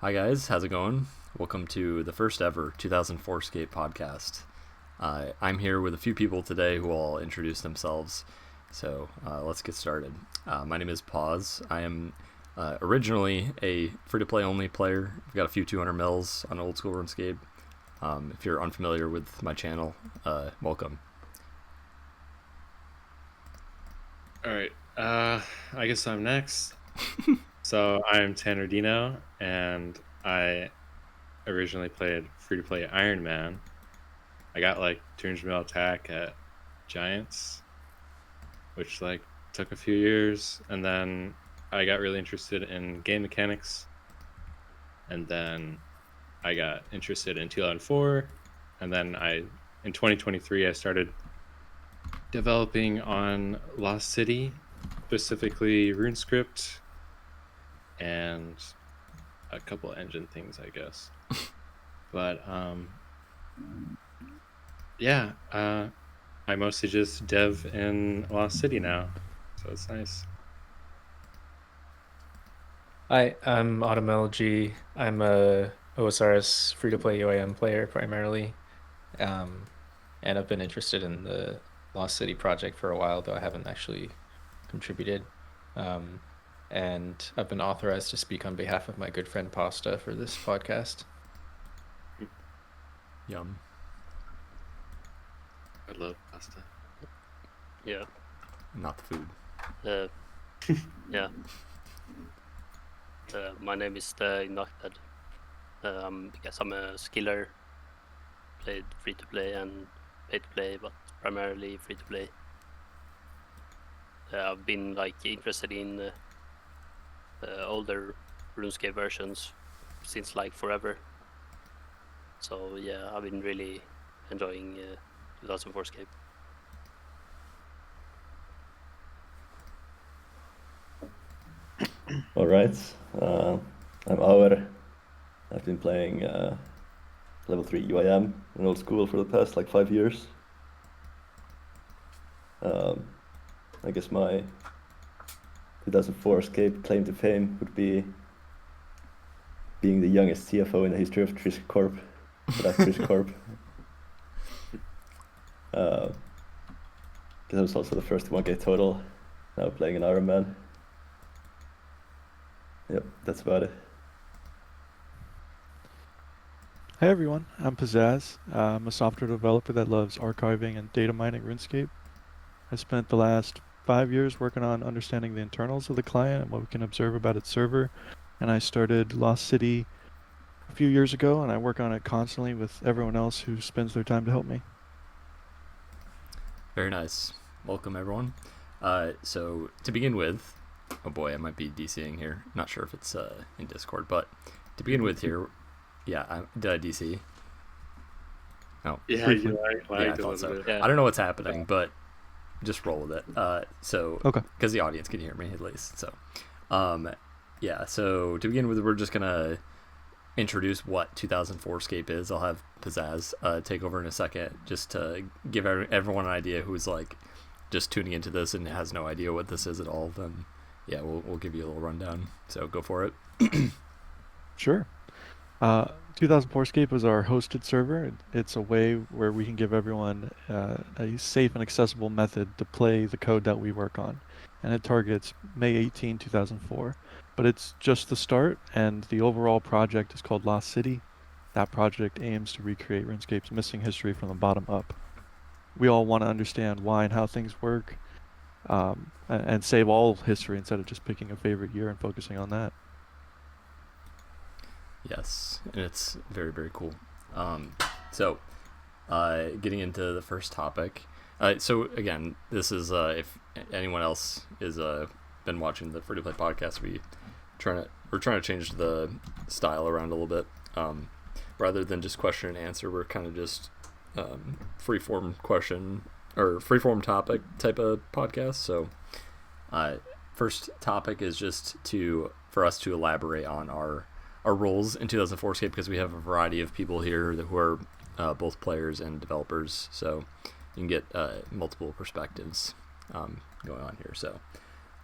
Hi guys, how's it going? Welcome to the first ever 2004scape podcast. I'm here with a few people today who will introduce themselves. So let's get started. My name is Pawz. I am originally a free-to-play only player. I've got a few 200 mils on old school RuneScape. If you're unfamiliar with my channel, welcome. Alright, I guess I'm next. So I'm Tannerdino, and I originally played free-to-play Iron Man. I got like 200 mil attack at Giants, which took a few years, and then I got really interested in game mechanics, and then I got interested in 2004, and then in 2023 I started developing on Lost City, specifically RuneScript, and a couple engine things, I guess. But yeah, I mostly just dev in Lost City now, so it's nice. Hi, I'm AutumnElegy. I'm a OSRS free-to-play UAM player primarily, and I've been interested in the Lost City project for a while, though I haven't actually contributed. And I've been authorized to speak on behalf of my good friend Pasta for this podcast. Yum. I love pasta. Yeah. Not the food. Yeah. My name is Inducted. Because I'm a skiller. Played free to play and pay to play, but primarily free to play. I've been interested in older RuneScape versions since forever. So yeah, I've been really enjoying 2004scape. All right, I'm Auer. I've been playing level 3 UIM in old school for the past 5 years. I guess my 2004 escape claim to fame would be being the youngest CFO in the history of Trisk Corp. So that's Trisk Corp. Because I was also the first 1K total, now playing an Iron Man. Yep, that's about it. Hi everyone, I'm Pazaz. I'm a software developer that loves archiving and data mining RuneScape. I spent the last 5 years working on understanding the internals of the client and what we can observe about its server, and I started Lost City a few years ago, and I work on it constantly with everyone else who spends their time to help me. Very nice. Welcome everyone. So to begin with, oh boy, I might be DCing here. Not sure if it's in Discord, but to begin with here, yeah, did I DC? No. Yeah, you I thought so. Yeah. I don't know what's happening, but just roll with it. Okay. Because the audience can hear me at least. So, yeah. So to begin with, we're just gonna introduce what 2004scape is. I'll have Pazaz take over in a second, just to give everyone an idea who's just tuning into this and has no idea what this is at all. Then, yeah, we'll give you a little rundown. So go for it. Sure. 2004scape is our hosted server. It's a way where we can give everyone a safe and accessible method to play the code that we work on. And it targets May 18, 2004. But it's just the start, and the overall project is called Lost City. That project aims to recreate RuneScape's missing history from the bottom up. We all want to understand why and how things work, and save all history instead of just picking a favorite year and focusing on that. Yes, and it's very, very cool. So, getting into the first topic. So again, this is if anyone else is been watching the Free to Play podcast, we're trying to change the style around a little bit. Rather than just question and answer, we're kind of just free-form question or free-form topic type of podcast. So, first topic is just for us to elaborate on our roles in 2004scape, because we have a variety of people here who are both players and developers, so you can get multiple perspectives going on here. So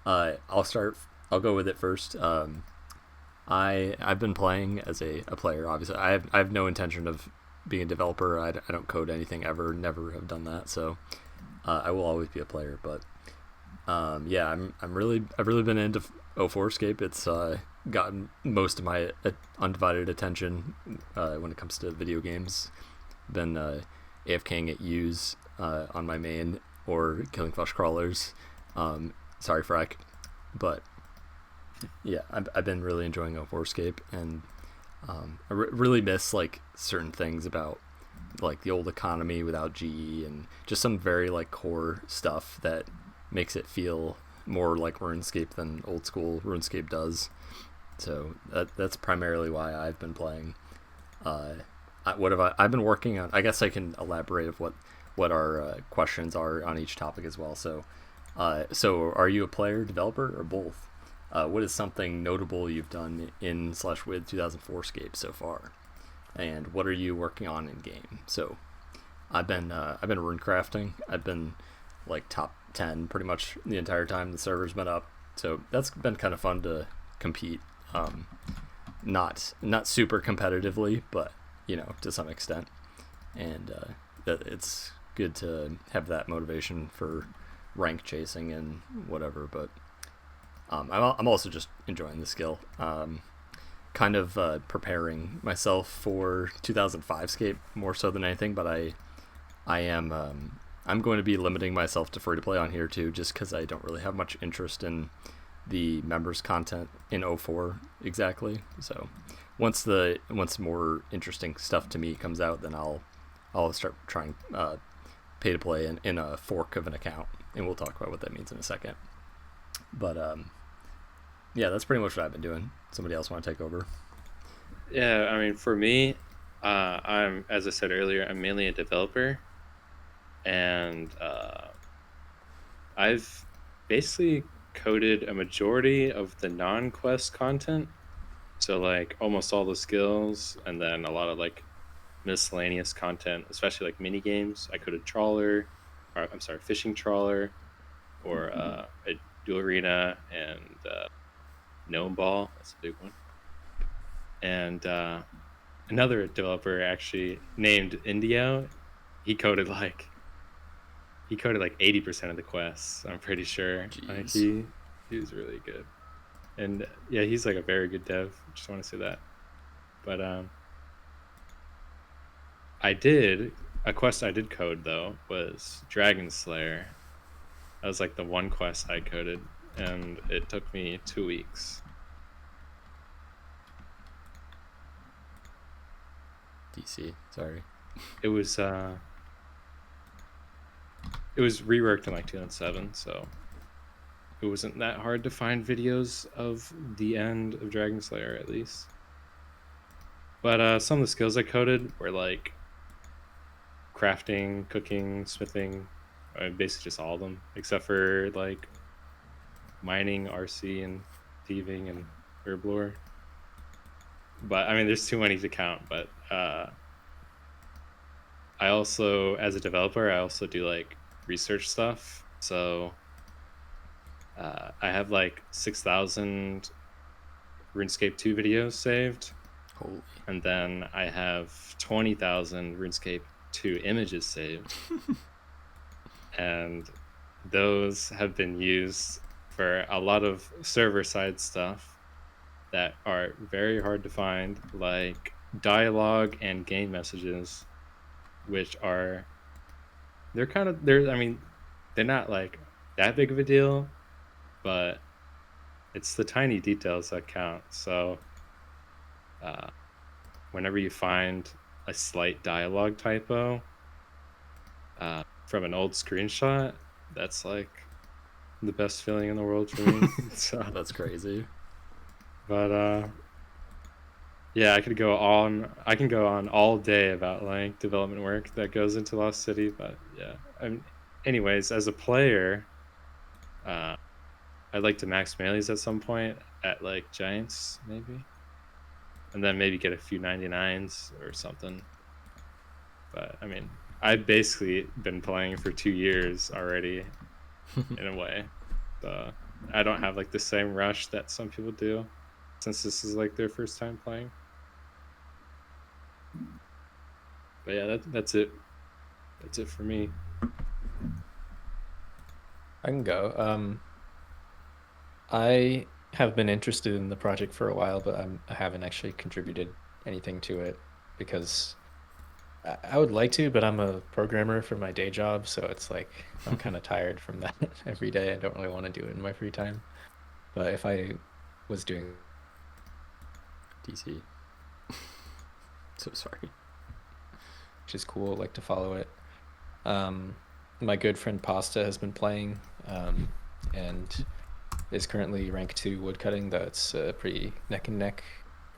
I'll go with it first. I've been playing as a player. Obviously, I have no intention of being a developer. I don't code anything ever. Never have done that. So I will always be a player. But yeah, I've really been into 2004scape. It's gotten most of my undivided attention when it comes to video games. Been AFKing at U's on my main or killing flush crawlers. Sorry, Frack, but yeah, I've been really enjoying 2004scape, and I really miss like certain things about like the old economy without GE and just some very like core stuff that makes it feel more like RuneScape than old school RuneScape does. So that's primarily why I've been playing. What have I've been working on? I guess I can elaborate of what our questions are on each topic as well. So are you a player, developer, or both? What is something notable you've done in/with 2004scape so far, and what are you working on in game? So I've been rune crafting. I've been like top 10 pretty much the entire time the server's been up. So that's been kind of fun to compete. Not super competitively, but you know, to some extent, and that it's good to have that motivation for rank chasing and whatever. But I'm also just enjoying the skill. Kind of preparing myself for 2005scape more so than anything, but I'm going to be limiting myself to free to play on here too, just because I don't really have much interest in the members content in 04 exactly. So once more interesting stuff to me comes out, then I'll start trying pay to play in a fork of an account, and we'll talk about what that means in a second. But yeah, that's pretty much what I've been doing. Somebody else want to take over? Yeah, I mean, for me, I'm, as I said earlier, I'm mainly a developer, and I've basically coded a majority of the non-quest content. So like almost all the skills, and then a lot of like miscellaneous content, especially like mini games. I coded fishing trawler, or a dual arena, and gnome ball. That's a big one. And another developer actually named Indio, he coded like 80% of the quests. I'm pretty sure. Like, he was really good. And yeah, he's like a very good dev. Just want to say that. But a quest I did code though was Dragon Slayer. That was like the one quest I coded, and it took me 2 weeks. DC, sorry. It was reworked in like 2007, so it wasn't that hard to find videos of the end of Dragon Slayer, at least. But some of the skills I coded were like crafting, cooking, smithing, basically just all of them, except for like mining, RC, and thieving, and herb lore. But I mean, there's too many to count. But I also, as a developer, I also do like research stuff. So I have like 6,000 RuneScape 2 videos saved. Holy. And then I have 20,000 RuneScape 2 images saved. And those have been used for a lot of server-side stuff that are very hard to find, like dialogue and game messages, which are they're not like that big of a deal, but it's the tiny details that count. So whenever you find a slight dialogue typo from an old screenshot, that's like the best feeling in the world for me. So That's crazy. but yeah, I can go on all day about like development work that goes into Lost City. But yeah, anyways, as a player, I'd like to max melees at some point at like Giants maybe, and then maybe get a few 99s or something. But I mean, I've basically been playing for 2 years already in a way, so I don't have like the same rush that some people do. since this is like their first time playing. But yeah, that's it. That's it for me. I can go. I have been interested in the project for a while, but I haven't actually contributed anything to it because I would like to, but I'm a programmer for my day job, so it's like I'm kind of tired from that every day. I don't really want to do it in my free time. But if I was doing DC. So sorry. which is cool, like to follow it. My good friend Pasta has been playing, and is currently rank 2 woodcutting. That's a pretty neck and neck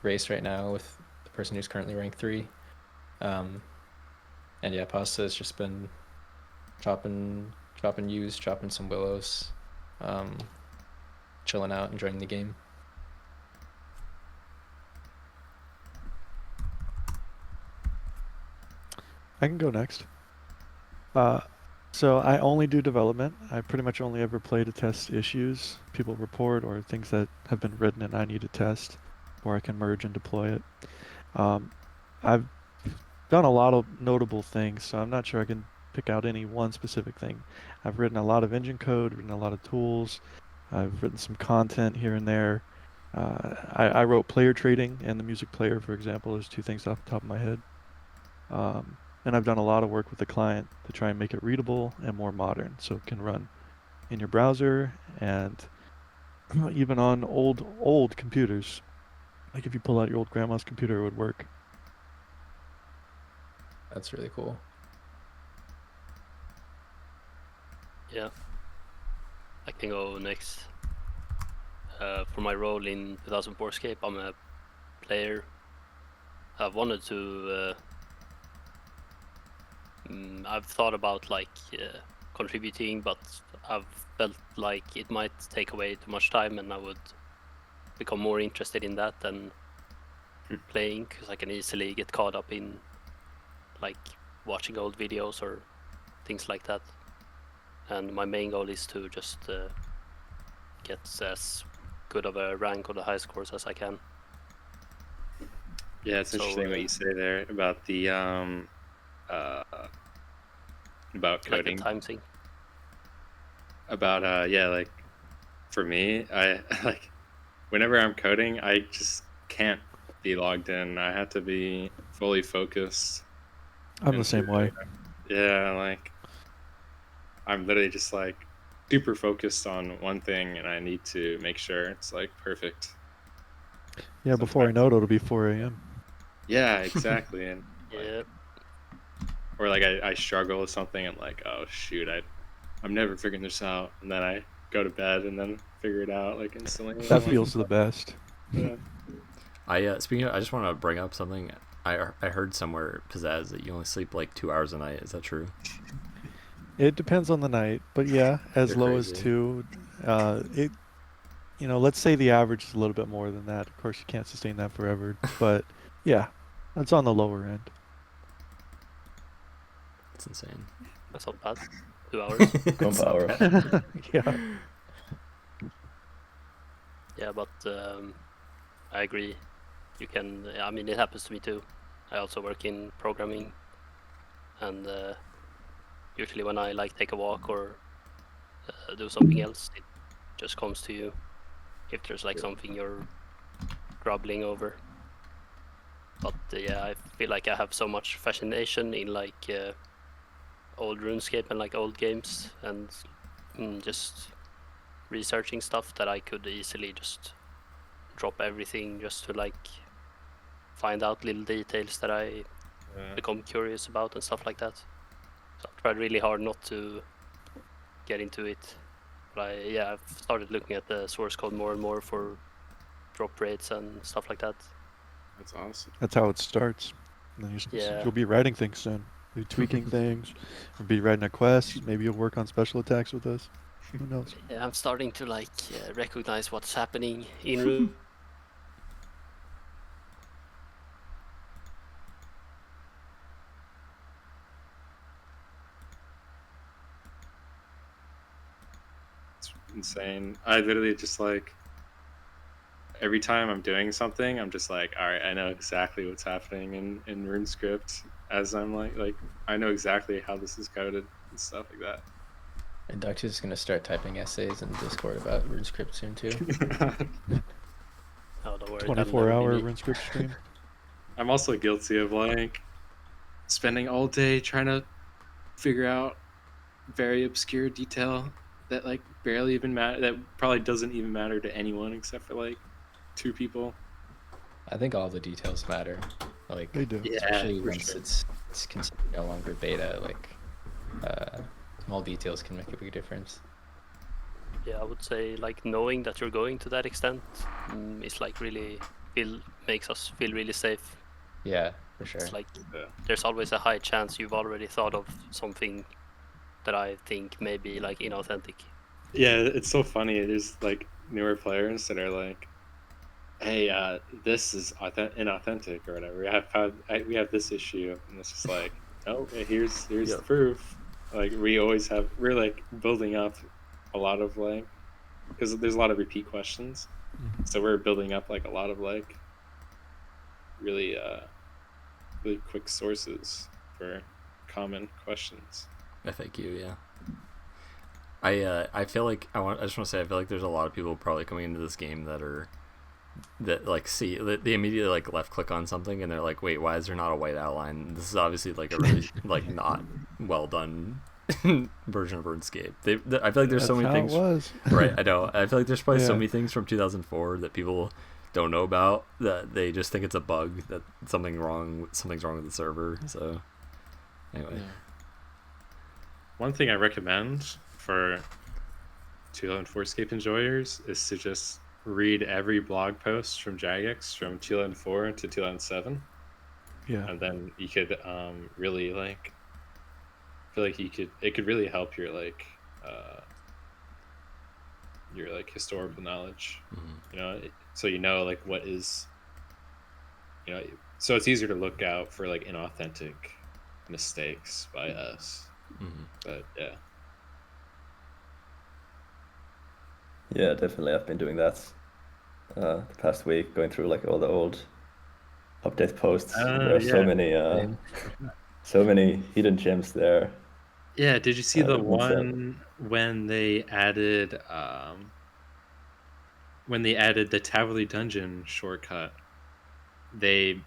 race right now with the person who's currently rank 3. And yeah, Pasta has just been chopping yews, chopping some willows, chilling out, enjoying the game. I can go next. So I only do development. I pretty much only ever play to test issues people report or things that have been written and I need to test, or I can merge and deploy it. I've done a lot of notable things, so I'm not sure I can pick out any one specific thing. I've written a lot of engine code, written a lot of tools. I've written some content here and there. I wrote player trading and the music player, for example. There's 2 things off the top of my head. And I've done a lot of work with the client to try and make it readable and more modern, so it can run in your browser and even on old computers. Like if you pull out your old grandma's computer, it would work. That's really cool. Yeah, I can go next. For my role in 2004scape, I'm a player. I've wanted to. I've thought about like contributing, but I've felt like it might take away too much time, and I would become more interested in that than playing, because I can easily get caught up in like watching old videos or things like that. And my main goal is to just get as good of a rank or the high scores as I can. Yeah, it's interesting what you say there about the about coding. Like the time thing. About yeah, like for me, I like whenever I'm coding, I just can't be logged in. I have to be fully focused. I'm the same way. Yeah, like I'm literally just like super focused on one thing, and I need to make sure it's like perfect. Yeah, before I know it, it'll be 4 a.m. Yeah, exactly. And Yeah. or like I struggle with something, and like, oh shoot, I'm never figuring this out, and then I go to bed and then figure it out like instantly. That feels the best. Yeah. Speaking of, I just want to bring up something. I heard somewhere, Pazaz, that you only sleep like 2 hours a night. Is that true? It depends on the night, but yeah, as You're low crazy. as 2. It, let's say the average is a little bit more than that. Of course, you can't sustain that forever, but yeah, that's on the lower end. It's insane. That's not bad. 2 hours. Comp hour. Yeah. Yeah, but I agree. You can. I mean, it happens to me too. I also work in programming, and usually when I like take a walk or do something else, it just comes to you if there's like something you're grumbling over. But yeah, I feel like I have so much fascination in like old RuneScape and like old games, and just researching stuff that I could easily just drop everything just to like find out little details that I become curious about and stuff like that. So I tried really hard not to get into it, but I've started looking at the source code more and more for drop rates and stuff like that. That's awesome. That's how it starts. And then Yeah. you'll be writing things soon. You'll be tweaking things. You'll be writing a quest. Maybe you'll work on special attacks with us. Who knows? Yeah, I'm starting to like recognize what's happening in Rune. It's insane. I literally just like every time I'm doing something, I'm just like, all right, I know exactly what's happening in RuneScript as I'm like I know exactly how this is coded and stuff like that. Inducted is gonna start typing essays in Discord about RuneScript soon too. Oh, don't worry. 24-hour RuneScript stream. I'm also guilty of like spending all day trying to figure out very obscure detail that like barely even matter, that probably doesn't even matter to anyone except for like 2 people. I think all the details matter. Like, They do. especially for once sure. it's considered no longer beta. Like, small details can make a big difference. Yeah, I would say like knowing that you're going to that extent is like really makes us feel really safe. Yeah, for sure. It's like Yeah. there's always a high chance you've already thought of something that I think may be like inauthentic. Yeah, it's so funny. There's like newer players that are like, "Hey, this is inauthentic or whatever. We have this issue," and it's just like, "Oh, here's Yeah. the proof." Like we're like building up a lot of like, because there's a lot of repeat questions, so we're building up like a lot of like really really quick sources for common questions. FAQ, yeah. I feel like I just want to say I feel like there's a lot of people probably coming into this game that like see they immediately like left click on something and they're like, wait, why is there not a white outline? This is obviously like a really like not well done version of RuneScape. I feel like there's so many things. It was. Right, I know. I feel like there's probably so Yeah. many things from 2004 that people don't know about, that they just think it's a bug, that something's wrong with the server. So anyway. Yeah. One thing I recommend for 2004scape enjoyers is to just read every blog post from Jagex from 2004 to 2007, Yeah. and then you could really like feel like it could really help your like historical knowledge, Mhm. you know, so you know like what is, you know, so it's easier to look out for like inauthentic mistakes by us. Mhm. But yeah. Yeah, definitely. I've been doing that the past week, going through like all the old update posts. There are Yeah. so many hidden gems there. Yeah, did you see the That means that one when they added the Taverly Dungeon shortcut? They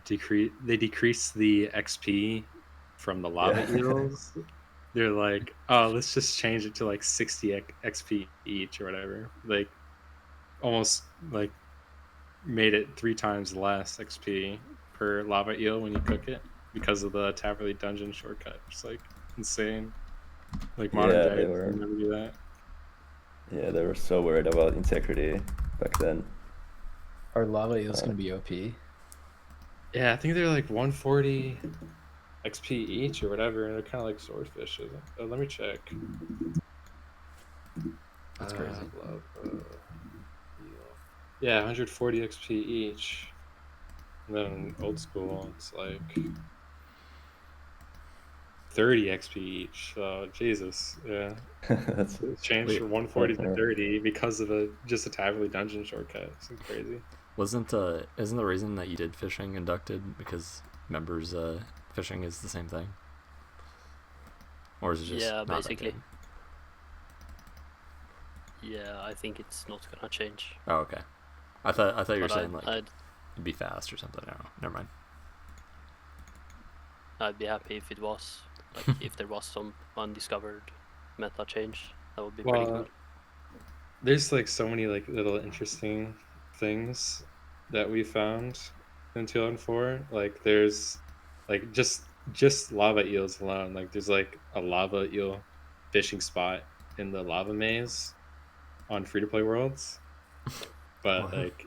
decreased the XP from the lava Yeah. eels. They're like, oh, let's just change it to like 60 XP each or whatever. Like almost like made it 3 times less XP per lava eel when you cook it because of the Taverly Dungeon shortcut. It's like insane. Like modern Yeah, day would never do that. Yeah, they were so worried about integrity back then. Are lava eels gonna be OP? Yeah, I think they're like 140 XP each or whatever. They're kind of like swordfish. Oh, let me check. That's crazy. Yeah, 140 XP each. And then old school, it's like 30 XP each. So Jesus, yeah. That's It's changed Wait, from 140 to okay. 30 because of just a Taverly Dungeon shortcut. It's crazy. Isn't the reason that you did fishing Inducted because members fishing is the same thing? Or is it just Yeah, not that basically. good? Yeah, I think it's not gonna change. Oh, okay. I thought you were But saying like I'd it'd be fast or something. I don't know. Never mind. I'd be happy if it was like if there was some undiscovered meta change. That would be pretty Well, cool. there's like so many like little interesting things that we found in 2004. Like there's like just lava eels alone. Like there's like a lava eel fishing spot in the lava maze on free to play worlds. But What? like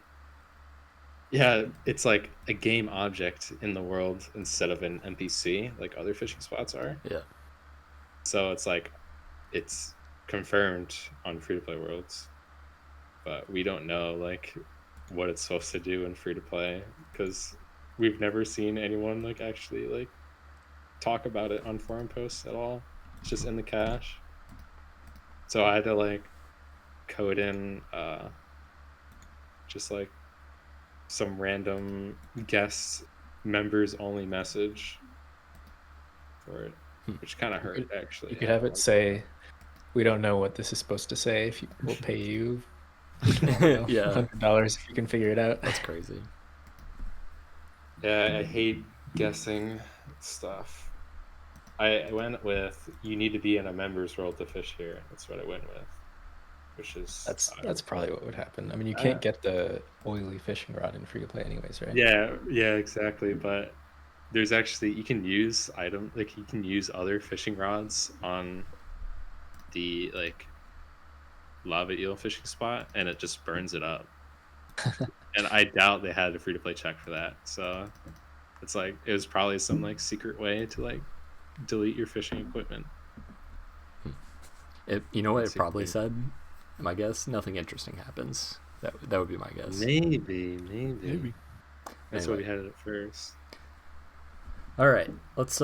yeah, it's like a game object in the world instead of an NPC like other fishing spots are. Yeah. So it's like it's confirmed on free to play worlds, but we don't know like what it's supposed to do in free to play because we've never seen anyone like actually like talk about it on forum posts at all. It's just in the cache. So I had to like code in just like some random guest members only message for it, which kind of hurt actually. You could have it say, "We don't know what this is supposed to say. If we'll pay you, Yeah. $100 if you can figure it out." That's crazy. Yeah, I hate guessing stuff. I went with you need to be in a member's role to fish here. That's what I went with, which is That's probably what would happen. I mean, you can't get the oily fishing rod in free to play anyways, right? Yeah, exactly. But there's actually you can use other fishing rods on the like lava eel fishing spot, and it just burns it up. And I doubt they had a free to play check for that. So it's like it was probably some like secret way to like delete your fishing equipment. You know what it probably said? My guess, nothing interesting happens. That would be my guess. Maybe. That's Anyway. what we had at first. All right, let's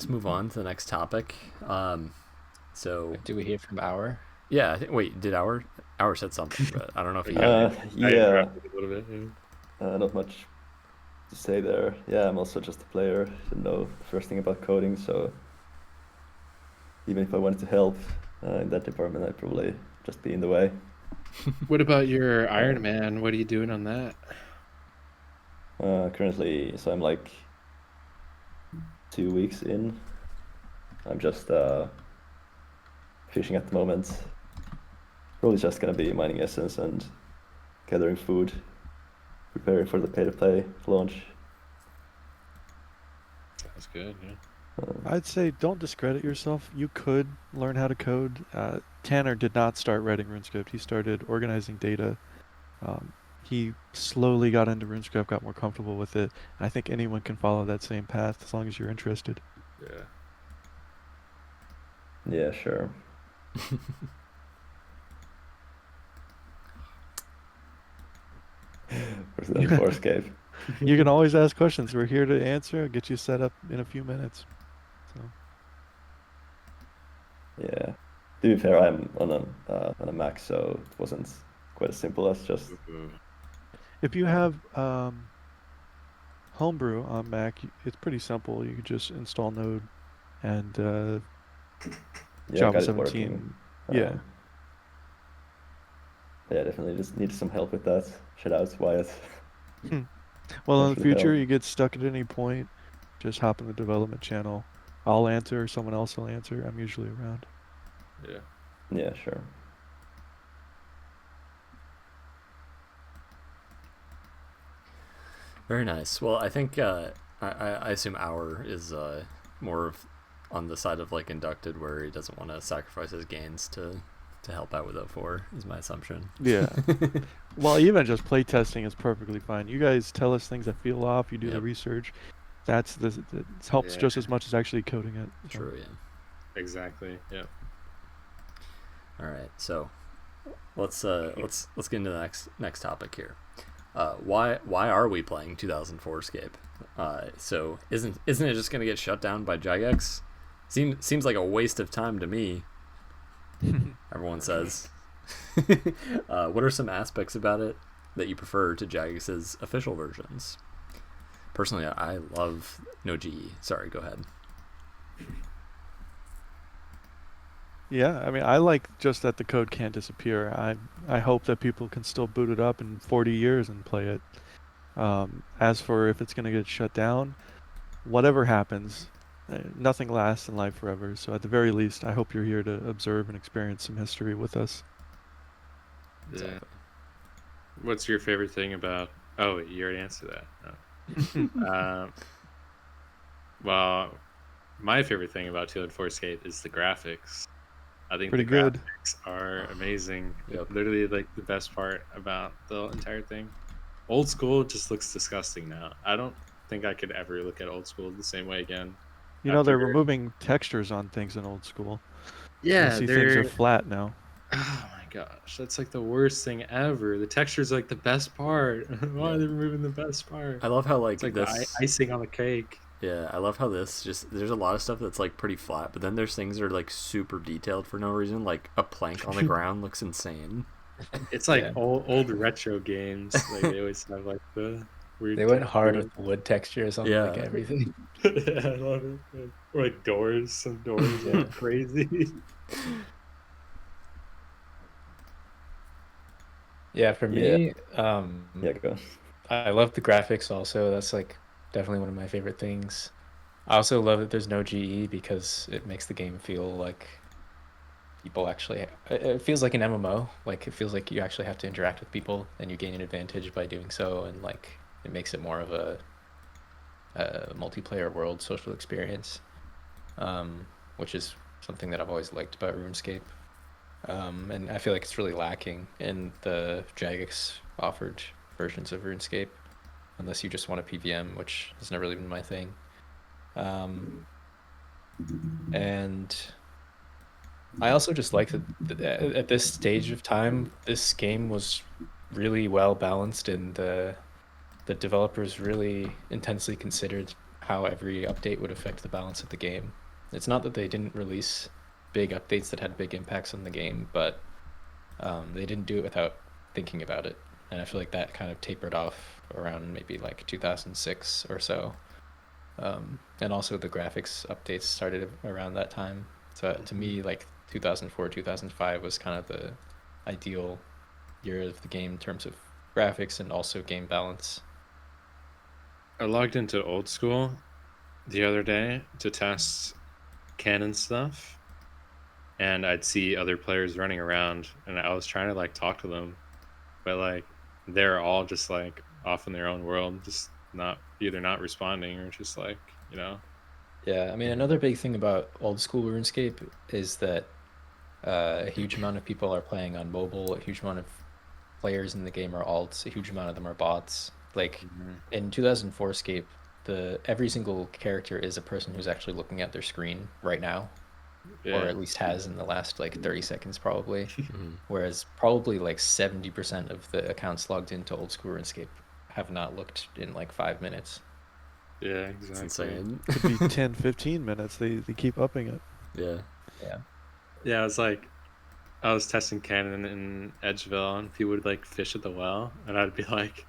move on to the next topic. So Do we hear from Auer? yeah, wait, did Auer said something, but I don't know if he. I Yeah, interrupted a little bit. Yeah. not much to say there. Yeah, I'm also just a player. Didn't know the first thing about coding, so even if I wanted to help in that department, I'd probably just be in the way. What about your Iron Man? What are you doing on that? Currently, so I'm like 2 weeks in. I'm just fishing at the moment. Probably just gonna be mining essence and gathering food, preparing for the pay-to-play launch. Sounds good. Yeah. I'd say don't discredit yourself. You could learn how to code. Tanner did not start writing RuneScript. He started organizing data. He slowly got into RuneScript, got more comfortable with it. And I think anyone can follow that same path as long as you're interested. Yeah. Yeah, sure. Where's that 2004scape? You can always ask questions. We're here to answer. I'll get you set up in a few minutes. So Yeah. To be fair, I'm on a Mac, so it wasn't quite as simple as just. if you have Homebrew on Mac, it's pretty simple. You can just install Node and Yeah, Java got it 17. working. Yeah. Yeah, definitely just need some help with that. Shoutouts, Wyatt. Well, in the Actually future, help. you get stuck at any point, just hop in the development channel. I'll answer, someone else will answer. I'm usually around. Yeah. Yeah, sure. Very nice. Well, I think I assume Auer is more of on the side of like Inducted, where he doesn't want to sacrifice his gains to help out with 04 is my assumption. Yeah. Well, even just play testing is perfectly fine. You guys tell us things that feel off. You do the Yep. research. It helps Yeah. just as much as actually coding it. So. True, yeah. Exactly. Yeah. All right, so let's get into the next topic here. Why are we playing 2004scape? So isn't it just gonna get shut down by Jagex? Seems like a waste of time to me. Everyone says. What are some aspects about it that you prefer to Jagex's official versions? Personally, I love no GE. Sorry, go ahead. Yeah, I mean, I like just that the code can't disappear. I hope that people can still boot it up in 40 years and play it. As for if it's going to get shut down, whatever happens, nothing lasts in life forever. So at the very least, I hope you're here to observe and experience some history with us. Yeah. What's your favorite thing about? Oh, you already answered that. No. Well, my favorite thing about 2004scape is the graphics. I think Pretty the good. graphics are amazing. Yep. Literally, like the best part about the entire thing. Old school just looks disgusting now. I don't think I could ever look at old school the same way again. You know, they're After- removing textures on things in old school. Yeah, You see things are flat now. Oh my gosh, that's like the worst thing ever. The texture's like the best part. Why are they removing the best part? I love how like It's like this. the icing on the cake. Yeah, I love how this just there's a lot of stuff that's like pretty flat, but then there's things that are like super detailed for no reason. Like a plank on the ground looks insane. It's like Yeah. old retro games. Like they always have like the weird. They went hard texture. with the wood textures on like Yeah. everything. Yeah, I love it. Yeah. Or like doors. Some doors Yeah. are crazy. Yeah, for Yeah. me, Yeah, go. I love the graphics also. That's like definitely one of my favorite things. I also love that there's no GE because it makes the game feel like people actually it feels like an MMO. Like it feels like you actually have to interact with people and you gain an advantage by doing so, and like it makes it more of a multiplayer world social experience, which is something that I've always liked about RuneScape. And I feel like it's really lacking in the Jagex offered versions of RuneScape, unless you just want a PVM, which has never really been my thing. And I also just like that at this stage of time, this game was really well balanced, and the developers really intensely considered how every update would affect the balance of the game. It's not that they didn't release big updates that had big impacts on the game, but they didn't do it without thinking about it. And I feel like that kind of tapered off around maybe like 2006 or so. And also the graphics updates started around that time. So to me, like 2004, 2005 was kind of the ideal year of the game in terms of graphics and also game balance. I logged into old school the other day to test canon stuff, and I'd see other players running around, and I was trying to like talk to them, but like they're all just like off in their own world, just not either not responding or just like Yeah, I mean, another big thing about old school RuneScape is that a huge amount of people are playing on mobile, a huge amount of players in the game are alts, a huge amount of them are bots. Like in 2004scape, every single character is a person who's actually looking at their screen right now, or at least has in the last like 30 seconds probably. Whereas probably like 70% of the accounts logged into old school RuneScape have not looked in like 5 minutes. Yeah, exactly. It's insane. Could be 10, 15 minutes. They keep upping it. Yeah. Yeah, it's like I was testing canon in Edgeville, and people would like fish at the well, and I'd be like,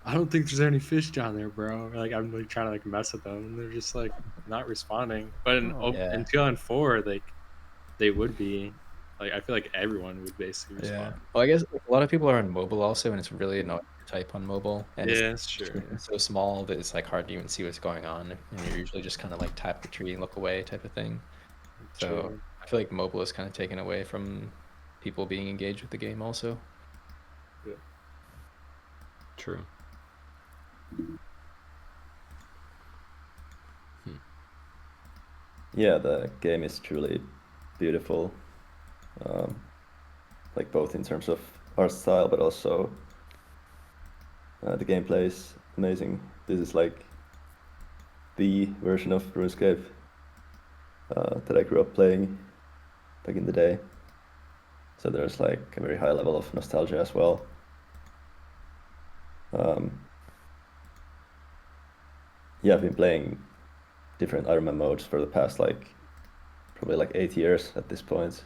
I don't think there's any fish down there, bro. Like I'm like trying to like mess with them, and they're just like not responding. But in Yeah. in 2004, like they would be. Like I feel like everyone would basically respond. Well, I guess like, a lot of people are on mobile also, and it's really annoying to type on mobile. And Yeah, that's true. it's so small that it's like hard to even see what's going on. And you're usually just kind of like tap the tree and look away type of thing. So True. I feel like mobile is kind of taken away from people being engaged with the game also. Yeah. True. Yeah, the game is truly beautiful. Like both in terms of art style, but also the gameplay is amazing. This is like the version of RuneScape that I grew up playing back in the day. So there's like a very high level of nostalgia as well. Yeah, I've been playing different Iron Man modes for the past probably 8 years at this point.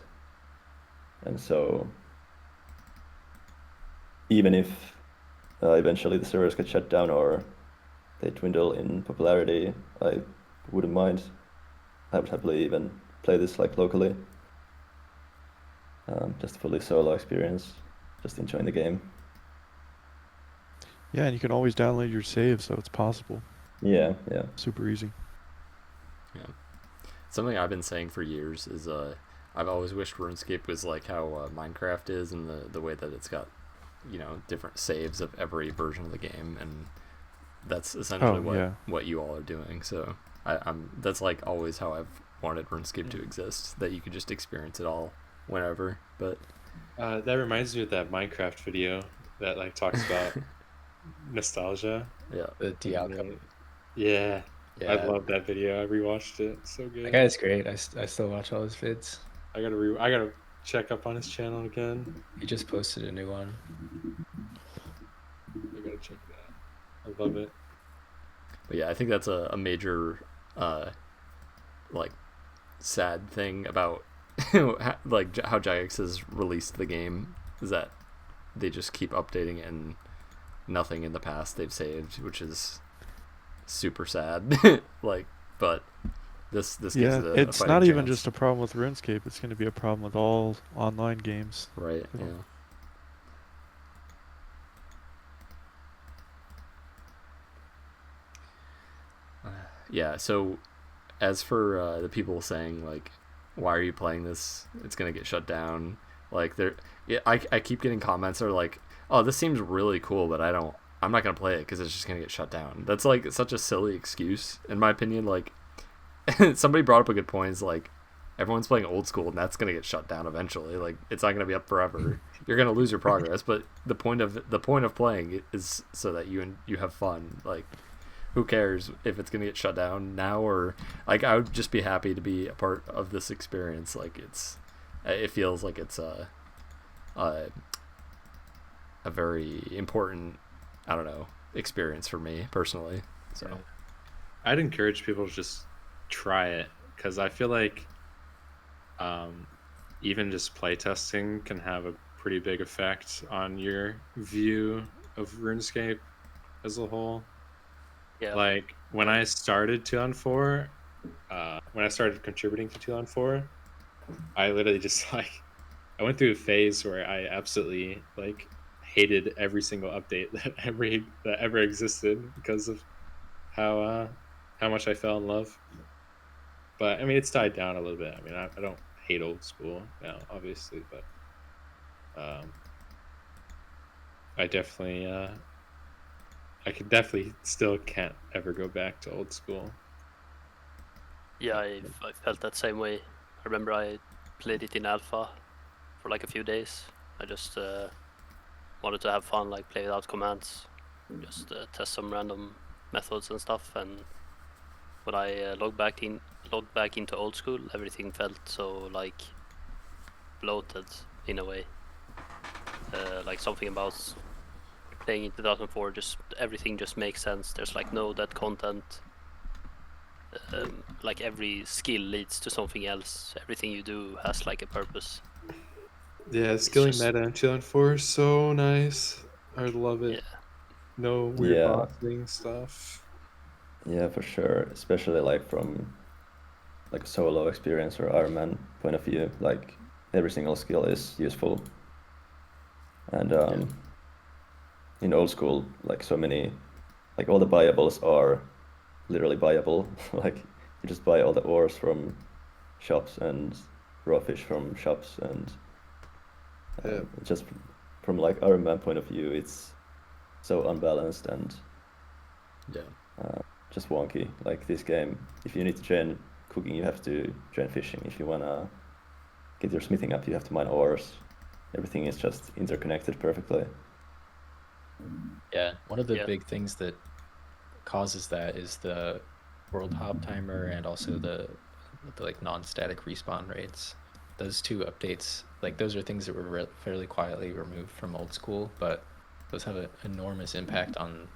And so even if eventually the servers get shut down or they dwindle in popularity, I wouldn't mind. I would happily even play this locally. Just a fully solo experience, just enjoying the game. Yeah, and you can always download your save, so it's possible. Yeah. Super easy. Yeah. Something I've been saying for years is I've always wished RuneScape was like how Minecraft is, in the way that it's got different saves of every version of the game, and that's essentially what you all are doing. So I'm that's like always how I've wanted RuneScape to exist, that you could just experience it all whenever. But that reminds me of that Minecraft video that like talks about nostalgia. Yeah. The Dialco. Yeah. Yeah. I love that video. I rewatched it. It's so good. That guy's great. I still watch all his vids. I gotta check up on his channel again. He just posted a new one. I gotta check it out. I love it. But yeah, I think that's a major sad thing about like how Jagex has released the game, is that they just keep updating it and nothing in the past they've saved, which is super sad. Like, but this gives Yeah, it a it's fighting not even chance. just a problem with RuneScape. It's going to be a problem with all online games. Right. You know. Yeah. Yeah. So, as for the people saying like, "Why are you playing this? It's gonna get shut down." Like, yeah, I keep getting comments that are like, "Oh, this seems really cool, but I'm not gonna play it because it's just gonna get shut down." That's like such a silly excuse, in my opinion. Like, somebody brought up a good point. Is like, everyone's playing old school, and that's gonna get shut down eventually. Like, it's not gonna be up forever. You're gonna lose your progress, but the point of playing is so that you have fun. Like, who cares if it's gonna get shut down now, or like, I would just be happy to be a part of this experience. Like, it feels like it's a very important, I don't know, experience for me personally. So Yeah. I'd encourage people to just try it, because I feel like even just playtesting can have a pretty big effect on your view of RuneScape as a whole. Yeah. Like, when I started 2004, when I started contributing to 2004, I literally just like, I went through a phase where I absolutely like hated every single update that ever existed because of how much I fell in love. But I mean, it's died down a little bit. I mean, I don't hate old school now, obviously, but I definitely I could definitely still can't ever go back to old school. Yeah, I felt that same way. I remember I played it in alpha for like a few days. I just wanted to have fun, like play without commands, just test some random methods and stuff. And when I logged back into old school, everything felt so like bloated in a way. Like something about playing in 2004, just everything just makes sense. There's like no dead content. Like every skill leads to something else. Everything you do has like a purpose. Yeah, skilling just- meta in 2004 is so nice. I love it. Yeah, No weird Yeah. bossing stuff. Yeah, for sure. Especially like from like a solo experience or Iron Man point of view, like every single skill is useful. And in old school, like so many, like all the buyables are literally buyable. Like you just buy all the ores from shops and raw fish from shops, and Yeah. just from like Iron Man point of view, it's so unbalanced and yeah. just wonky. Like this game, if you need to train cooking, you have to train fishing. If you wanna get your smithing up, you have to mine ores. Everything is just interconnected perfectly. Yeah, one of the Yeah. big things that causes that is the world hop timer and also the like non-static respawn rates. Those two updates, like those are things that were fairly quietly removed from old school, but those have an enormous impact on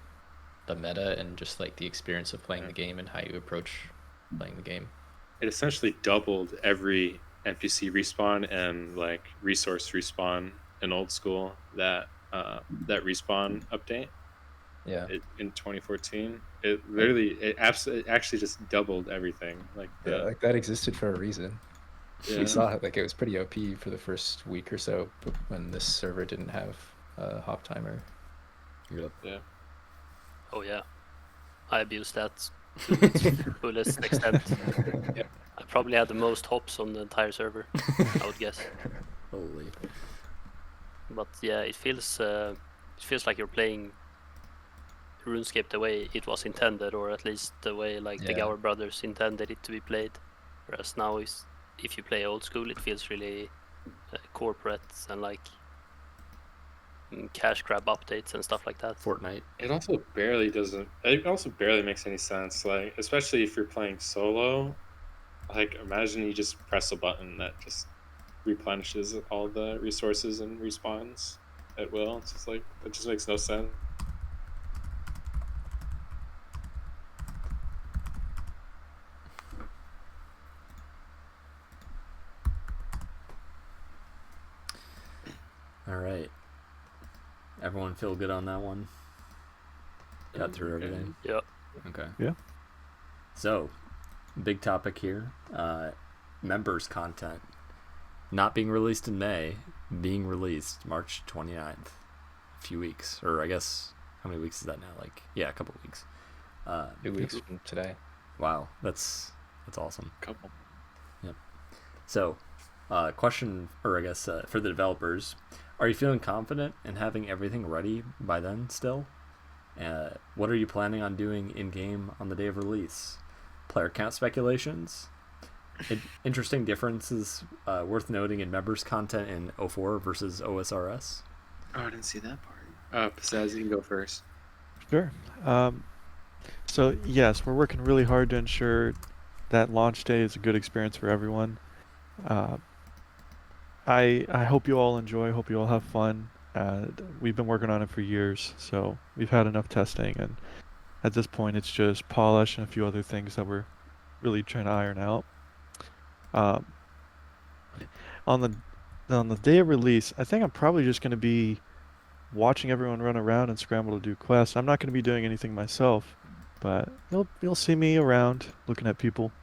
the meta and just like the experience of playing the game and how you approach playing the game. It essentially doubled every NPC respawn and like resource respawn in old school. That respawn update. Yeah. In 2014, it actually just doubled everything. Like Yeah, like that existed for a reason. Yeah. We saw it, like it was pretty OP for the first week or so when this server didn't have a hop timer. Yep. Yeah. oh yeah, I abused that to its fullest extent. Yeah. I probably had the most hops on the entire server, I would guess. Holy. But yeah, it feels like you're playing RuneScape the way it was intended, or at least the way like the Yeah. Gower brothers intended it to be played. Whereas now, if you play old school, it feels really corporate and like cash grab updates and stuff like that. Fortnite. It also barely makes any sense. Like, especially if you're playing solo. Like, imagine you just press a button that just replenishes all the resources and respawns at will. It's just like, it just makes no sense. All right. Everyone feel good on that one? Got through everything? Yeah. Okay. Yeah. So, big topic here. Members content. Not being released in May, being released March 29th. A few weeks. Or I guess, how many weeks is that now? Like, yeah, a couple weeks. 2 weeks from today. Wow, that's awesome. Couple. So, question, or I guess for the developers, are you feeling confident in having everything ready by then still? What are you planning on doing in-game on the day of release? Player count speculations? Interesting differences worth noting in members content in 04 versus OSRS? Oh, I didn't see that part. Pazaz, you can go first. Sure. So yes, we're working really hard to ensure that launch day is a good experience for everyone. I hope you all enjoy. Hope you all have fun. We've been working on it for years, so we've had enough testing, and at this point, it's just polish and a few other things that we're really trying to iron out. On the day of release, I think I'm probably just going to be watching everyone run around and scramble to do quests. I'm not going to be doing anything myself, but you'll see me around looking at people.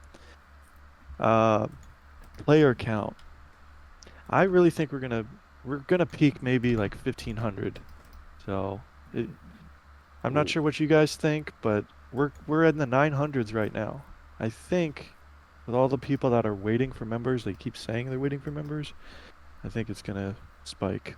Player count. I really think we're gonna peak maybe like 1,500. So I'm not sure what you guys think, but we're in the 900s right now. I think with all the people that are waiting for members, they keep saying they're waiting for members. I think it's gonna spike.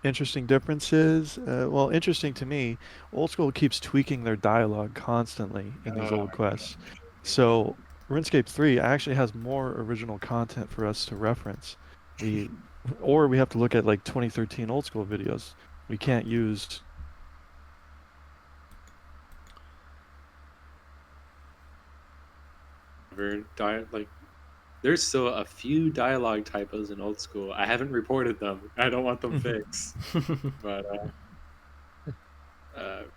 Interesting differences. Well, interesting to me, Old School keeps tweaking their dialogue constantly in these old quests. So RuneScape 3 actually has more original content for us to reference. Or we have to look at like 2013 Old School videos. We can't use. Like, there's still a few dialogue typos in Old School. I haven't reported them. I don't want them fixed. But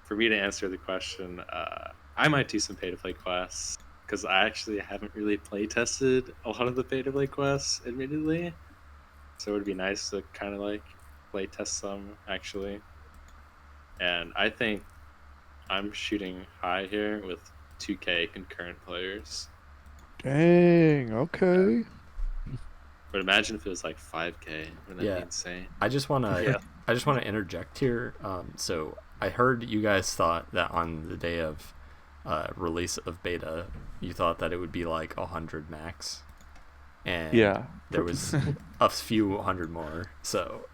for me to answer the question, I might do some pay-to-play quests because I actually haven't really play tested a lot of the pay-to-play quests, admittedly. So it would be nice to kind of like play test some actually. And I think I'm shooting high here with 2K concurrent players. Dang. Okay. But imagine if it was like 5K. Wouldn't that be insane? I just wanna interject here. So I heard you guys thought that on the day of release of beta, you thought that it would be like 100 max, and there was a few hundred more. So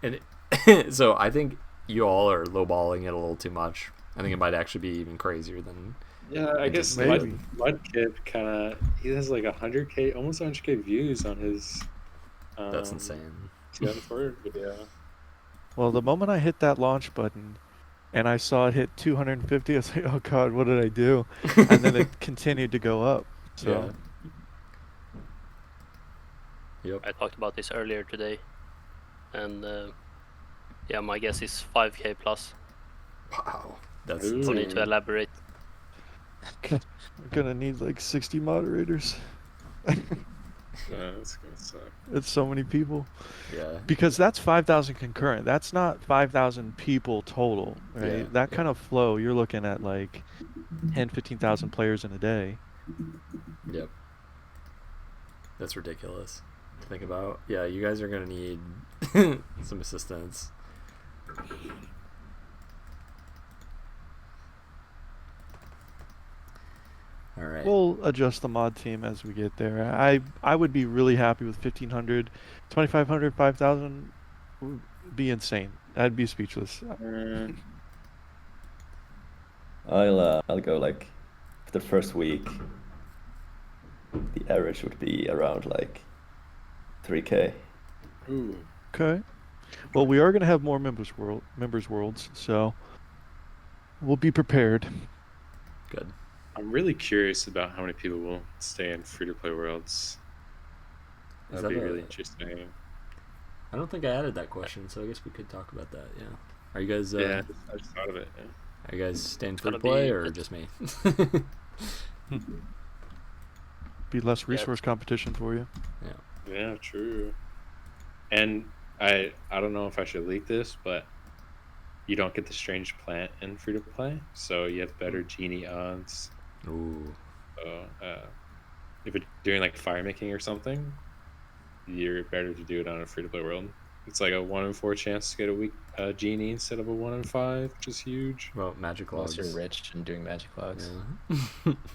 so I think you all are lowballing it a little too much. I think it might actually be even crazier than. Yeah, I guess Mudkip kind of, he has like 100K, almost 100K views on his. That's insane. 2004 video. Well, the moment I hit that launch button and I saw it hit 250, I was like, oh god, what did I do? And then it continued to go up. So. Yeah. Yep. I talked about this earlier today, and yeah, my guess is 5K plus. Wow, that's No need to elaborate. We're gonna need like 60 moderators. That's gonna suck. It's so many people. Yeah. Because that's 5,000 concurrent. That's not 5,000 people total, right? Yeah. That kind of flow, you're looking at like 10, 15,000 players in a day. Yep. That's ridiculous to think about. Yeah, you guys are gonna need some assistance. All right. We'll adjust the mod team as we get there. I would be really happy with 1,500. 2,500, 5,000 would be insane. I'd be speechless. I'll go like for the first week. The average would be around like 3K. Ooh. Okay. Well, we are going to have more members worlds, so we'll be prepared. Good. I'm really curious about how many people will stay in free-to-play worlds. That'd be really interesting. I don't think I added that question, so I guess we could talk about that. Yeah. Are you guys? Yeah, I just thought of it. Yeah. Are you guys staying free to play or just me? Be less resource competition for you. Yeah. Yeah, true. And I don't know if I should leak this, but you don't get the strange plant in free to play, so you have better genie odds. Ooh. So if you're doing like fire making or something, you're better to do it on a free to play world. It's like a 1 in 4 chance to get a weak genie instead of a 1 in 5, which is huge. Well, magic Unless logs. you're rich and doing magic logs.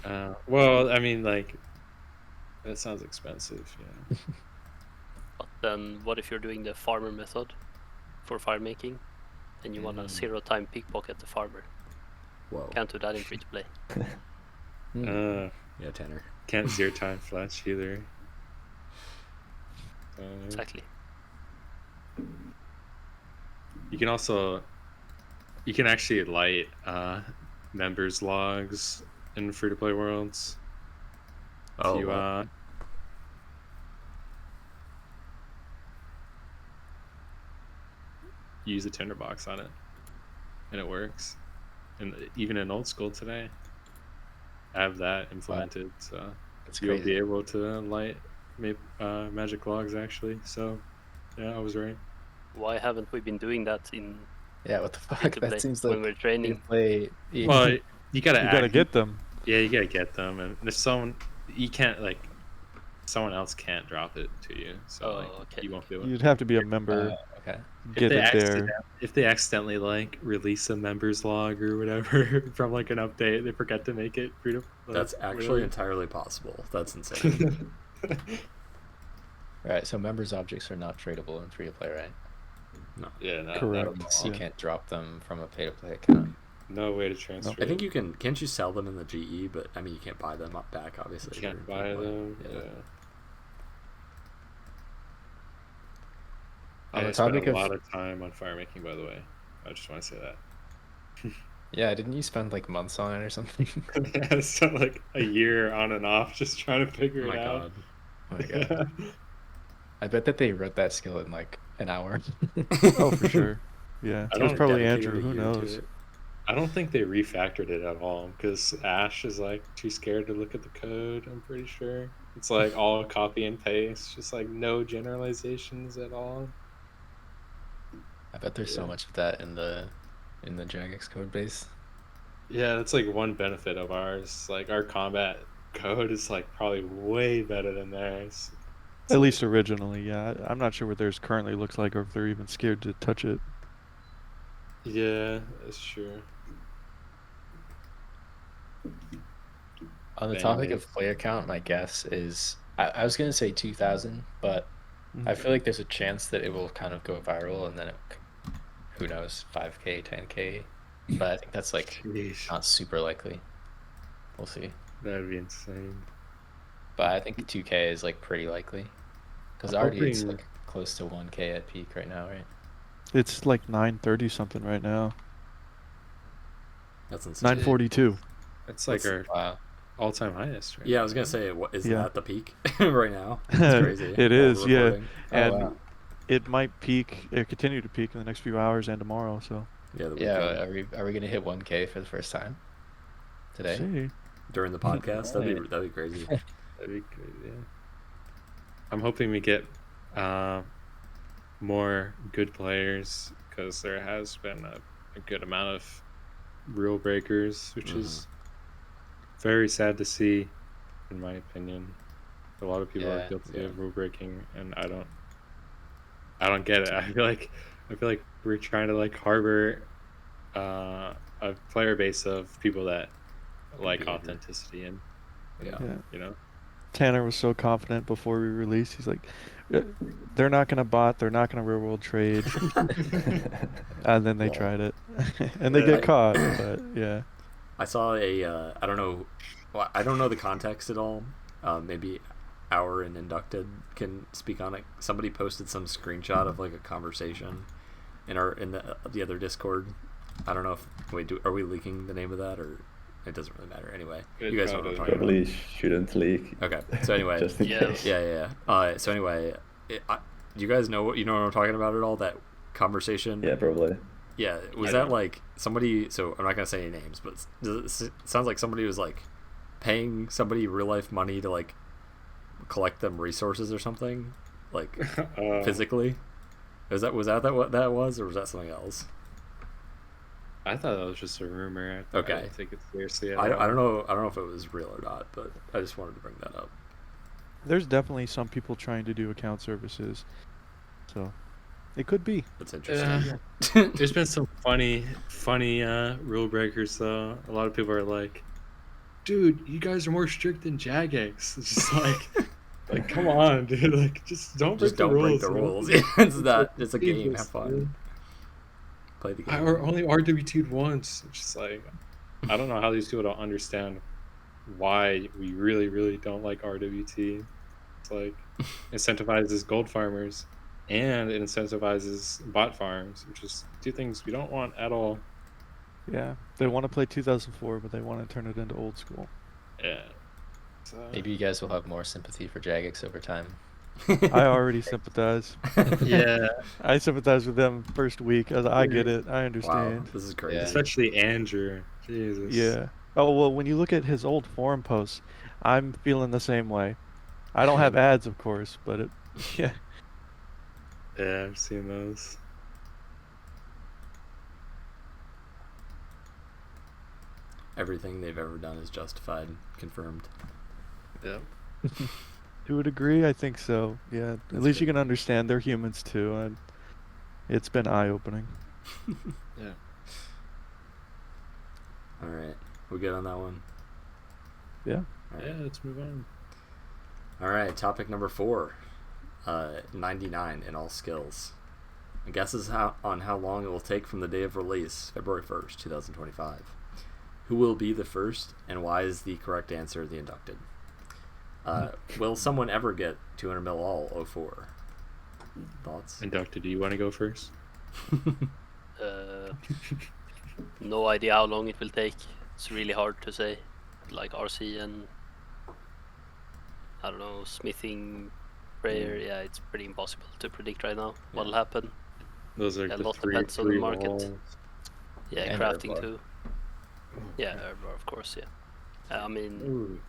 Yeah. Well, I mean, like, that sounds expensive. Yeah. But then, what if you're doing the farmer method for fire making, and you want to 0-time pickpocket the farmer? Whoa. Can't do that in free to play. Yeah, Tanner. Can't 0-time flash either. Exactly. You can also, you can actually light members logs in free to play worlds. Oh, If you, wow. use a tinderbox on it, and it works. And even in old school today, I have that implemented, so That's you'll crazy. be able to light magic logs actually. So yeah, I was right. Why haven't we been doing that in Yeah, what the free fuck? to That play seems when like we're training? play. Well, you gotta You gotta get them. Yeah, you gotta get them, and if someone you can't like, someone else can't drop it to you, so Oh, like okay. you won't do it. You'd have to be a member. Okay. Get it there. If they accidentally like release a members log or whatever from like an update, they forget to make it free to. That's actually entirely possible. That's insane. Right. So members objects are not tradable in free to play, right? Yeah, not Correct. at So all. you can't drop them from a pay to play account. No way to transfer. I think you can. Can't you sell them in the GE? But I mean, you can't buy them up back. Obviously, You can't or- buy them. Yeah. Yeah. On the I spent topic a of- lot of time on fire making, by the way. I just want to say that. Yeah, didn't you spend like months on it or something? I spent like a year on and off just trying to figure Oh my it out. god. Oh my god. I bet that they wrote that skill in like an hour. Oh, for sure. Yeah. I It was don't probably Dedicated Andrew. a Who year to knows? it. I don't think they refactored it at all because Ash is like too scared to look at the code. I'm pretty sure it's like all copy and paste, just like no generalizations at all. I bet there's so much of that in the Jagex code base. Yeah, that's like one benefit of ours. Like our combat code is like probably way better than theirs. At least originally, yeah. I'm not sure what theirs currently looks like or if they're even scared to touch it. Yeah, that's true. On the Dang, topic man. of player count, my guess is I was gonna say 2,000, but Mhm. I feel like there's a chance that it will kind of go viral and then who knows, 5K, 10K. But I think that's like Jeez, not super likely. We'll see. that'd be insane. But I think 2K is like pretty likely because I'm already it's hoping- like close to 1K at peak right now, right? It's like 930 something right now. That's insane. 942. That's like our Wow. all-time highest, right? Yeah, I was gonna say, what is Yeah. that the peak right now? It's crazy. It while is, we're yeah. recording. And wow. it might peak, it continue to peak in the next few hours and tomorrow, so. Yeah, the Yeah, weekend. are we gonna hit 1K for the first time today? See. During the podcast, that'd be crazy. That'd be good, yeah. I'm hoping we get more good players because there has been a good amount of rule breakers, which is very sad to see, in my opinion. A lot of people Yeah, are guilty yeah. of rule breaking, and I don't get it. I feel like we're trying to like harbor a player base of people that like Behavior. authenticity and Yeah. Yeah. you know. Tanner was so confident before we released. He's like, they're not going to bot, they're not going to real world trade. And then they Yeah. tried it. And they Yeah. get caught, but yeah. I saw I don't know, well, I don't know the context at all. Maybe Auer and Inducted can speak on it. Somebody posted some screenshot of like a conversation in the other Discord. I don't know if are we leaking the name of that, or it doesn't really matter anyway. It You guys know what I'm probably talking about. Probably shouldn't leak. Okay, so anyway, Just in Yeah. case. yeah. So anyway, do you guys know what I'm talking about at all? That conversation. Yeah, probably. Yeah, was I that don't. like somebody? So I'm not gonna say any names, but it sounds like somebody was like paying somebody real life money to like collect them resources or something, like physically. Was that what that was, or was that something else? I thought that was just a rumor. I Okay. didn't take it seriously at I all. don't know if it was real or not, but I just wanted to bring that up. There's definitely some people trying to do account services, so it could be. That's interesting. There's been some funny rule breakers though. A lot of people are like, "Dude, you guys are more strict than Jagex." It's just like, come on, dude. Like, just don't break the rules. Break the rules. Yeah, it's a game. Have fun. Dude. Play the I game. only RWT'd once. It's just like, I don't know how these people don't understand why we really, really don't like RWT. It's like incentivizes gold farmers and it incentivizes bot farms, which is two things we don't want at all. Yeah, they want to play 2004, but they want to turn it into old school. Yeah. So, Maybe you guys will have more sympathy for Jagex over time. I already sympathize. yeah, I sympathize with them first week. I get it. I Wow, understand. this is crazy. Yeah. especially Andrew. Jesus. Yeah. Oh, well, when you look at his old forum posts, I'm feeling the same way. I don't have ads, of course, but it, yeah. Yeah, I've seen those. Everything they've ever done is justified, confirmed. Yeah. To a degree, I think so. Yeah. At That's least you good. can understand they're humans too. And it's been eye-opening. Yeah. All right, we good on that one? Yeah. All right. Yeah, let's move on. All right, topic number 4. 99 in all skills. Guesses on how long it will take from the day of release, February 1st, 2025. Who will be the first, and why is the correct answer the inducted? Will someone ever get 200 mil all 04? Thoughts? Inducted, do you want to go first? No idea how long it will take. It's really hard to say. Like RC and I don't know, smithing, prayer. Yeah, it's pretty impossible to predict right now what'll happen. Those are A the lot three, depends on the three market. walls. Yeah, And crafting Herbal. too. Yeah, Herbal, of course. Yeah. I mean, Ooh.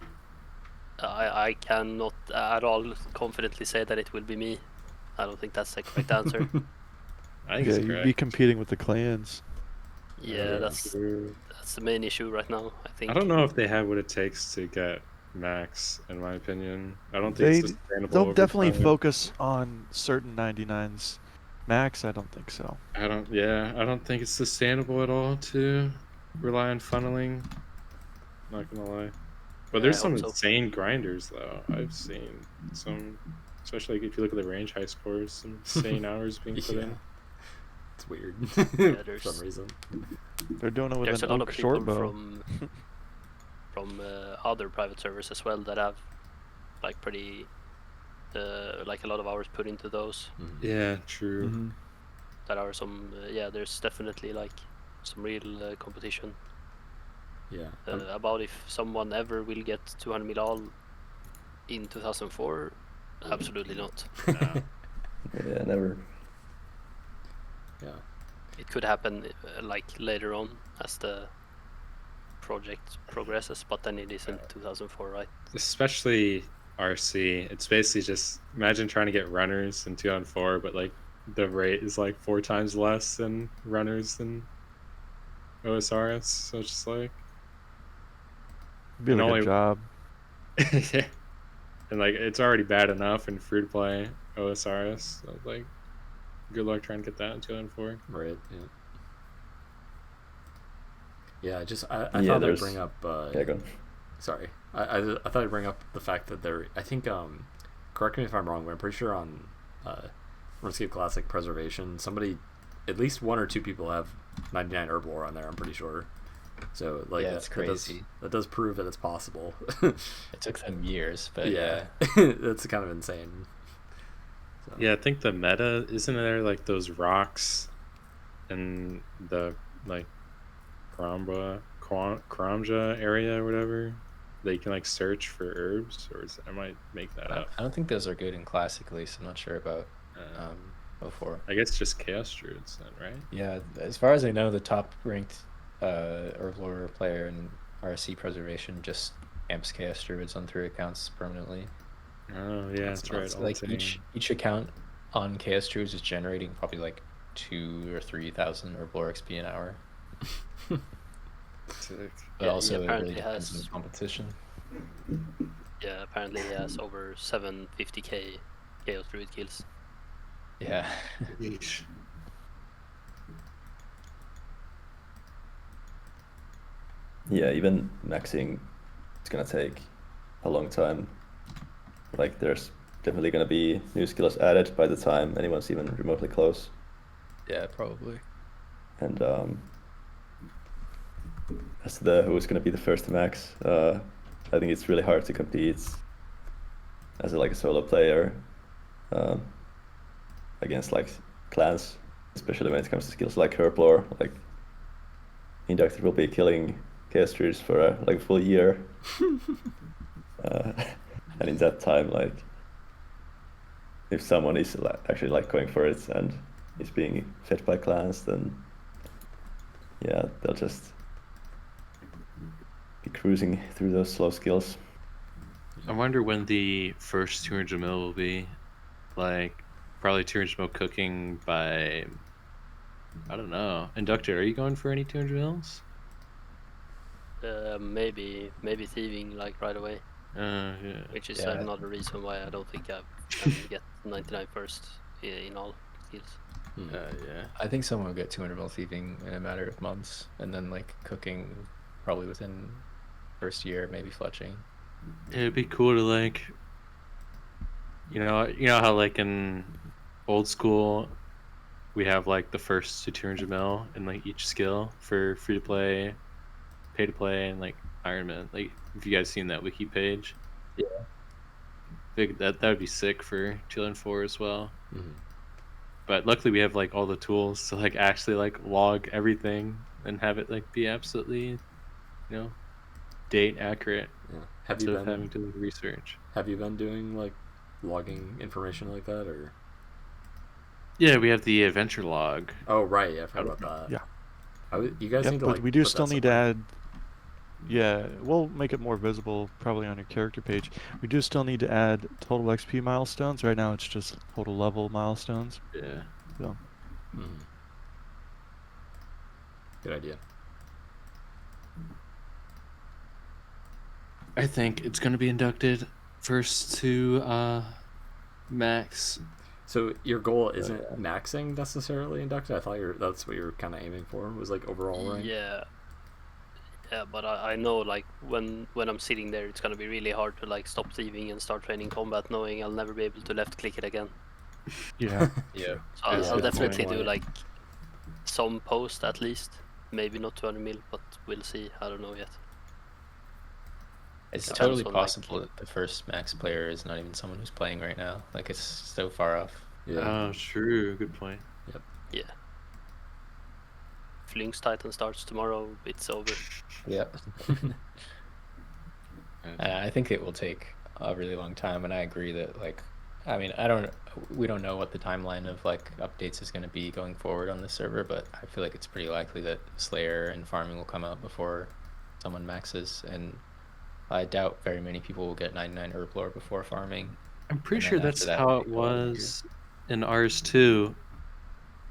I cannot at all confidently say that it will be me. I don't think that's the correct answer. I think Yeah, it's you'd correct. be competing with the clans. Yeah, that's true. the main issue right now. I think. I don't know if they have what it takes to get max, in my opinion. I don't think it's sustainable. They'll over definitely time. focus on certain 99s. Max, I don't think so. I don't think it's sustainable at all to rely on funneling. Not gonna lie. But Yeah, there's I some hope so. insane grinders though. I've seen some, especially if you look at the range high scores, some insane hours being put Yeah. in. It's weird Yeah, for some reason. They're doing it with There's a an lot oak of people short bow. from other private servers as well that have like pretty like a lot of hours put into those. Mhm. Yeah, true. Mhm. That are some there's definitely like some real competition Yeah. about if someone ever will get 200 mil all in 2004. Absolutely not. Yeah, never. Yeah. It could happen like later on as the project progresses, but then it isn't 2004, right? Especially RC. It's basically just imagine trying to get runners in 2-on-4, but like the rate is like 4 times less than runners than OSRS. So it's just like Be And like only- a job. yeah. And like it's already bad enough in free to play OSRS. So like good luck trying to get that in 2-on-4. Right. Yeah. Yeah. I Yeah, thought I'd there's- bring up. Yeah, go on. Sorry, I thought I'd bring up the fact that there. I think correct me if I'm wrong, but I'm pretty sure on RuneScape Classic Preservation, somebody, at least 1 or 2 people have 99 Herblore on there. I'm pretty sure. So like Yeah, that, it's that does- crazy. That does prove that it's possible. It took them years, but yeah, that's kind of insane. So, Yeah, I think the meta isn't there like those rocks in the like Kramja area or whatever that you can like search for herbs, or I might make that up. I don't think those are good in Classic, at least. I'm not sure about Uh, 04. I guess just Chaos Druids then, right? Yeah, as far as I know, the top ranked Herblore player in RC Preservation just amps Chaos Druids on 3 accounts permanently. Oh yeah, That's that's right. nuts. all Like the same. each account on KS Druids is generating probably like 2,000 or 3,000 Herbal XP an hour. Sick. But Yeah, also he it really apparently depends on has. the competition. Yeah, apparently he has over 750k Chaos Druid kills. Yeah. Yeesh. Yeah, even maxing, it's gonna take a long time. Like, there's definitely gonna be new skills added by the time anyone's even remotely close. Yeah, probably. And as to who's gonna be the first to max, I think it's really hard to compete as a solo player um, against like clans, especially when it comes to skills like Herblore. Like, Inducted will be killing Chaos Druids for a full year. And in that time, like, if someone is actually going for it and is being fed by clans, then yeah, they'll just be cruising through those slow skills. I wonder when the first 200 mil will be. Like, probably 200 mil cooking by, I don't know. Inducted, are you going for any 200 mils? Maybe thieving like right away, Yeah. which is Yeah. another reason why I don't think I can get 99 first in all skills. Yeah. I think someone will get 200 mil thieving in a matter of months, and then like cooking probably within first year, maybe fletching. It'd be cool to like, you know how like in old school, we have like the first to 200 mil in like each skill for free to play, pay to play, and like Iron Man. Like, if you guys seen that wiki page, Yeah. I think that would be sick for 2004 as well. Mhm. But luckily we have like all the tools to like actually like log everything and have it like be absolutely, date accurate. Yeah. Have instead you of been having to like, research. Have you been doing like logging information like that, or? Yeah, we have the adventure log. Oh right, I've heard about that. Yeah. You guys Yep, need to but like. we do put still that need to somewhere. add. Yeah, we'll make it more visible probably on your character page. We do still need to add total XP milestones. Right now it's just total level milestones. Yeah. So Mhm. Good idea. I think it's gonna be Inducted first to max. So your goal isn't maxing necessarily Inducted? I thought that's what you're kind of aiming for, was like overall rank. Yeah, but I know like when I'm sitting there, it's gonna be really hard to like stop thieving and start training combat, knowing I'll never be able to left click it again. yeah, Yeah. So I'll Yeah, definitely definitely. do like some post at least. Maybe not 200 mil, but we'll see. I don't know yet. It's Depends totally on, like- possible that the first max player is not even someone who's playing right now. Like, it's so far off. Yeah. Oh, true. Good point. Yeah. If Lynx Titan starts tomorrow, it's over. Yeah. I think it will take a really long time, and I agree that we don't know what the timeline of like updates is going to be going forward on this server, but I feel like it's pretty likely that Slayer and farming will come out before someone maxes, and I doubt very many people will get 99 Herblore before farming. I'm pretty And sure then that's after that, how they it go over here. was in ours too.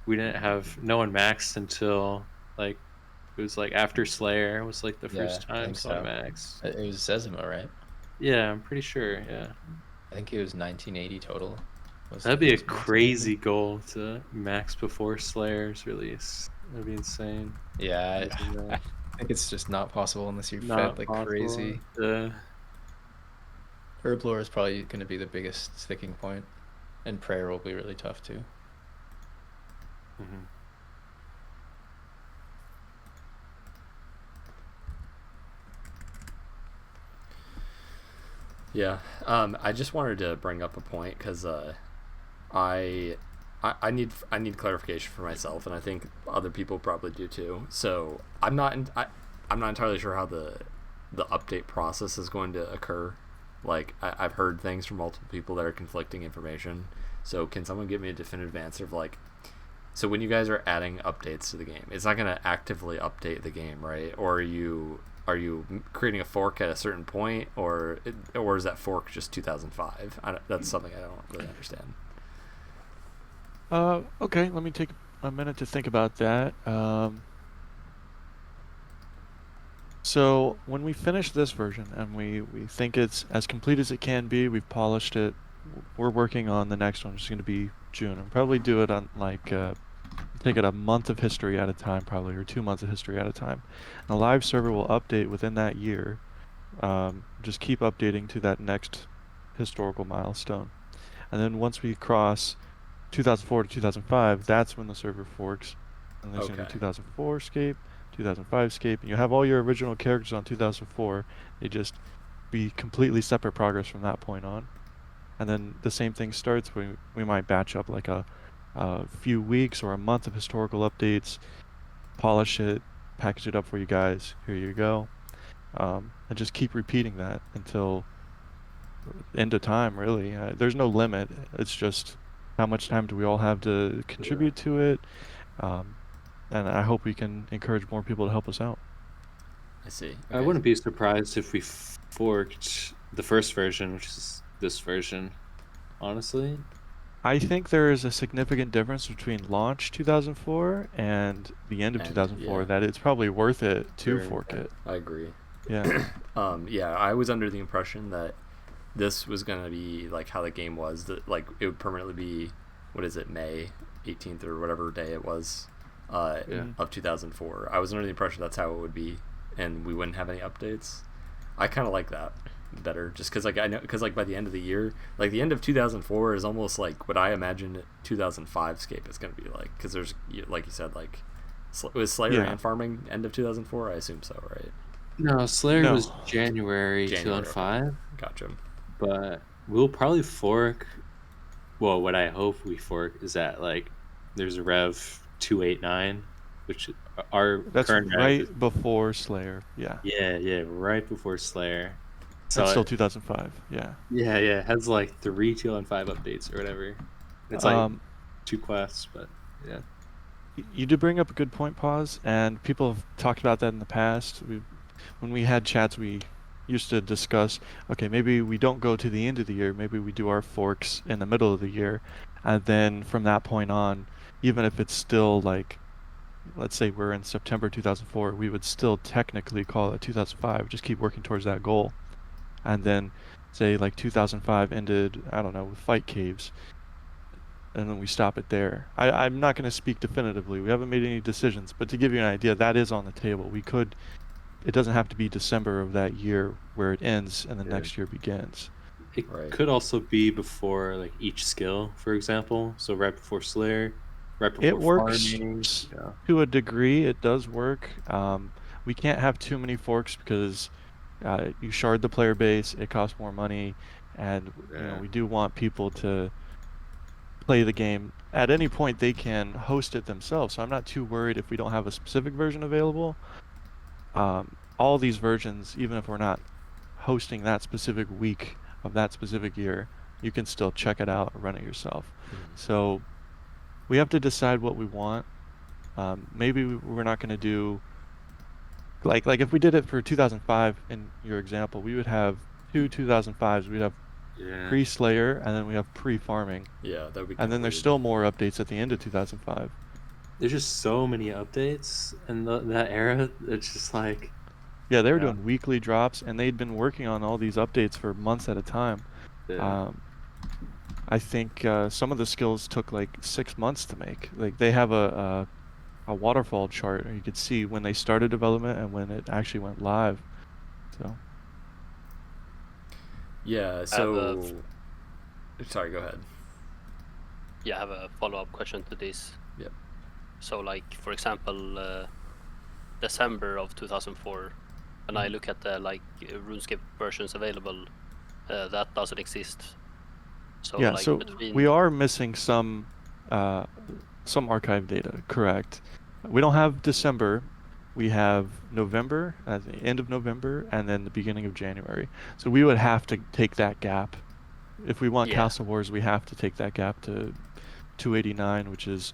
We didn't have no one maxed until like it was like after Slayer was like the first I time think someone so. maxed. It was Zezima, right? Yeah, I'm pretty sure. Yeah, I think it was 1980 total. Was that'd the be a first max. crazy goal to max before Slayer's release. That'd be insane. Yeah, Imagine that. I think it's just not possible unless you're Not fed like possible. crazy. Yeah. Herblore is probably going to be the biggest sticking point, and prayer will be really tough too. Mhm. Yeah. I just wanted to bring up a point because I need clarification for myself, and I think other people probably do too. So I'm not entirely sure how the update process is going to occur. Like, I've heard things from multiple people that are conflicting information. So can someone give me a definitive answer of like, so when you guys are adding updates to the game, it's not going to actively update the game, right? Or are you creating a fork at a certain point, or is that fork just 2005? That's something I don't really understand. Okay, let me take a minute to think about that. So when we finish this version and we think it's as complete as it can be, we've polished it. We're working on the next one, which is going to be June. And probably do it on like take it a month of history at a time, probably, or 2 months of history at a time. And the live server will update within that year. Just keep updating to that next historical milestone. And then once we cross 2004 to 2005, that's when the server forks. And there's going to be 2004scape, 2005scape, and you have all your original characters on 2004. They just be completely separate progress from that point on. And then the same thing starts. We might batch up like a few weeks or a month of historical updates, polish it, package it up for you guys. Here you go. And just keep repeating that until end of time, really. There's no limit. It's just how much time do we all have to contribute to it. And I hope we can encourage more people to help us out. I see. I wouldn't be surprised if we forked the first version, which is this version, honestly. I think there is a significant difference between launch 2004 and the end of 2004 that it's probably worth it to fork it. I agree. Yeah. Yeah, I was under the impression that this was going to be like how the game was, that like it would permanently be, what is it, May 18th or whatever day it was of 2004. I was under the impression that's how it would be, and we wouldn't have any updates. I kind of like that better, just because like I know, because like by the end of the year, like the end of 2004 is almost like what I imagined 2005scape is going to be like, because there's, like you said, like was Slayer and farming end of 2004? I assume so, right? No, Slayer was January 2005. Okay. Gotcha. But we'll probably fork. Well, what I hope we fork is that like there's a Rev 289, which that's current right Rev before Slayer. Yeah. Yeah, right before Slayer. So that's still 2005. Yeah. Yeah. It has like 3 2005 updates or whatever. It's like 2 quests, but yeah. You did bring up a good point, Pawz, and people have talked about that in the past. When we had chats, we used to discuss, okay, maybe we don't go to the end of the year, maybe we do our forks in the middle of the year, and then from that point on, even if it's still like, let's say we're in September 2004, we would still technically call it 2005, just keep working towards that goal. And then say like 2005 ended, I don't know, with Fight Caves, and then we stop it there. I'm not going to speak definitively, we haven't made any decisions, but to give you an idea, that is on the table. It doesn't have to be December of that year where it ends and the next year begins. It could also be before like each skill, for example. So right before Slayer, right before it works farming. To a degree. It does work. We can't have too many forks because you shard the player base. It costs more money, and we do want people to play the game. At any point, they can host it themselves. So I'm not too worried if we don't have a specific version available. All these versions, even if we're not hosting that specific week of that specific year, you can still check it out and run it yourself. So we have to decide what we want. Maybe we're not going to do like if we did it for 2005 in your example, we would have 2 2005s. We'd have pre-Slayer and then we have pre-farming. Yeah, that would be. And then there's still more updates at the end of 2005. There's just so many updates in that era. It's just like... Yeah, they were doing weekly drops, and they'd been working on all these updates for months at a time. Yeah. I think some of the skills took like 6 months to make. Like they have a waterfall chart, and you could see when they started development and when it actually went live. So. Yeah. So. Sorry. Go ahead. Yeah, I have a follow-up question to this. Yep. So, like, for example, December of 2004, when I look at the RuneScape versions available, that doesn't exist. So, yeah, like, so we are missing some archive data, correct? We don't have December. We have November, at the end of November, and then the beginning of January. So we would have to take that gap. If we want Castle Wars, we have to take that gap to 289, which is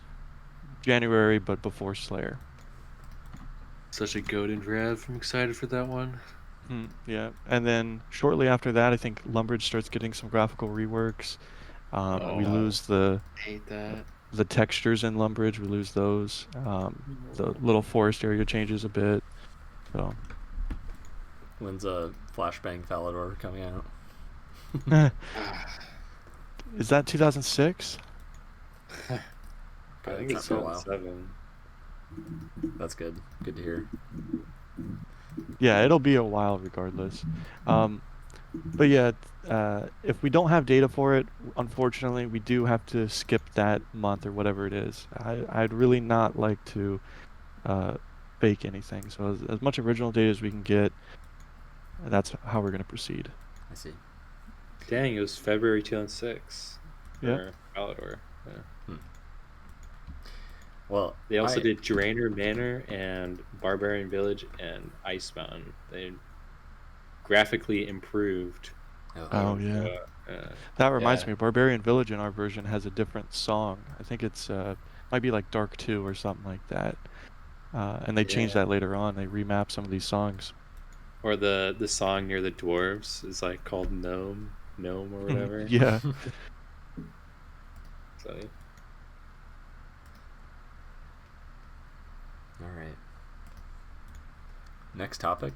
January, but before Slayer. Such a goated rev. I'm excited for that one. Yeah, and then shortly after that, I think Lumbridge starts getting some graphical reworks. We lose the... I hate that. the textures in Lumbridge, we lose those. The little forest area changes a bit. So When's a Flashbang Falador coming out? is that 2006? I think it's for a while. 7. That's good. Good to hear. Yeah, it'll be a while regardless. But yeah, if we don't have data for it, unfortunately, we do have to skip that month or whatever it is. I'd really not like to bake anything. So as much original data as we can get, that's how we're going to proceed. I see. Dang, it was February 2006 Yeah. for Falador. Yeah. Well, They also did Drainer Manor and Barbarian Village and Ice Mountain. They graphically improved. Oh yeah. That reminds me, Barbarian Village in our version has a different song. I think it's might be like Dark 2 or something like that. And they changed that later on. They remapped some of these songs. Or the song near the dwarves is like called Gnome or whatever. Yeah. So, All right. Next topic.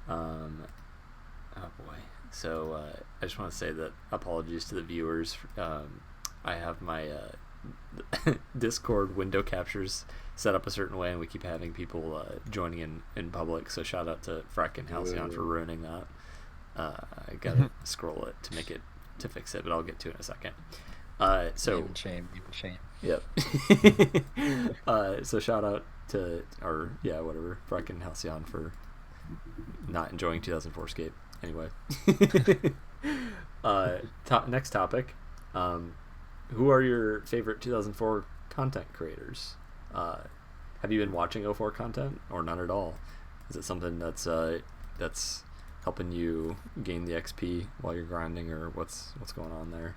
Oh boy. So I just want to say that apologies to the viewers. I have my Discord window captures set up a certain way, and we keep having people joining in public. So shout out to Freck and Halcyon for ruining that. I gotta scroll it to fix it, but I'll get to it in a second. So Even shame. Yep. So shout out to Freck and Halcyon for not enjoying 2004scape. Anyway. Next topic. Who are your favorite 2004 content creators? Have you been watching 04 content or none at all? Is it something that's helping you gain the XP while you're grinding, or what's going on there?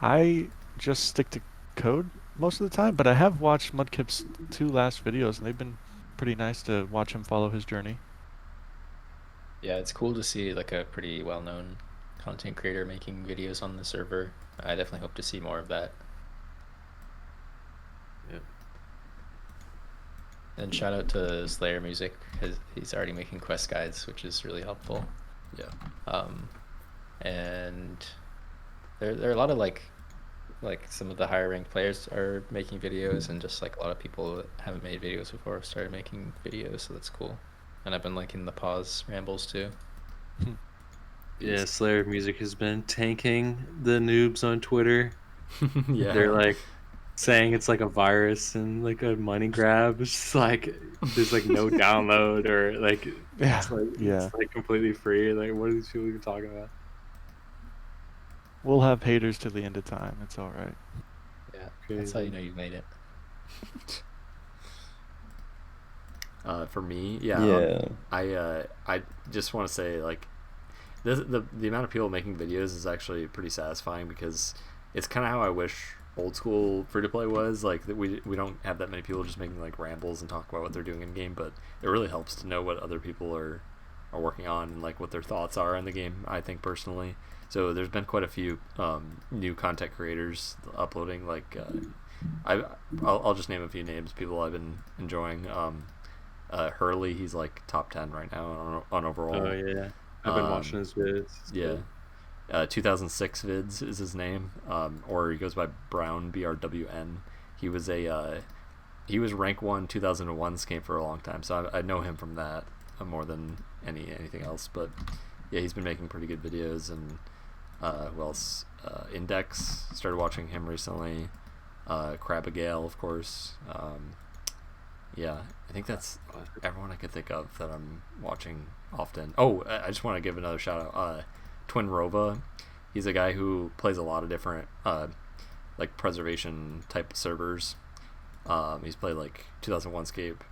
I just stick to code most of the time, but I have watched Mudkip's 2 last videos, and they've been pretty nice to watch him follow his journey. Yeah, it's cool to see like a pretty well-known content creator making videos on the server. I definitely hope to see more of that. Yeah. And shout out to Slayer Music, because he's already making quest guides, which is really helpful. Yeah. And there are a lot of like some of the higher ranked players are making videos, and just like a lot of people that haven't made videos before have started making videos, so that's cool. And I've been liking the Pawz rambles too. Yeah, Slayer Music has been tanking the noobs on Twitter. Yeah. They're like saying it's like a virus and like a money grab. It's just like there's like no download, or like it's like completely free. Like, what are these people even talking about? We'll have haters to the end of time. It's all right. Yeah, that's how you know you've made it. For me, I just want to say, like, the amount of people making videos is actually pretty satisfying, because it's kind of how I wish old school free to play was. Like, that we don't have that many people just making like rambles and talk about what they're doing in game, but it really helps to know what other people are working on and like what their thoughts are in the game, I think personally. So there's been quite a few new content creators uploading. Like, I'll just name a few names, people I've been enjoying. Hurley, he's like top 10 right now on overall. Oh yeah, I've been watching his vids. It's 2006 vids is his name, or he goes by Brown, BRWN. He was rank 1 2001scape for a long time, so I know him from that more than anything else. But yeah, he's been making pretty good videos. And who else? Index, started watching him recently. Crabagale, of course. Yeah, I think that's everyone I could think of that I'm watching often. Oh, I just want to give another shout out. Twin Rova, he's a guy who plays a lot of different like preservation type servers. He's played like 2001scape,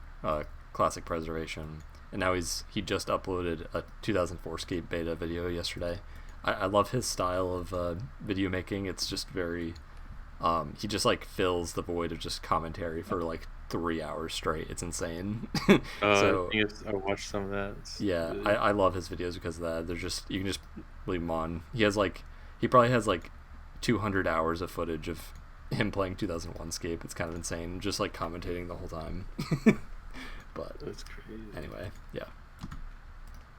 classic preservation, and now he just uploaded a 2004scape beta video yesterday. I love his style of video making. It's just very he just like fills the void of just commentary for like 3 hours straight. It's insane. So I watched some of that. I love his videos because of that. They're just, you can just leave them on. He probably has like 200 hours of footage of him playing 2001scape. It's kind of insane, just like commentating the whole time. But That's crazy. anyway, yeah.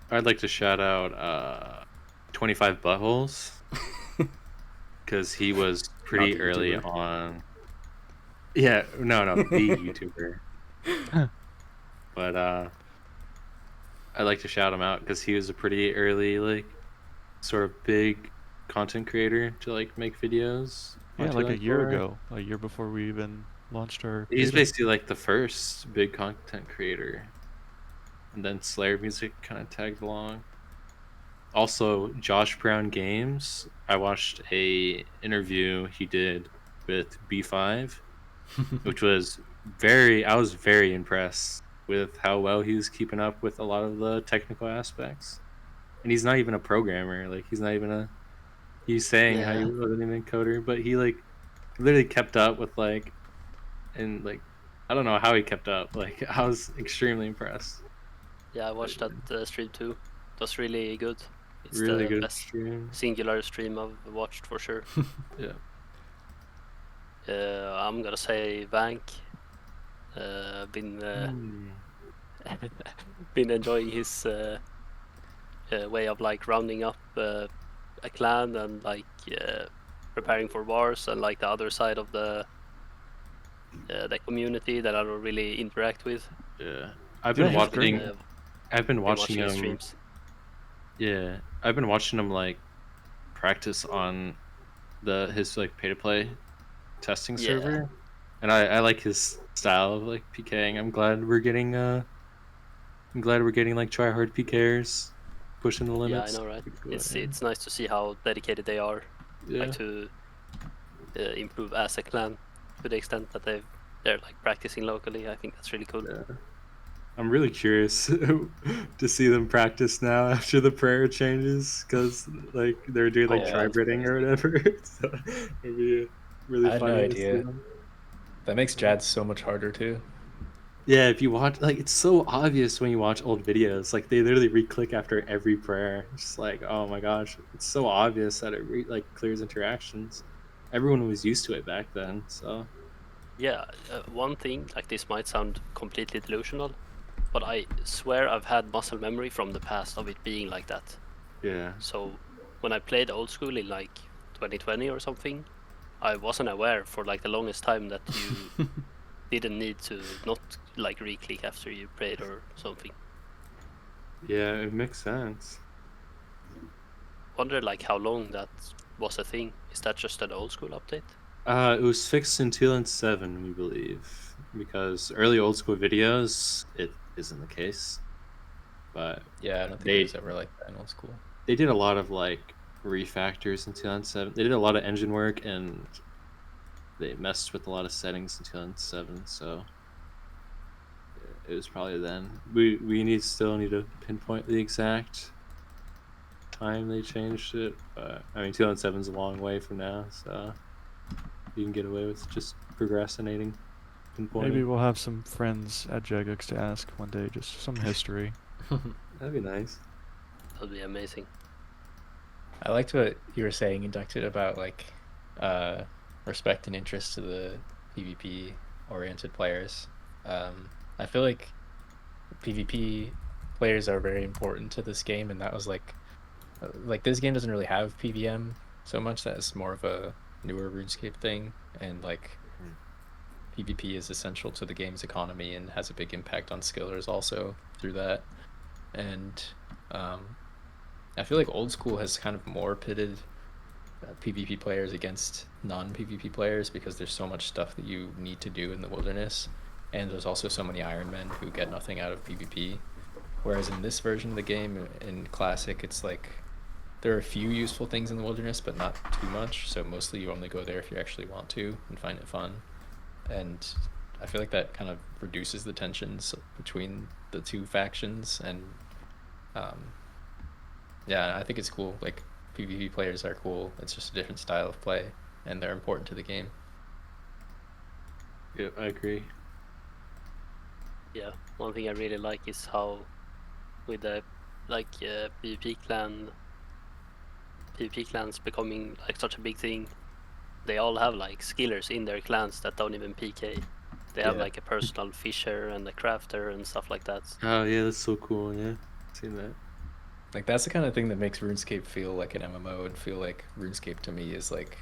I'd like to shout out 25 Buttholes because he was pretty Not the early YouTuber. on. Yeah, no, the YouTuber. But I'd like to shout him out because he was a pretty early, like, sort of big content creator to like make videos. Yeah, on like a year 2004. ago, a year before we even launched our. He's beta. basically like the first big content creator. And then Slayer Music kind of tagged along. Also, Josh Brown Games. I watched a interview he did with B5, which was I was very impressed with how well he was keeping up with a lot of the technical aspects. And he's not even a programmer. Like, he's saying how he Yeah. wasn't even a coder, but he like literally kept up with like, and like, I don't know how he kept up. Like, I was extremely impressed. Yeah, I watched that stream too. It was really good. It's Really the good best stream. singular stream I've watched for sure. Yeah. I'm gonna say Vank. Been been enjoying his way of like rounding up a clan and like preparing for wars, and like the other side of the community that I don't really interact with. Yeah. I've Yeah, been he's great. watching. I've been watching his him. streams. Yeah, I've been watching him like practice on his like pay to play testing Yeah. server, and I like his style of like PKing. I'm glad we're getting like try hard PKers pushing the Yeah, I limits. know, right? Go It's ahead. it's nice to see how dedicated they are, Yeah. like to improve as a clan to the extent that they're like practicing locally. I think that's really cool. Yeah. I'm really curious to see them practice now after the prayer changes, because like they're doing like Yeah, tribe that's rating or whatever. So it'd be really I had no funny to see idea. them. That makes Jad so much harder too. Yeah, if you watch, like, it's so obvious when you watch old videos. Like, they literally re-click after every prayer. It's just like, oh my gosh, it's so obvious that it like clears interactions. Everyone was used to it back then, so Yeah, one thing, like this might sound completely delusional, but I swear I've had muscle memory from the past of it being like that. yeah. So when I played old school in like 2020 or something, I wasn't aware for like the longest time that you didn't need to not like re-click after you prayed or something. Yeah, it makes sense. Wonder like how long that was a thing. Is that just an old school update? It was fixed in 2007, we believe, because early old school videos, it isn't the case. But Yeah, I don't think They- it was ever like that in old school. they did a lot of like refactors in 2007. They did a lot of engine work, and they messed with a lot of settings in 2007. So it was probably then. We still need to pinpoint the exact time they changed it. But I mean, 2007 is a long way from now, so you can get away with just procrastinating, pinpointing. Maybe we'll have some friends at Jagex to ask one day, just some history. That'd be nice. That'd be amazing. I liked what you were saying, Inducted, about like respect and interest to the PvP oriented players. I feel like PvP players are very important to this game, and that was like this game doesn't really have PVM so much. That's more of a newer RuneScape thing, and like PvP is essential to the game's economy and has a big impact on skillers also through that. And I feel like old school has kind of more pitted PvP players against non-PvP players because there's so much stuff that you need to do in the wilderness, and there's also so many Iron Men who get nothing out of PvP. Whereas in this version of the game, in Classic, it's like there are a few useful things in the wilderness, but not too much. So mostly you only go there if you actually want to and find it fun. And I feel like that kind of reduces the tensions between the two factions. And yeah, I think it's cool. Like PvP players are cool. It's just a different style of play, and they're important to the game. Yeah, I agree. Yeah, one thing I really like is how with the PvP clans becoming like such a big thing, they all have like skillers in their clans that don't even PK. They have Yeah. like a personal fisher and a crafter and stuff like that. Oh yeah, that's so cool. Yeah, seen that. Like that's the kind of thing that makes RuneScape feel like an MMO and feel like RuneScape to me is like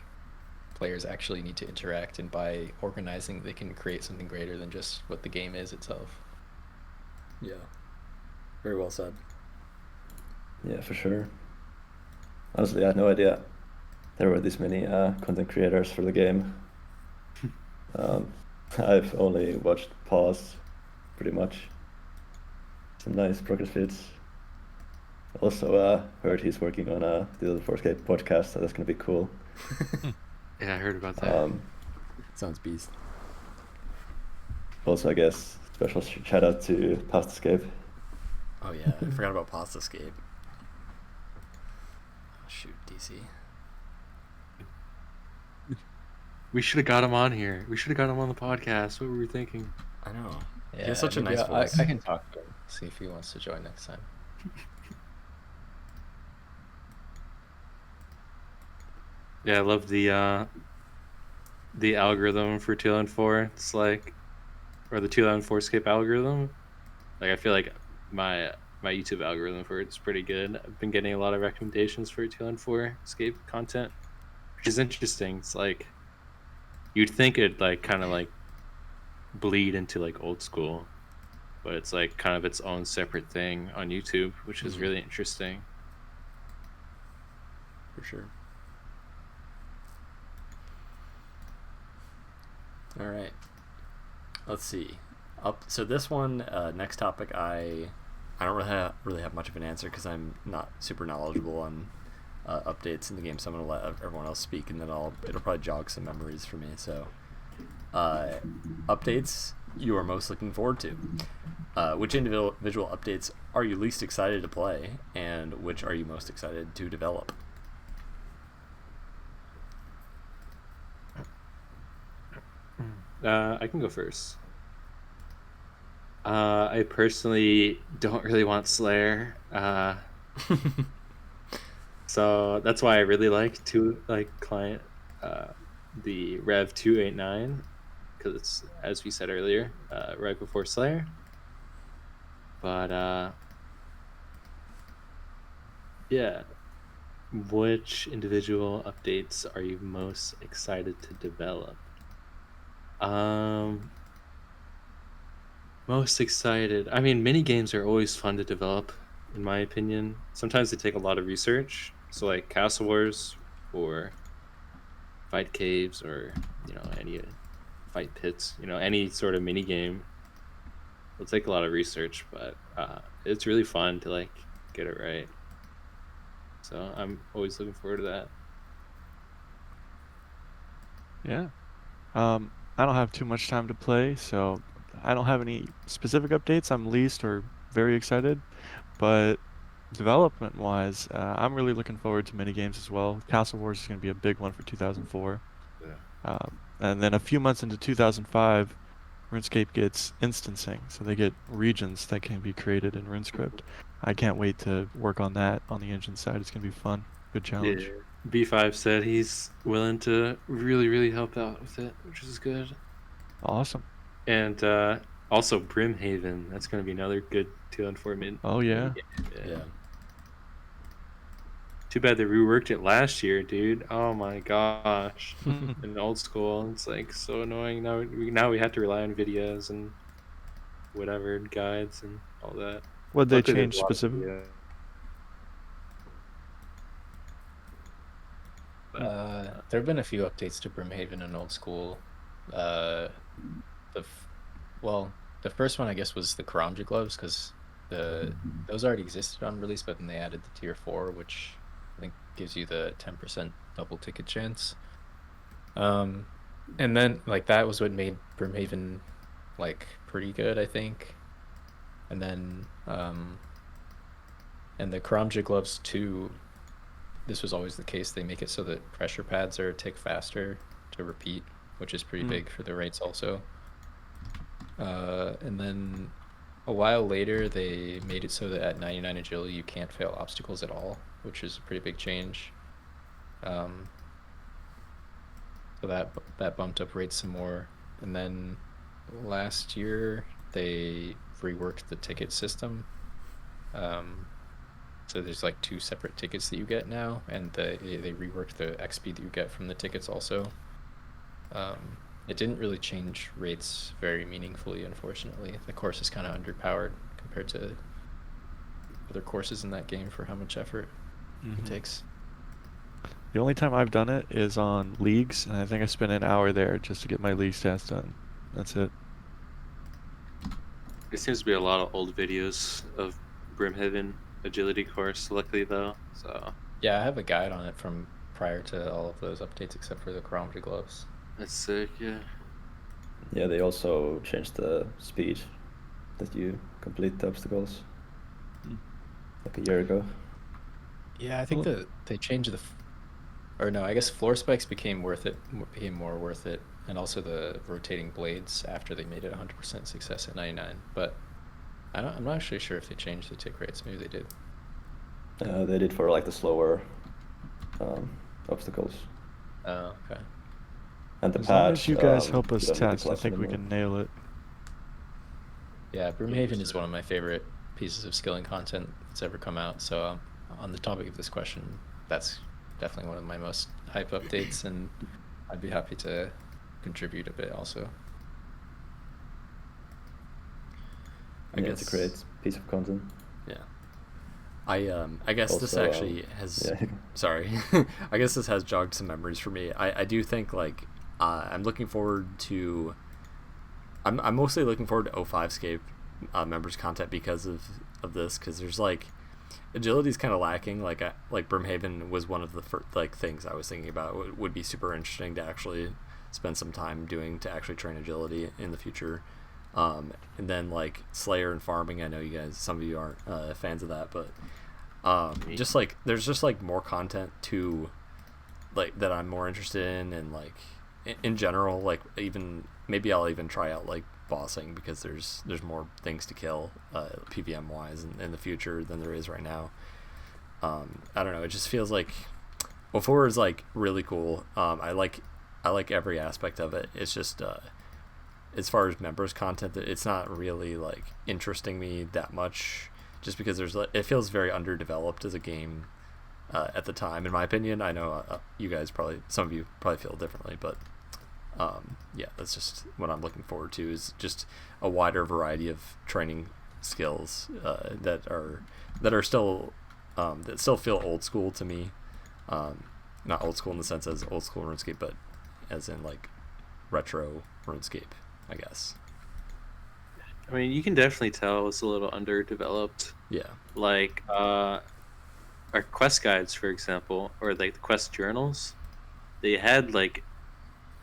players actually need to interact, and by organizing they can create something greater than just what the game is itself. Yeah. Very well said. Yeah, for sure. Honestly, I had no idea there were this many content creators for the game. I've only watched Pawz, pretty much. Some nice progress vids. Also heard he's working on a 2004scape podcast, so that's gonna be cool. Yeah, I heard about that. Sounds beast. Also, I guess special shout out to Past Escape. Oh yeah, I forgot about Pasta Escape. Oh, shoot, DC. We should have got him on here. We should have got him on the podcast. What were we thinking? I know. Yeah, He has such a maybe nice voice. I can talk to him, see if he wants to join next time. Yeah, I love the algorithm for 2004. It's like, or the 2004scape algorithm. Like I feel like my YouTube algorithm for it's pretty good. I've been getting a lot of recommendations for 2004scape content, which is interesting. It's like you'd think it'd like kind of like bleed into like old school, but it's like kind of its own separate thing on YouTube, which is really interesting. For sure. All right. Let's see. So this one, next topic, I don't really have much of an answer because I'm not super knowledgeable on updates in the game. So I'm gonna let everyone else speak, and then it'll probably jog some memories for me. So, updates you are most looking forward to. Which individual updates are you least excited to play, and which are you most excited to develop? I can go first. I personally don't really want Slayer, so that's why I really like client the Rev 289 because it's, as we said earlier, right before Slayer. But yeah, which individual updates are you most excited to develop? Most excited. I mean, mini games are always fun to develop, in my opinion. Sometimes they take a lot of research. So like Castle Wars or Fight Caves or, any Fight Pits, any sort of mini game will take a lot of research, but it's really fun to like get it right. So I'm always looking forward to that. Yeah. I don't have too much time to play, so I don't have any specific updates I'm least or very excited. But development-wise, I'm really looking forward to mini games as well. Castle Wars is going to be a big one for 2004. Yeah. And then a few months into 2005, RuneScape gets instancing, so they get regions that can be created in RuneScript. I can't wait to work on that on the engine side. It's going to be fun. Good challenge. Yeah. B5 said he's willing to really, really help out with it, which is good. Awesome. And also Brimhaven. That's going to be another good 2004 mid. Oh, yeah. Yeah. Too bad they reworked it last year, dude. Oh my gosh. In old school, it's like so annoying. Now we have to rely on videos and whatever, guides and all that. What'd they Luckily, there's change a lot of specifically? videos. There have been a few updates to Brimhaven and Old School. The first one I guess was the Karamja gloves because those already existed on release, but then they added the tier 4, which I think gives you the 10% double ticket chance. And then like that was what made Brimhaven like pretty good, I think. And then and the Karamja gloves too. This was always the case. They make it so that pressure pads are a tick faster to repeat, which is pretty big for the rates also. And then a while later, they made it so that at 99 agility, you can't fail obstacles at all, which is a pretty big change. So So that bumped up rates some more. And then last year they reworked the ticket system. So there's like 2 separate tickets that you get now, and they reworked the XP that you get from the tickets also. It didn't really change rates very meaningfully, unfortunately. The course is kind of underpowered compared to other courses in that game for how much effort it takes. The only time I've done it is on leagues, and I think I spent an hour there just to get my league stats done. That's it. There seems to be a lot of old videos of Brimhaven agility course, luckily though. So Yeah, I have a guide on it from prior to all of those updates, except for the chronometry gloves. that's sick, yeah. Yeah, they also changed the speed that you complete the obstacles like a year ago. Yeah, I think that they changed or no, I guess floor spikes became more worth it, and also the rotating blades after they made it 100% success at 99. But I'm not actually sure if they changed the tick rates. Maybe they did. They did for like the slower obstacles. Oh, okay. And the As long patch, as you guys help you us don't need the test, I class think we anymore. can nail it. Yeah, Broomhaven is one of my favorite pieces of skilling content that's ever come out. So on the topic of this question, that's definitely one of my most hype updates, and I'd be happy to contribute a bit also. I guess it's a great piece of content. Yeah. I guess Also, this actually has. yeah. Sorry, I guess this has jogged some memories for me. I do think like I'm looking forward to. I'm mostly looking forward to 2004scape members content because of this, because there's like agility's kind of lacking. Like Brimhaven was one of the things I was thinking about would be super interesting to actually spend some time doing to actually train agility in the future. And then like Slayer and farming, I know you guys, some of you aren't fans of that, but just like there's just like more content to like that I'm more interested in, and like in general, like even maybe I'll even try out like bossing, because there's more things to kill PVM wise in the future than there is right now. I don't know, it just feels like 04 is like really cool. I like every aspect of it. It's just as far as members content, it's not really like interesting me that much, just because it feels very underdeveloped as a game at the time, in my opinion. I know you guys some of you probably feel differently, but yeah, that's just what I'm looking forward to, is just a wider variety of training skills that are still that still feel old school to me. Not old school in the sense as old school RuneScape, but as in like retro RuneScape, I guess. I mean, you can definitely tell it's a little underdeveloped. Yeah. Like our quest guides, for example, or like the quest journals, they had like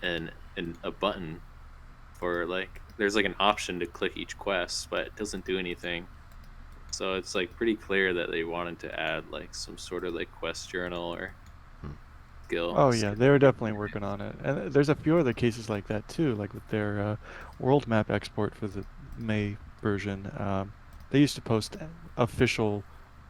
a button for like, there's like an option to click each quest, but it doesn't do anything. So it's like pretty clear that they wanted to add like some sort of like quest journal or skill. Oh yeah, they were definitely working on it, and there's a few other cases like that too, like with their world map export for the May version. They used to post official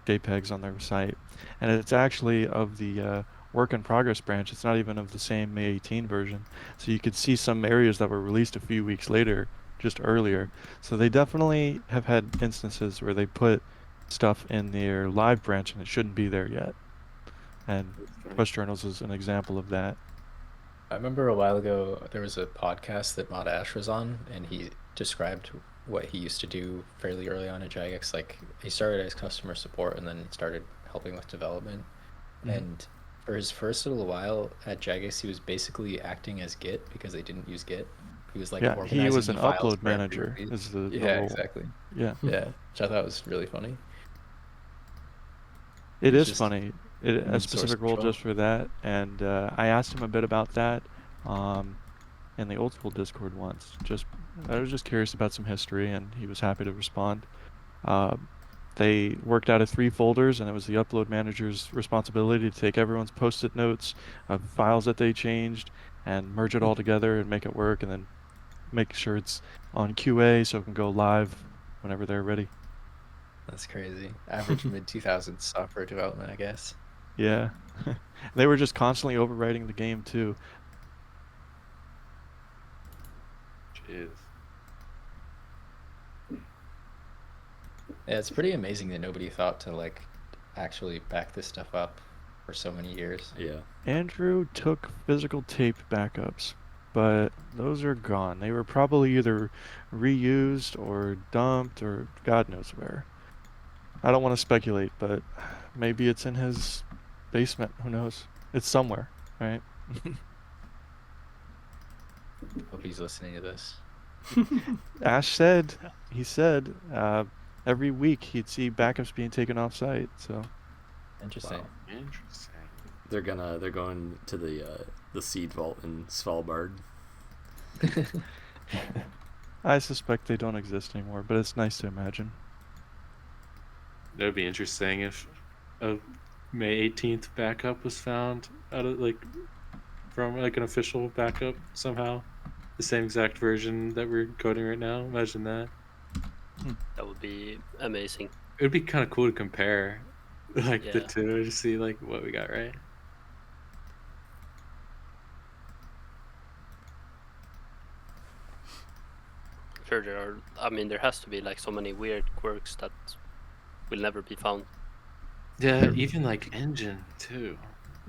JPEGs on their site, and it's actually of the work in progress branch. It's not even of the same May 18 version, so you could see some areas that were released a few weeks later, just earlier. So they definitely have had instances where they put stuff in their live branch and it shouldn't be there yet. And Quest Journals is an example of that. I remember a while ago there was a podcast that Mod Ash was on, and he described what he used to do fairly early on at Jagex. Like, he started as customer support and then started helping with development. And for his first little while at Jagex, he was basically acting as Git, because they didn't use Git. He was like organizing he was an the files upload for every manager. release. Is the Yeah, role. exactly. Yeah. Yeah, which I thought was really funny. It It's is just funny. A source specific role control. just for that, and I asked him a bit about that in the old school Discord once. I was just curious about some history, and he was happy to respond. They worked out of 3 folders, and it was the upload manager's responsibility to take everyone's post-it notes of files that they changed and merge it all together and make it work, and then make sure it's on QA so it can go live whenever they're ready. That's crazy. Average mid-2000s software development, I guess. Yeah. They were just constantly overwriting the game too. is. Yeah, it's pretty amazing that nobody thought to like actually back this stuff up for so many years. Yeah. Andrew took physical tape backups, but those are gone. They were probably either reused or dumped or God knows where. I don't want to speculate, but maybe it's in his basement. Who knows? It's somewhere, right? Hope he's listening to this. Ash said, he said, every week he'd see backups being taken off site. So Interesting. Wow. Interesting. They're going to the seed vault in Svalbard. I suspect they don't exist anymore, but it's nice to imagine. That would be interesting if a May 18th backup was found out of from an official backup somehow. The same exact version that we're coding right now. Imagine that. That would be amazing. It would be kind of cool to compare the Yeah. two to see what we got right. Sure, there has to be so many weird quirks that will never be found. Yeah, even engine too.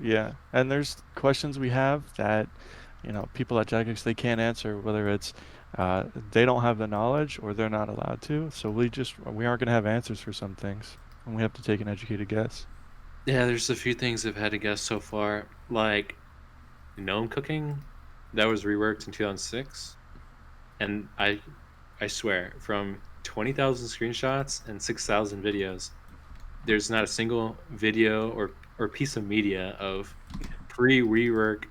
Yeah, and there's questions we have that, people at Jagex, they can't answer, whether it's they don't have the knowledge or they're not allowed to. So we aren't going to have answers for some things, and we have to take an educated guess. Yeah, there's a few things I've had to guess so far, like gnome cooking, that was reworked in 2006, and I swear, from 20,000 screenshots and 6,000 videos, there's not a single video or piece of media of pre-rework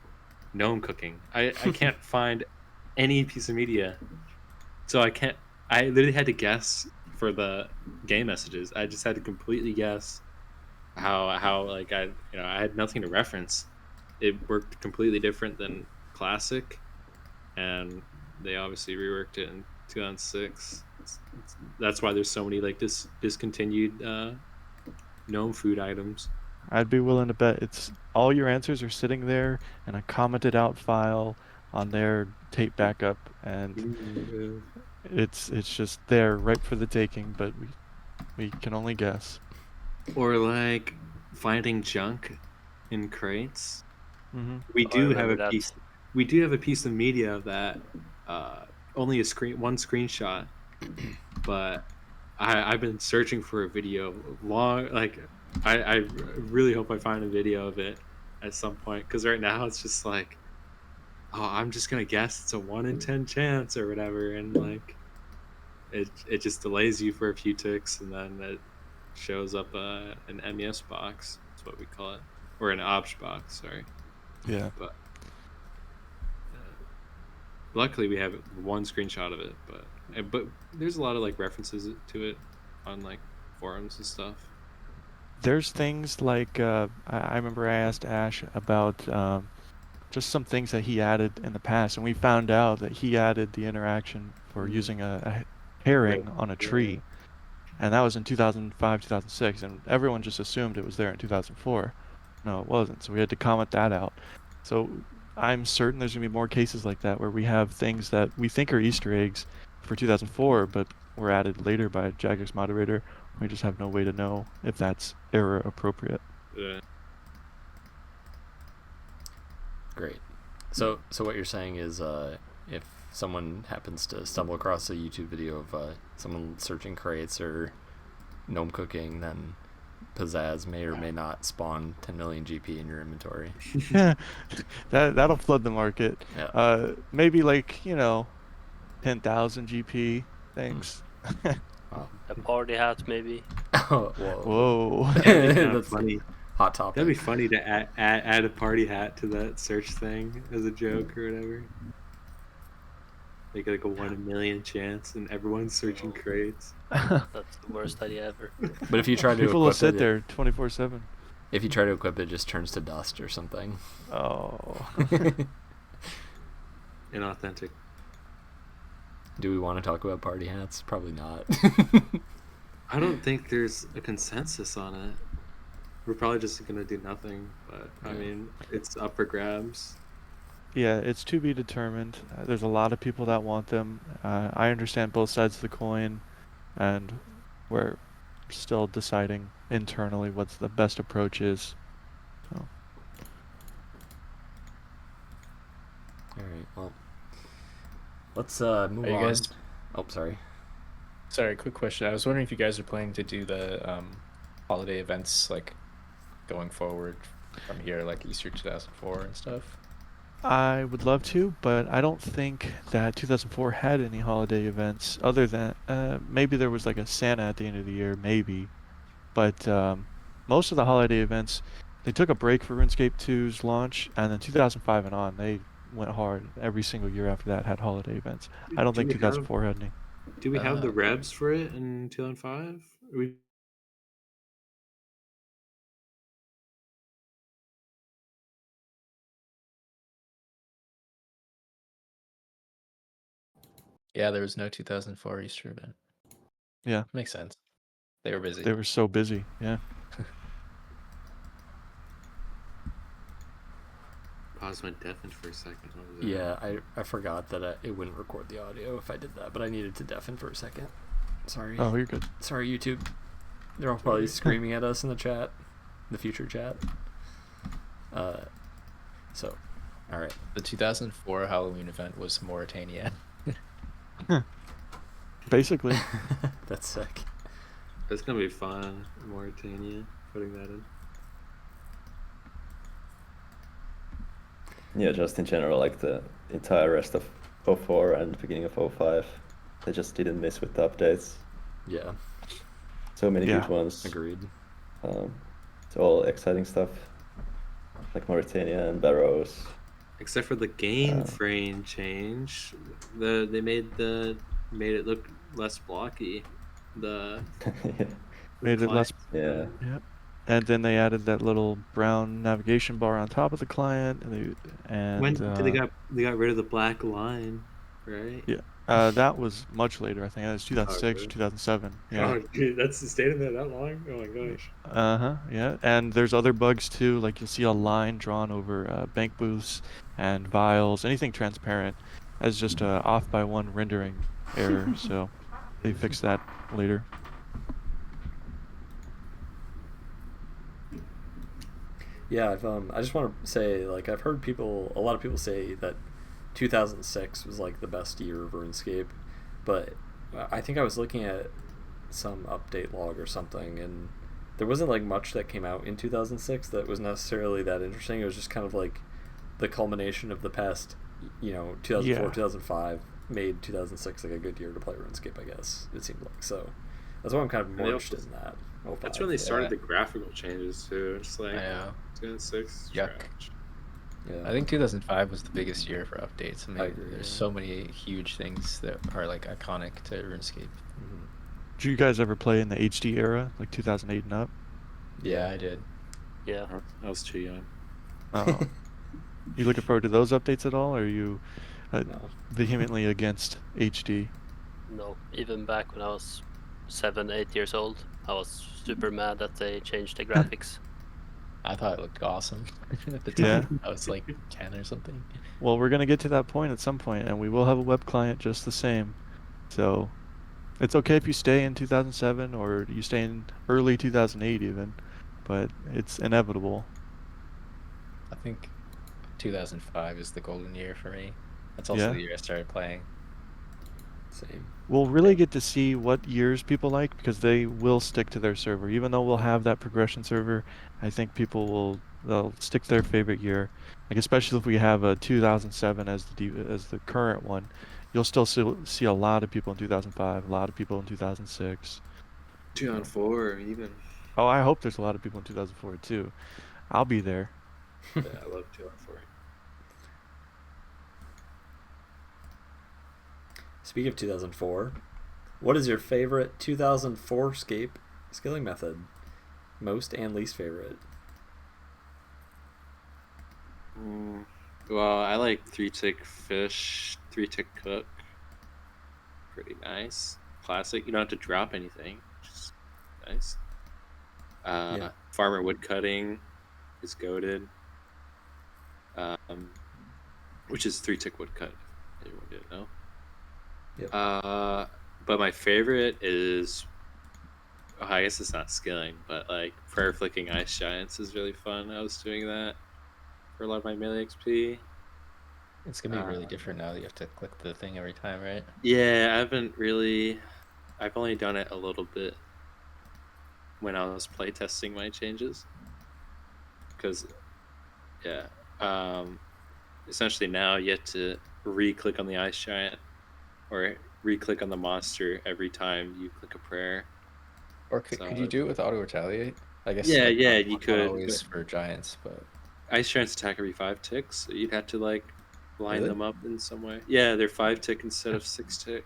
gnome cooking. I can't find any piece of media, so I literally had to guess for the game messages. I just had to completely guess how I had nothing to reference. It worked completely different than classic, and they obviously reworked it in 2006. That's why there's so many discontinued gnome food items. I'd be willing to bet it's all your answers are sitting there in a commented out file on their tape backup, and it's just there right for the taking, but we can only guess. Or finding junk in crates. Mm-hmm. We I do have remember a that. piece. We do have a piece of media of that. Only one screenshot, but I've been searching for a video long. I really hope I find a video of it at some point, because right now it's just I'm just gonna guess it's a 1 in 10 chance or whatever, and it just delays you for a few ticks, and then it shows up an MES box. That's what we call it, or an obj box. Sorry. Yeah. But luckily we have one screenshot of it, but there's a lot of references to it on forums and stuff. There's things I remember I asked Ash about just some things that he added in the past, and we found out that he added the interaction for using a herring on a tree, and that was in 2005, 2006, and everyone just assumed it was there in 2004. No, it wasn't, so we had to comment that out. So I'm certain there's going to be more cases like that where we have things that we think are Easter eggs for 2004, but were added later by a Jagex moderator. We just have no way to know if that's error appropriate. Yeah. Great. So what you're saying is if someone happens to stumble across a YouTube video of someone searching crates or gnome cooking, then Pazaz may or may not spawn 10 million GP in your inventory. That'll flood the market. Yeah. Maybe 10,000 GP things. Wow. A party hat, maybe. Whoa. Whoa. That'd be kinda That's funny. hot topic. That'd be funny to add a party hat to that search thing as a joke or whatever. Make a 1 in a million chance, and everyone's searching crates. That's the worst idea ever. But if you try to People will equip sit it, there 24/7. if you try to equip it, just turns to dust or something. Oh. Inauthentic. Do we want to talk about party hats? Probably not. I don't think there's a consensus on it. We're probably just gonna do nothing, but I Yeah. mean, it's up for grabs. Yeah, it's to be determined. There's a lot of people that want them. I understand both sides of the coin, and we're still deciding internally what's the best approach is. So. All right. Well, let's move Are you on. guys? Oh, sorry. Sorry, quick question. I was wondering if you guys are planning to do the holiday events like going forward from here, like Easter 2004 and stuff. I would love to, but I don't think that 2004 had any holiday events other than maybe there was like a Santa at the end of the year, maybe. But most of the holiday events, they took a break for RuneScape 2's launch, and then 2005 and on, they went hard. Every single year after that had holiday events. I don't think 2004 had any. Do we have the Okay. rebs for it in 2005? We Yeah, there was no 2004 Easter event. Yeah, Makes sense. They were busy. they were so busy. Yeah. Pawz went deafened for a second. What was that? Yeah, I forgot that it wouldn't record the audio if I did that, but I needed to deafen for a second. Sorry. Oh, you're good. Sorry, YouTube. They're all probably screaming at us in the chat, the future chat. So, all right. The 2004 Halloween event was Mauritania. Basically. That's sick. That's gonna be fun. Mauritania, putting that in. Yeah, just in general, like the entire rest of 04 and the beginning of 05, they just didn't miss with the updates. Yeah, So many Yeah. good ones. agreed. It's all exciting stuff, like Mauritania and Barrows. Except for the game frame change, they made it look less blocky. The Yeah. Made it less. Yeah. Yeah. And then they added that little brown navigation bar on top of the client, when they got rid of the black line, right? Yeah. That was much later. I think that was 2006, really? 2007. Yeah. Oh, dude, that's stayed in there that long. Oh my gosh. Uh-huh. Yeah. And there's other bugs too. Like you'll see a line drawn over bank booths and vials, anything transparent, as just a off by one rendering error. So they fixed that later. Yeah, I just want to say, like, I've heard a lot of people say that 2006 was like the best year of RuneScape, but I think I was looking at some update log or something, and there wasn't like much that came out in 2006 that was necessarily that interesting. It was just kind of like the culmination of the past, 2004, Yeah. 2005 made 2006 like a good year to play RuneScape, I guess it seemed like. So that's why I'm kind of more they interested also- in that. That's when they started Yeah. the graphical changes too. Just like I know. 2006. Yuck. Trash. Yeah. I think 2005 was the biggest year for updates. I mean, agree, there's yeah. so many huge things that are like iconic to RuneScape. Mhm. Did you guys ever play in the HD era, like 2008 and up? Yeah, I did. Yeah. I was too young. Oh. You looking forward to those updates at all, or are you No. vehemently against HD? No, even back when I was 7, 8 years old, I was super mad that they changed the graphics. I thought it looked awesome at the Yeah. time. I was like 10 or something. Well, we're gonna get to that point at some point, and we will have a web client just the same. So it's okay if you stay in 2007 or you stay in early 2008 even, but it's inevitable. I think 2005 is the golden year for me. That's also Yeah. the year I started playing. Same. We'll really get to see what years people like because they will stick to their server. Even though we'll have that progression server, I think they'll stick to their favorite year. Like especially if we have a 2007 as the current one, you'll still see a lot of people in 2005, a lot of people in 2006. 2004 even. Oh, I hope there's a lot of people in 2004 too. I'll be there. Yeah, I love 2004. Speaking of 2004, what is your favorite 2004scape skilling method? Most and least favorite? Well, I like 3-tick fish, 3-tick cook. Pretty nice. Classic. You don't have to drop anything, which is nice. Yeah. Farmer wood cutting is goated. which is 3-tick woodcut. If anyone didn't know. Yep. But my favorite is, I guess it's not skilling, but like prayer flicking ice giants is really fun. I was doing that for a lot of my melee XP. It's gonna be really different now that you have to click the thing every time, right? Yeah, I've only done it a little bit when I was playtesting my changes. Because, yeah, essentially now you have to re-click on the ice giant or re-click on the monster every time you click a prayer. Or could you do it with auto retaliate? I guess. Yeah, like, yeah, not you could. always for giants, but Ice giants attack every 5 ticks, so you'd have to like line Really? them up in some way. Yeah, they're 5-tick instead of 6-tick.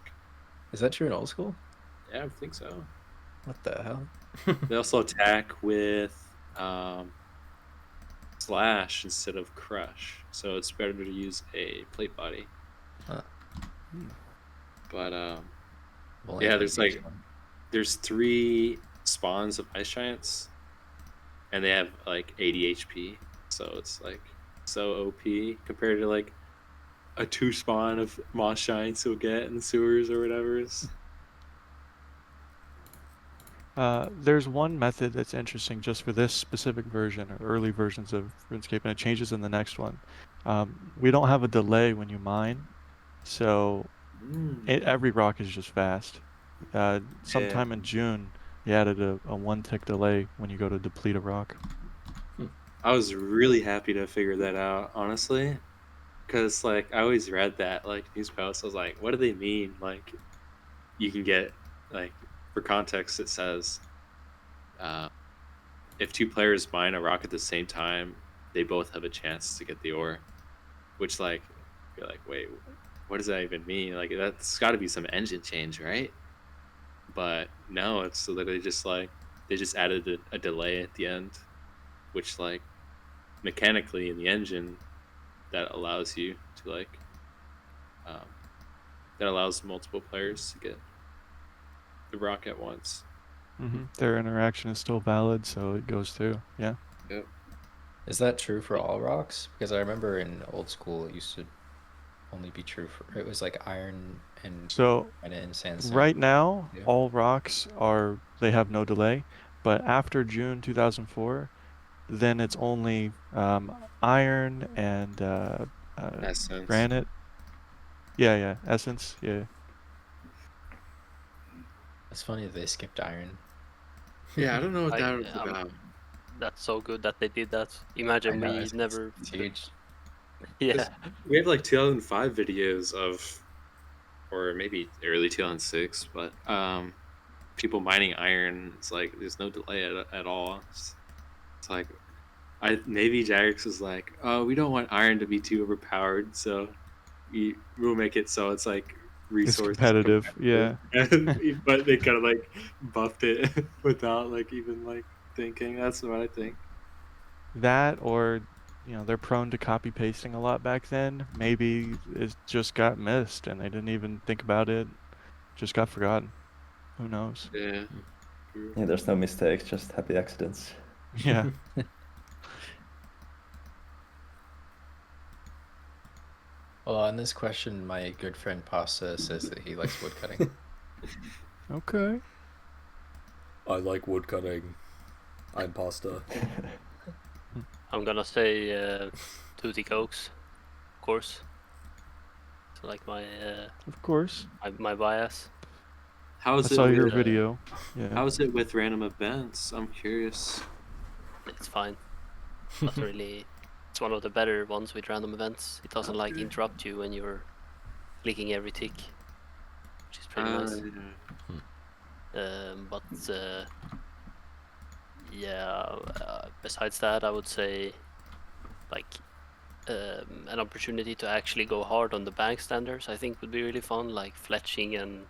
is that true in old school? Yeah, I think so. What the hell? They also attack with slash instead of crush, so it's better to use a plate body. Huh. But Well, yeah, there's 3 spawns of ice giants, and they have like 80 HP, so it's like so OP compared to like a 2 spawn of moss giants you'll get in the sewers or whatever. There's one method that's interesting just for this specific version or early versions of RuneScape, and it changes in the next one. We don't have a delay when you mine, so every rock is just fast. Sometime in June, they added a 1-tick delay when you go to deplete a rock. I was really happy to figure that out, honestly, because like I always read that like news posts. I was like, what do they mean? Like, you can get like, for context, it says if 2 players mine a rock at the same time, they both have a chance to get the ore. Which like, you're like, wait, what does that even mean? Like, that's got to be some engine change, right? But no, it's literally just like they just added a delay at the end, which like mechanically in the engine that allows you to like that allows multiple players to get the rock at once. Their interaction is still valid, so it goes through. Yeah. Yep. Is that true for all rocks? Because I remember in old school it used to only be true for, it was like iron and So sandstone. right now, Yeah. all rocks they have no delay, but after June 2004, then it's only iron and Essence. granite. Yeah, essence. Yeah. It's funny that they skipped iron. Yeah, I don't know what that was I- about. That's so good that they did that. Imagine I know, we it's never. huge. Yeah. We have like 2005 videos of, or maybe early 2006, but people mining iron. It's like there's no delay at all. It's like maybe Jagex was like, oh, we don't want iron to be too overpowered, so we'll make it so it's like resource competitive, yeah. But they kind of like buffed it without like even like thinking. That's what I think. That, or they're prone to copy pasting a lot back then. Maybe it just got missed and they didn't even think about it. Just got forgotten. Who knows? Yeah. Yeah, there's no mistakes, just happy accidents. Yeah. Well, on this question, my good friend Pasta says that he likes woodcutting. Okay. I like woodcutting. I'm pasta. I'm gonna say Tutti Cokes, of course. It's like my Of course. my bias. How is I it? saw your with, video. Yeah. How is it with random events? I'm curious. It's fine. Not really. It's one of the better ones with random events. It doesn't like interrupt you when you're clicking every tick, which is pretty nice. But yeah, besides that, I would say like an opportunity to actually go hard on the bank standards. I think would be really fun, like fletching and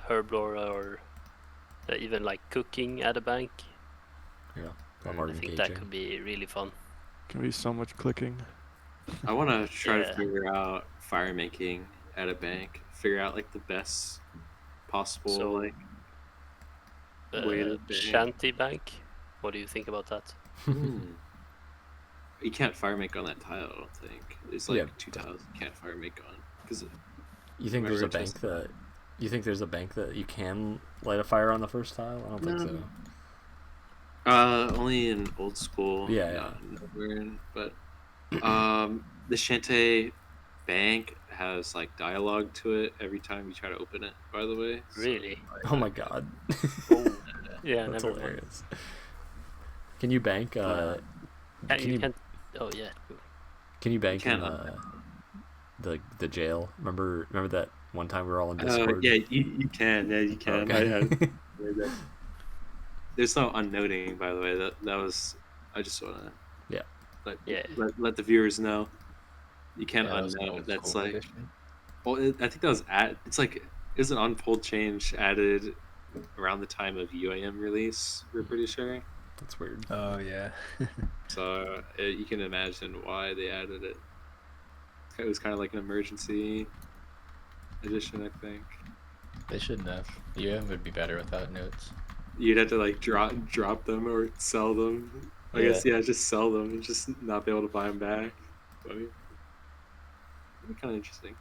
herblore, or even like cooking at a bank. Yeah, a lot more I think engaging. that could be really fun. Can be so much clicking. I want to try Yeah. to figure out fire making at a bank. Figure out like the best possible So, like way to bank. Shanty bank. What do you think about that? You can't fire make on that tile. I don't think it's like Yeah. 2 tiles you can't fire make on because You think there's a Whoever bank tested that? You think there's a bank that you can light a fire on the first tile? I don't think so. only in old school. Yeah, not in modern, but the Shantae bank has like dialogue to it every time you try to open it. By the way, Really? Oh my god. Oh, yeah, That's never mind. hilarious. Can you bank? You you- can't. Oh yeah. Can you bank in can. the jail? Remember that one time we were all in Discord? yeah, you can. Yeah, you can. Okay. There's no unnoting, by the way. That was. I just wanna. Yeah. Let the viewers know. You can't Yeah, that was an unnote. old That's school like. edition. Well, I think that was it's like it was an unpulled change added around the time of UAM release. We're pretty sure. That's weird. Oh yeah. So you can imagine why they added it. It was kind of like an emergency edition, I think. They shouldn't have. UM would be better without notes. You'd have to like drop them or sell them. I guess just sell them and just not be able to buy them back. I mean, it'd be kind of interesting.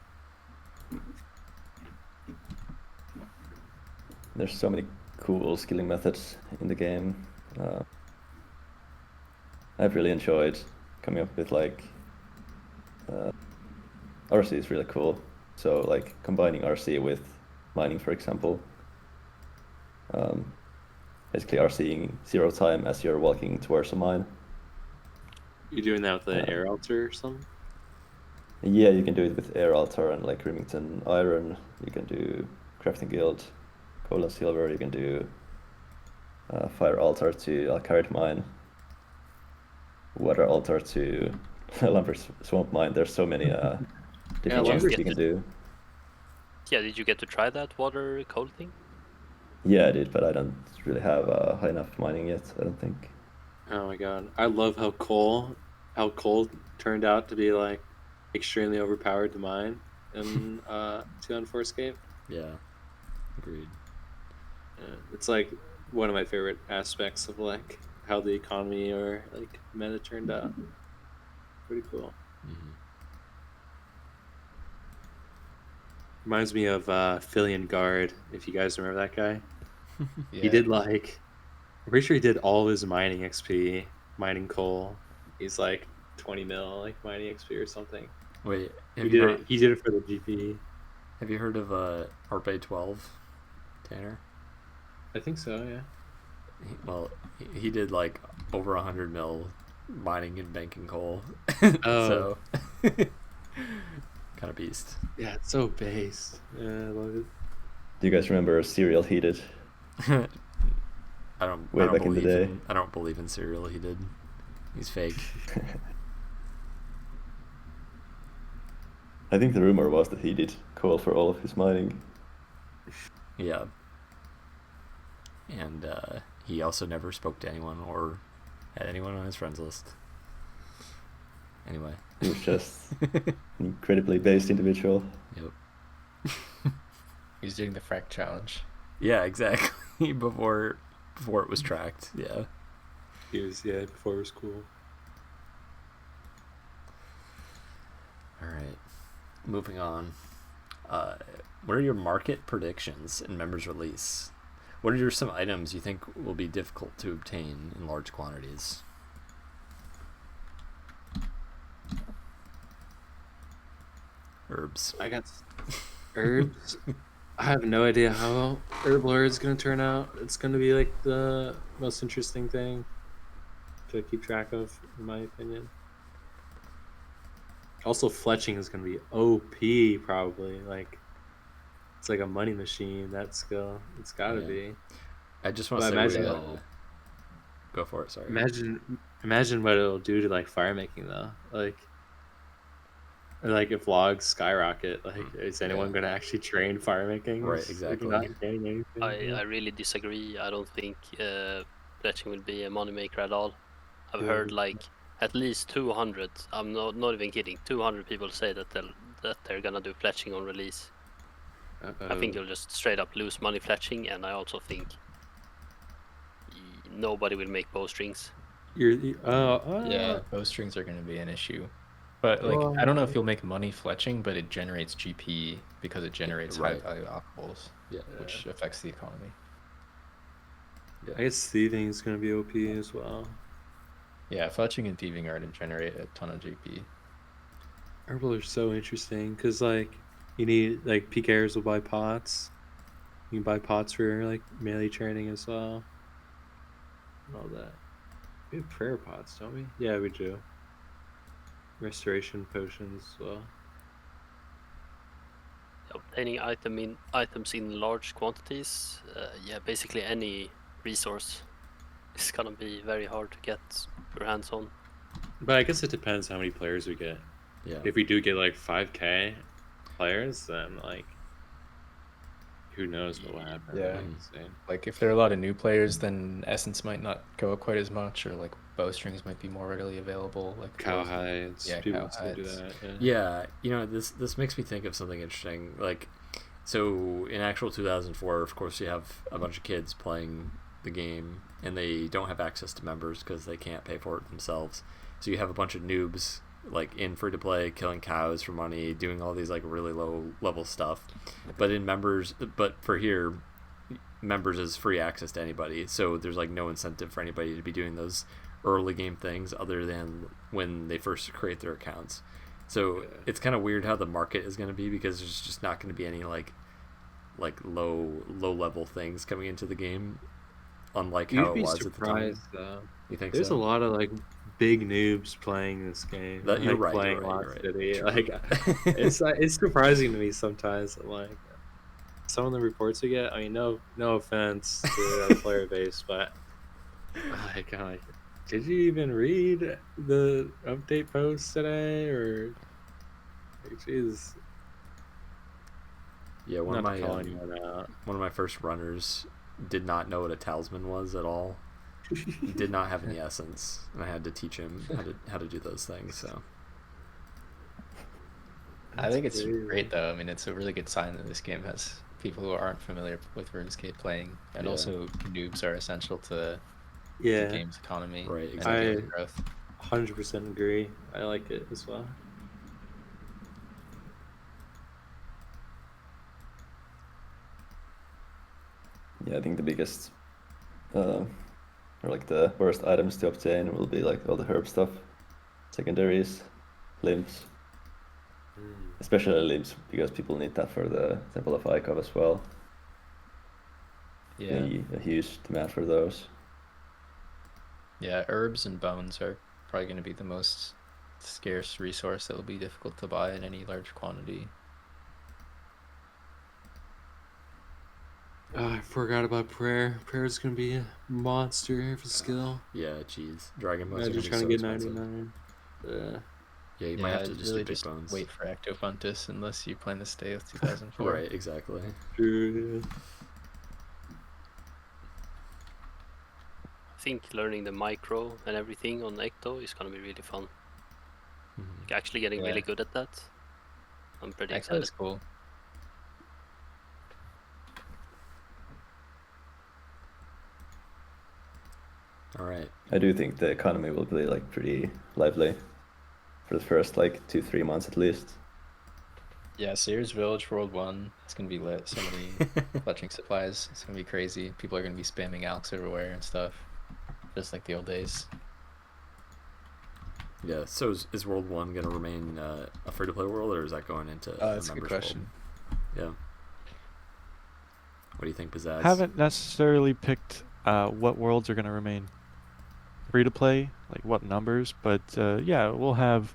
There's so many cool skilling methods in the game. I've really enjoyed coming up with like RC is really cool. So like combining RC with mining, for example. Basically RCing 0 time as you're walking towards a mine. You're doing that with the air altar or something? Yeah, you can do it with Air Altar and like Remington Iron. You can do Crafting Guild, Coal and Silver. You can do Fire Altar to Alcarid Mine, Water Altar to Lumber Swamp Mine. There's so many different things Lumber- you can do. Yeah, did you get to try that water coal thing? Yeah, I did, but I don't really have high enough mining yet, I don't think. Oh my god. I love how coal turned out to be like extremely overpowered to mine in 2004scape. Yeah. Agreed. It's like one of my favorite aspects of like how the economy or like meta turned out. Pretty cool. Mm-hmm. Reminds me of Fillion Guard, if you guys remember that guy. Yeah. He did like I'm pretty sure he did all of his mining XP, mining coal. He's like 20 mil like mining XP or something. Wait, He did it for the GP. Have you heard of ARPA 12, Tanner? I think so, yeah. He did like over 100 mil mining and banking coal. Oh. So kind of beast. Yeah, it's so based. Yeah, I love it. Do you guys remember Serial Heated? I don't Way back in the believe day. I don't believe in Serial he did. He's fake. I think the rumor was that he did coal for all of his mining. Yeah. And he also never spoke to anyone or had anyone on his friends list. Anyway. He was just an incredibly based individual. Yep. He's doing the frack challenge. Yeah, exactly. before it was tracked. Yeah. He was, before it was cool. All right. Moving on. What are your market predictions in members release? What are some items you think will be difficult to obtain in large quantities? Herbs. I got herbs. I have no idea how Herblore is going to turn out. It's going to be like the most interesting thing to keep track of, in my opinion. Also, fletching is going to be OP, probably. Like, it's like a money machine, that skill. It's got to be. I just want to But say imagine- go for it, sorry. Imagine what it'll do to, like, fire making, though. Like, or, like, if logs skyrocket, like, is anyone going to actually train fire making? Right, It's, like, exactly. not gaining anything. I really disagree. I don't think fletching will be a moneymaker at all. I've heard like at least 200. I'm not even kidding. 200 people say that they're gonna do fletching on release. I think you'll just straight up lose money fletching, and I also think nobody will make bowstrings. Yeah, bowstrings are going to be an issue. But like, I don't know if you'll make money fletching, but it generates GP because it generates right. high value alcohols, Yeah. which affects the economy. I guess thieving is going to be OP as well. Yeah, fletching and thieving are going to generate a ton of GP. Herbal are so interesting because like you need like PKers will buy pots. You can buy pots for like melee training as well. And all that. We have prayer pots, don't we? Yeah, we do. Restoration potions as well. Obtaining items in large quantities, yeah, basically any resource is gonna be very hard to get your hands on. But I guess it depends how many players we get. Yeah. If we do get like 5k players, then like who knows what will happen. Yeah. Insane. Like if there are a lot of new players, then essence might not go up quite as much, or like bowstrings might be more readily available. Like Cowhides. Yeah, People still do cowhides. that. Yeah, you know, this makes me think of something interesting. Like, so in actual 2004, of course, you have a bunch of kids playing the game, and they don't have access to members because they can't pay for it themselves. So you have a bunch of noobs like in free to play, killing cows for money, doing all these like really low level stuff. But for here, members is free access to anybody. So there's like no incentive for anybody to be doing those early game things other than when they first create their accounts. So it's kind of weird how the market is going to be, because there's just not going to be any like low level things coming into the game, unlike how it was at the time. You think there's so? a lot of like big noobs playing this game. That, you're like, right. Playing You're right. Lost You're City. right. Like it's surprising to me sometimes. Like some of the reports we get. I mean, no offense to the player base, but like, did you even read the update post today? Or like, jeez. Yeah, one of my first runners did not know what a talisman was at all. He did not have any essence, and I had to teach him how to do those things. So I think it's great though. I mean, it's a really good sign that this game has people who aren't familiar with RuneScape playing, and also noobs are essential to the game's economy. Right, exactly. I Growth. 100% agree. I like it as well. Yeah, I think the biggest, or like the worst items to obtain will be like all the herb stuff, secondaries, limbs, especially limbs, because people need that for the Temple of Icov as well. Yeah. A huge demand for those. Yeah, herbs and bones are probably going to be the most scarce resource that will be difficult to buy in any large quantity. I forgot about prayer. Prayer is gonna be a monster of a skill. yeah, jeez, Dragon Bones. Imagine trying to get 99. Yeah, you might have to just really do big just bones. wait for Ectopuntus unless you plan to stay with 2004. Right, exactly. True. I think learning the micro and everything on Ecto is gonna be really fun. Like actually getting really good at that. I'm pretty Ecto excited. is cool. All right. I do think the economy will be like pretty lively for the first like 2-3 months at least. Yeah, Sears Village World 1, it's going to be lit. So many fletching supplies. It's going to be crazy. People are going to be spamming Alks everywhere and stuff. Just like the old days. Yeah, so is World 1 going to remain a free-to-play world, or is that going into That's a good question. World? Yeah. What do you think, Pazaz? Haven't necessarily picked what worlds are going to remain free to play, like what numbers, but yeah, we'll have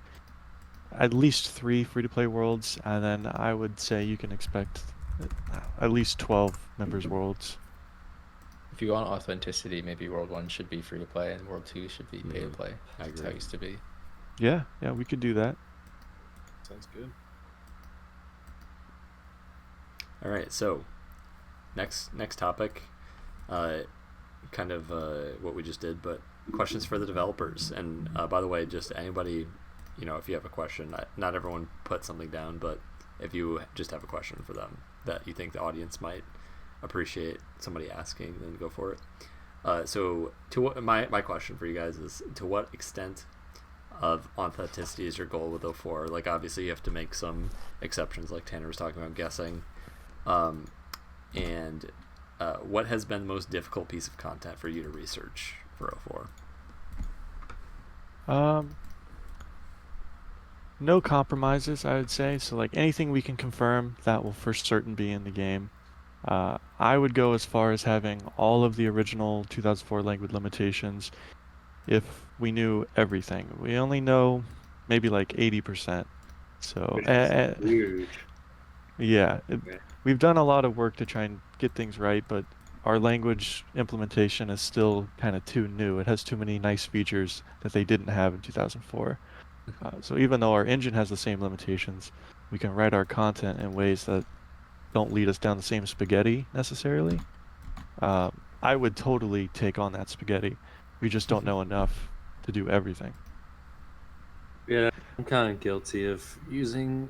at least 3 free to play worlds, and then I would say you can expect at least 12 members worlds. If you want authenticity, maybe World 1 should be free to play and World 2 should be pay to play. That's how it used to be. Yeah, we could do that. Sounds good. All right, so next topic, kind of what we just did, but questions for the developers. And by the way, just anybody, if you have a question, not everyone put something down, but if you just have a question for them that you think the audience might appreciate somebody asking, then go for it. So my question for you guys is, to what extent of authenticity is your goal with 04? Like, obviously you have to make some exceptions, like Tanner was talking about guessing. And what has been the most difficult piece of content for you to research for 04? No compromises, I would say. So like anything we can confirm, that will for certain be in the game. I would go as far as having all of the original 2004 language limitations if we knew everything. We only know maybe like 80%. So Which is huge. yeah, Okay. we've done a lot of work to try and get things right, but our language implementation is still kind of too new. It has too many nice features that they didn't have in 2004. So even though our engine has the same limitations, we can write our content in ways that don't lead us down the same spaghetti necessarily. I would totally take on that spaghetti. We just don't know enough to do everything. Yeah, I'm kind of guilty of using,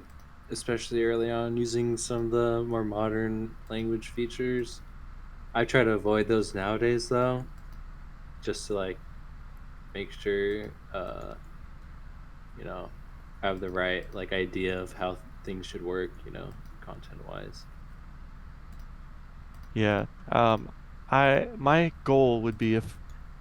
especially early on, using some of the more modern language features. I try to avoid those nowadays, though, just to like make sure, you know, I have the right like idea of how things should work, content wise. Yeah. My goal would be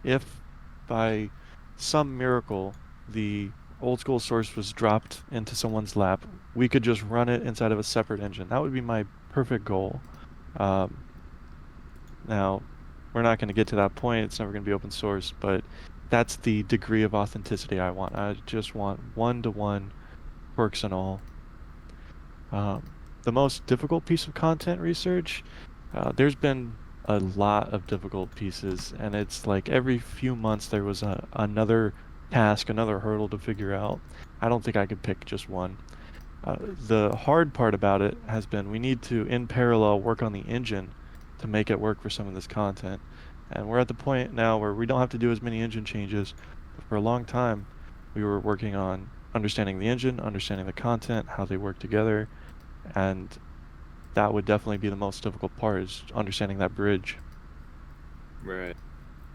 if by some miracle the old school source was dropped into someone's lap, we could just run it inside of a separate engine. That would be my perfect goal. Um, Now, we're not going to get to that point. It's never going to be open source, but that's the degree of authenticity I want. I just want one-to-one quirks and all. The most difficult piece of content research, there's been a lot of difficult pieces, and it's like every few months there was another task, another hurdle to figure out. I don't think I could pick just one. The hard part about it has been we need to, in parallel, work on the engine to make it work for some of this content. And we're at the point now where we don't have to do as many engine changes. But for a long time, we were working on understanding the engine, understanding the content, how they work together, and that would definitely be the most difficult part, is understanding that bridge. Right.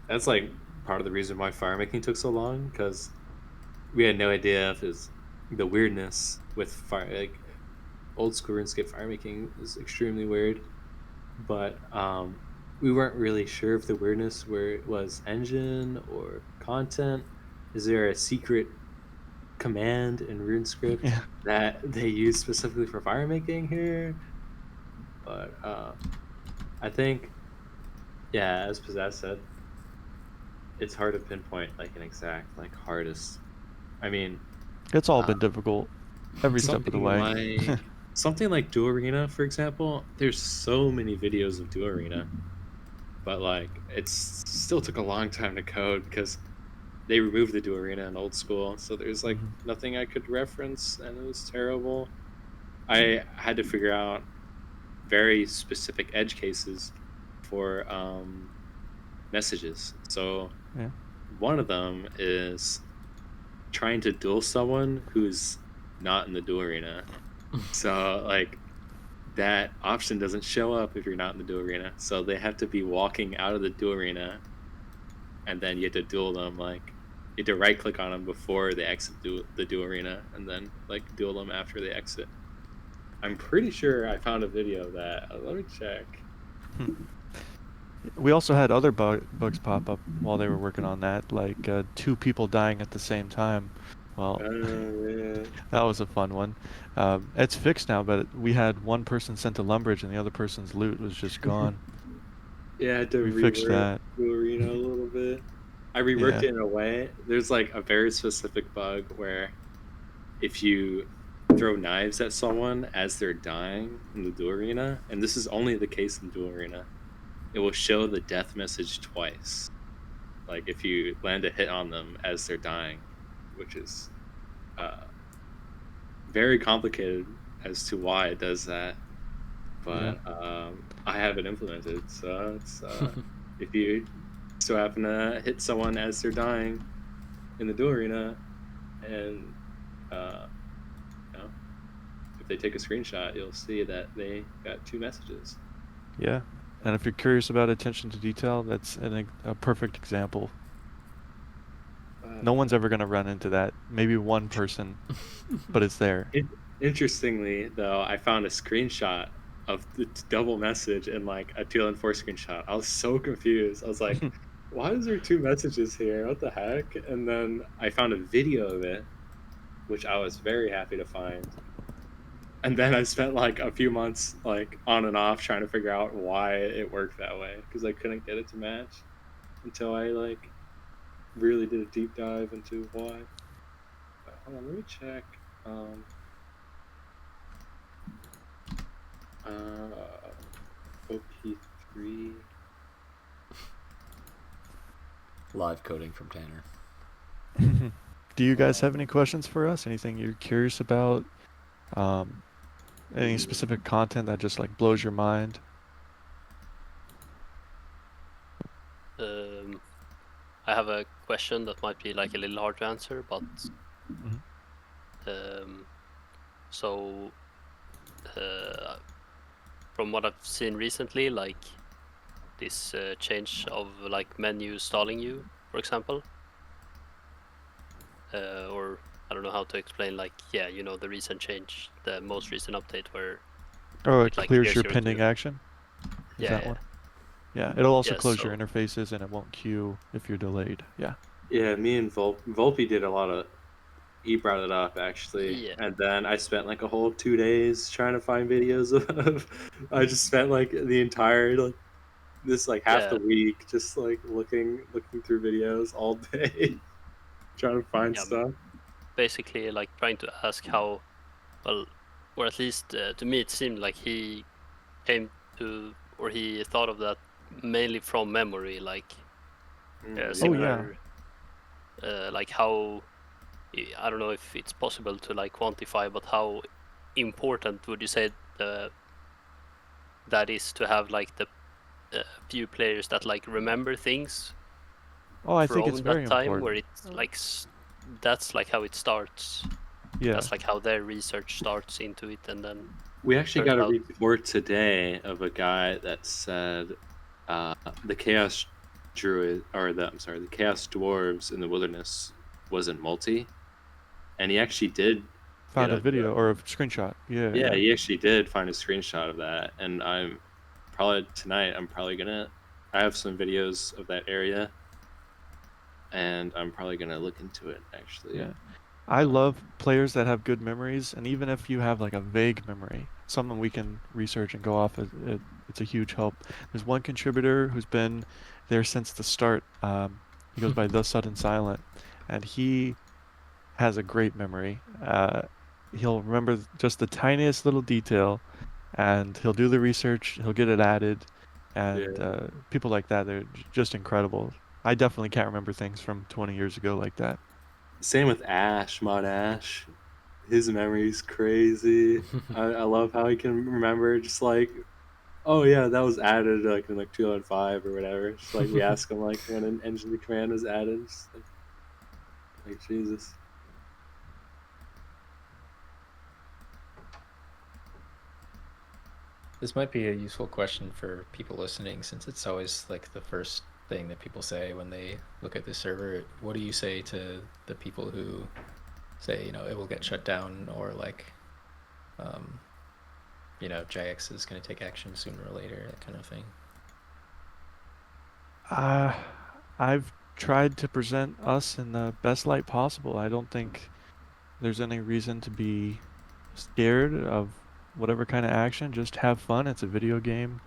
That's like part of the reason why fire making took so long, because we had no idea if it was the weirdness with fire. Like old school RuneScape fire making is extremely weird, but we weren't really sure if the weirdness where it was engine or content. Is there a secret command in RuneScript Yeah. that they use specifically for fire making here? But I think, yeah, as Pazaz said, it's hard to pinpoint like an exact like hardest. I mean, It's all been difficult every step of the way. Something like Duo Arena, for example, there's so many videos of Duo Arena, but like it still took a long time to code because they removed the Duo Arena in old school, so there's like nothing I could reference, and it was terrible. I had to figure out very specific edge cases for messages. So Yeah. one of them is trying to duel someone who's not in the duel arena. So like that option doesn't show up if you're not in the duel arena. So they have to be walking out of the duel arena, and then you have to duel them. Like you have to right click on them before they exit the duel arena, and then like duel them after they exit. I'm pretty sure I found a video of that. Let me check. We also had other bugs pop up while they were working on that, like two people dying at the same time. Well, Yeah. that was a fun one. It's fixed now, but we had one person sent to Lumbridge and the other person's loot was just gone. Yeah, I had to We fixed rework that. the arena a little bit. I reworked Yeah. it in a way. There's like a very specific bug where if you throw knives at someone as they're dying in the duel arena, and this is only the case in duel arena, it will show the death message twice. Like if you land a hit on them as they're dying, which is very complicated as to why it does that. But I have it implemented, so it's if you so happen to hit someone as they're dying in the duel arena, and if they take a screenshot, you'll see that they got two messages. Yeah. And if you're curious about attention to detail, that's a perfect example. No one's ever going to run into that. Maybe one person, but it's there. Interestingly, though, I found a screenshot of the double message in like a 2004 screenshot. I was so confused. I was like, why is there two messages here? What the heck? And then I found a video of it, which I was very happy to find. And then I spent like a few months like on and off trying to figure out why it worked that way, because I couldn't get it to match until I like really did a deep dive into why. But hold on, let me check. OP3. Live coding from Tanner. Do you guys have any questions for us? Anything you're curious about? Any specific content that just like blows your mind? I have a question that might be like a little hard to answer, but so from what I've seen recently, like this change of like menu stalling you, for example, or I don't know how to explain, like, yeah, you know, the recent change, the most recent update where it like clears your clears pending your- action? Is yeah, that one? Yeah, it'll also Yeah, close your so- interfaces and it won't queue if you're delayed. Yeah. Yeah, me and Volpe did a lot of. He brought it up actually, Yeah. and then I spent like a whole 2 days trying to find videos of. I just spent like the entire like this like half the Yeah. week just like looking through videos all day, trying to find Yeah, stuff. basically like trying to ask how well, or at least to me it seemed like he came to, or he thought of that mainly from memory, like similar like how, I don't know if it's possible to like quantify, but how important would you say that is to have like the few players that like remember things Oh, I think from it's that very time, important. where it's like that's like how it starts. Yeah. That's like how their research starts into it, and then We actually turns got a out- report today of a guy that said the chaos druid, or the chaos dwarves in the wilderness wasn't multi, and he actually did Found get a video or a screenshot. Yeah. Yeah, he actually did find a screenshot of that, and I'm probably gonna. I have some videos of that area, and I'm probably gonna look into it actually. Yeah. I love players that have good memories, and even if you have like a vague memory, something we can research and go off, it's a huge help. There's one contributor who's been there since the start. He goes by The Sudden Silent, and he has a great memory. He'll remember just the tiniest little detail, and he'll do the research, he'll get it added, and people like that, they're just incredible. I definitely can't remember things from 20 years ago like that. Same with Mod Ash. His memory's crazy. I love how he can remember just like, oh yeah, that was added like in like 2005 or whatever. Just like we ask him like when an engine command was added. Just like Jesus. This might be a useful question for people listening, since it's always like the first thing that people say when they look at the server. What do you say to the people who say, you know, it will get shut down, or like, you know, Jax is going to take action sooner or later, that kind of thing? I've tried to present us in the best light possible. I don't think there's any reason to be scared of whatever kind of action. Just have fun. It's a video game.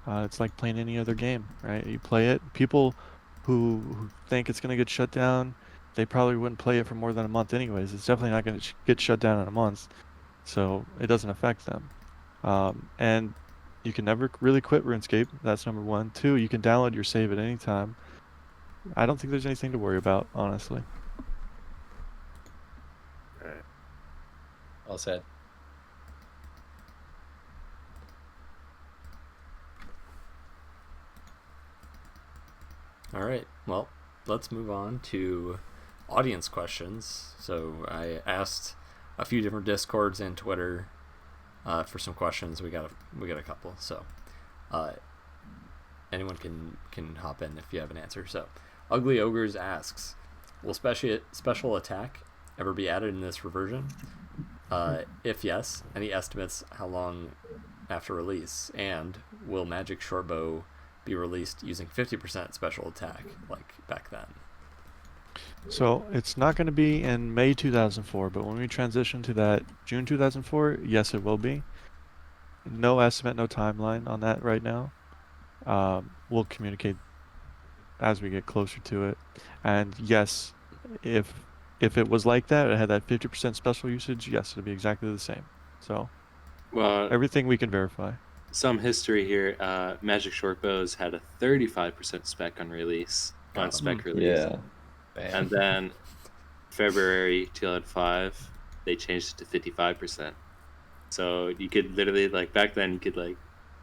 It's like playing any other game, right? You play it. People who think it's going to get shut down, they probably wouldn't play it for more than a month anyways. It's definitely not going to get shut down in a month, so it doesn't affect them. And you can never really quit RuneScape. That's number one. Two, you can download your save at any time. I don't think there's anything to worry about, honestly. Well said. All right, well, let's move on to audience questions. So I asked a few different Discords and Twitter for some questions. We got a couple. So anyone can hop in if you have an answer. So, Ugly Ogres asks, will special attack ever be added in this reversion? If yes, any estimates how long after release? And will Magic Shortbow be released using 50% special attack like back then? So it's not going to be in May 2004, but when we transition to that June 2004, yes, it will be. No estimate, no timeline on that right now. We'll communicate as we get closer to it. And yes, if it was like that, it had that 50% special usage, yes, it'll be exactly the same. So Well, everything we can verify. some history here. Magic Shortbows had a 35% spec on release, on spec release. Yeah. Bam. And then February 2005, they changed it to 55%. So you could literally, like, back then, you could, like,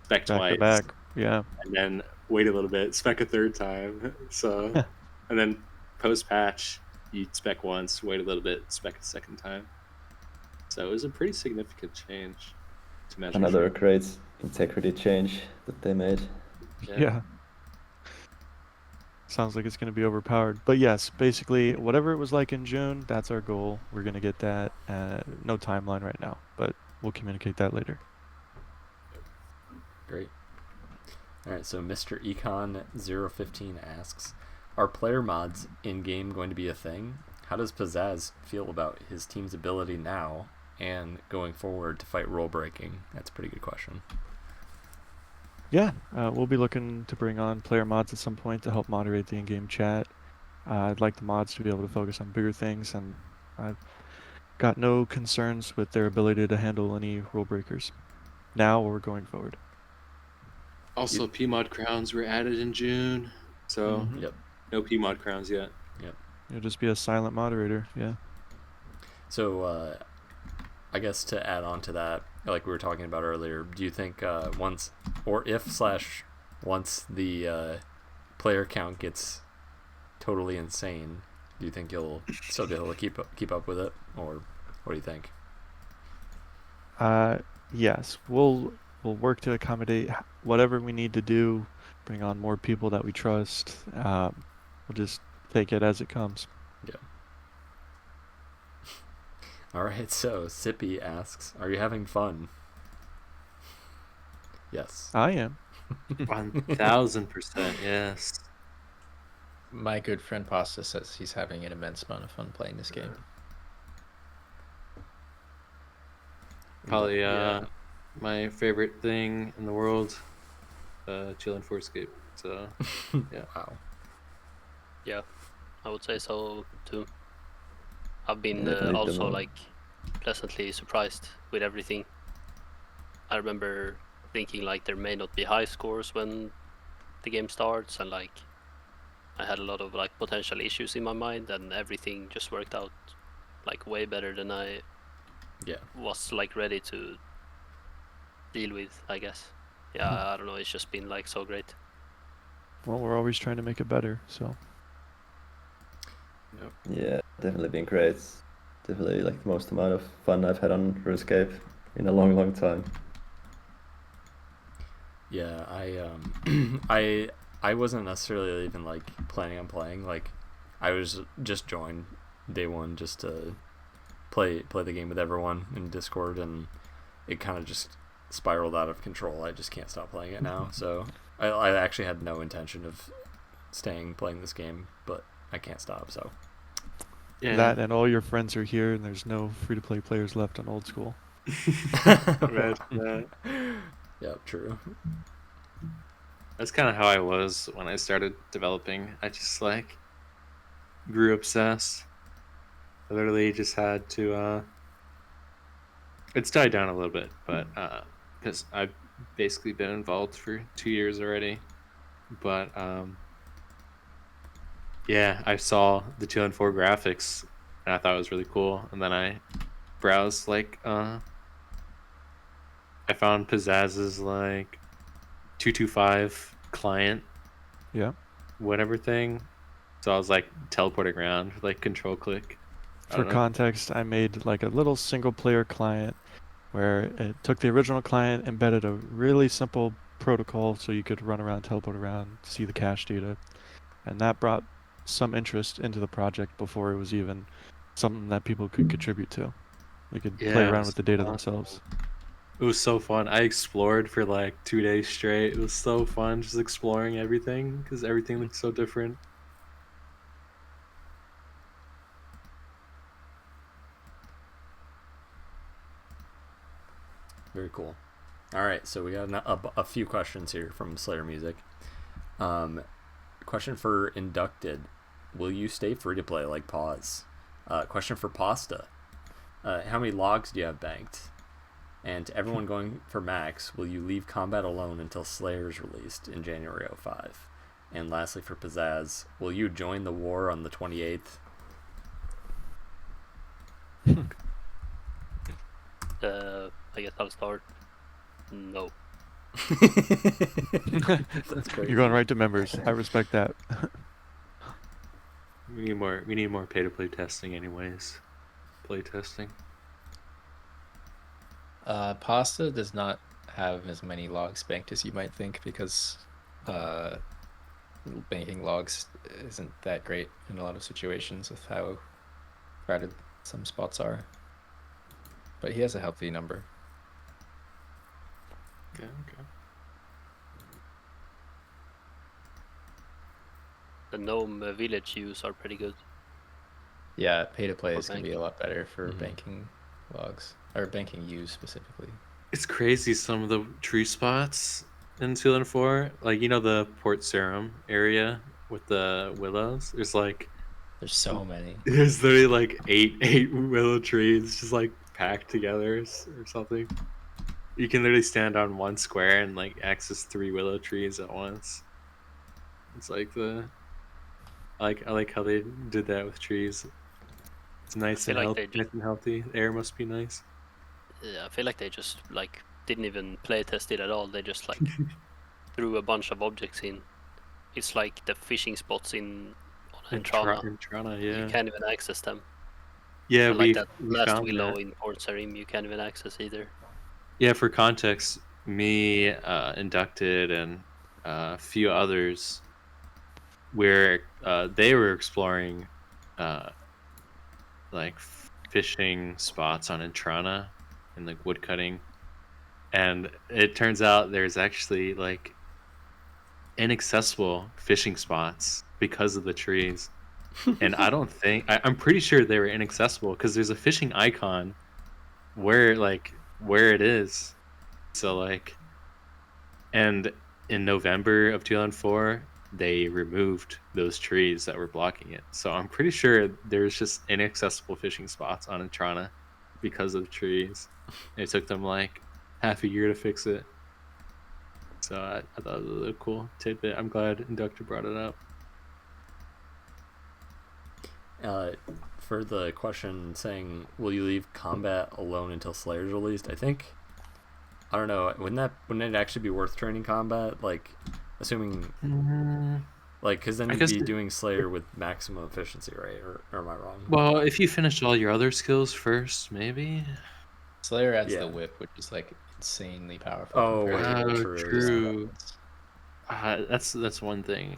spec Back twice. to back. Yeah. And then wait a little bit, spec a third time. So, and then post patch, you'd spec once, wait a little bit, spec a second time. So it was a pretty significant change to Magic. Another great integrity change that they made. Yeah. Sounds like it's going to be overpowered. But yes, basically, whatever it was like in June, that's our goal. We're going to get that. No timeline right now, but we'll communicate that later. Great. All right, so Mr. Econ015 asks, are player mods in-game going to be a thing? How does Pazaz feel about his team's ability now and going forward to fight rule breaking? That's a pretty good question. Yeah, we'll be looking to bring on player mods at some point to help moderate the in-game chat. I'd like the mods to be able to focus on bigger things, and I've got no concerns with their ability to handle any rule breakers now or going forward. Also, PMod crowns were added in June, so Yep. no PMod crowns yet. You'll just be a silent moderator, yeah. So, I guess to add on to that, like we were talking about earlier, do you think once the player count gets totally insane, do you think you'll still be able to keep up with it, or what do you think? Yes, we'll work to accommodate whatever we need to do, bring on more people that we trust. We'll just take it as it comes. Yeah. All right, so Sippy asks, are you having fun? Yes. I am. 1000%, yes. My good friend Pasta says he's having an immense amount of fun playing this game. Probably my favorite thing in the world, 2004scape. So, yeah. Wow. Yeah, I would say so too. I've been Definitely the also one. like pleasantly surprised with everything. I remember thinking like there may not be high scores when the game starts, and like I had a lot of like potential issues in my mind, and everything just worked out like way better than I was like ready to deal with, I guess. Yeah, I don't know, it's just been like so great. Well, we're always trying to make it better, so. Yeah, definitely been great. Definitely like the most amount of fun I've had on RuneScape in a long time. Yeah, I wasn't necessarily even like planning on playing. Like, I was just joined day one just to play the game with everyone in Discord, and it kind of just spiraled out of control. I just can't stop playing it now. So I actually had no intention of playing this game, but I can't stop. So Yeah. That and all your friends are here, and there's no free-to-play players left on old school. Right, yeah. Yeah, true. That's kind of how I was when I started developing. I just like grew obsessed. I literally just had to it's died down a little bit, but because I've basically been involved for 2 years already. But yeah, I saw the 204 graphics and I thought it was really cool, and then I browsed like I found Pazaz's like 225 client Yeah. whatever thing. So I was like teleporting around with like control click. I For don't know. context, I made like a little single-player client where it took the original client, embedded a really simple protocol, so you could run around, teleport around, see the cache data, and that brought some interest into the project before it was even something that people could contribute to. They could play Yeah, it around was with the data fun. themselves. It was so fun. I explored for like 2 days straight. It was so fun just exploring everything because everything looks so different. Very cool. All right, so we got a few questions here from Slayer Music. Question for Inducted: will you stay free to play like Pawz? Question for Pasta: how many logs do you have banked? And to everyone going for max, will you leave combat alone until Slayer is released in January 05? And lastly, for Pazaz, will you join the war on the 28th? I guess I'll start. No. That's crazy. You're going right to members. I respect that. We need more pay to play testing anyways. Play testing. Pasta does not have as many logs banked as you might think because banking logs isn't that great in a lot of situations with how crowded some spots are. But he has a healthy number. Okay. The gnome village use are pretty good. Yeah, pay to play For is going to be a lot better for banking logs, or banking use specifically. It's crazy some of the tree spots in 2004. Like, you know, the Port Sarum area with the willows? There's so many. There's literally like eight willow trees just like packed together or something. You can literally stand on one square and like access 3 willow trees at once. It's like I like how they did that with trees. It's nice and healthy. The air must be nice. Yeah, I feel like they just like didn't even play test it at all. They just like threw a bunch of objects in. It's like the fishing spots in Entrana. Yeah. You can't even access them. Yeah, and like that we last found willow that. in Port Sarim, you can't even access either. Yeah, for context, me, Inducted, and a few others, where they were exploring like fishing spots on Entrana and like woodcutting, and it turns out there's actually like inaccessible fishing spots because of the trees. And I'm pretty sure they were inaccessible because there's a fishing icon where it is. So like, and in November of 2004, they removed those trees that were blocking it. So I'm pretty sure there's just inaccessible fishing spots on Entrana because of trees. And it took them like half a year to fix it. So I thought it was a cool tidbit. I'm glad Inductor brought it up. For the question saying, will you leave combat alone until Slayer's released? I don't know. Wouldn't it actually be worth training combat? Like, assuming, like, because then you'd be doing Slayer with maximum efficiency, right? Or am I wrong? Well, if you finished all your other skills first, maybe. Slayer adds the whip, which is like insanely powerful. Oh, true. That's one thing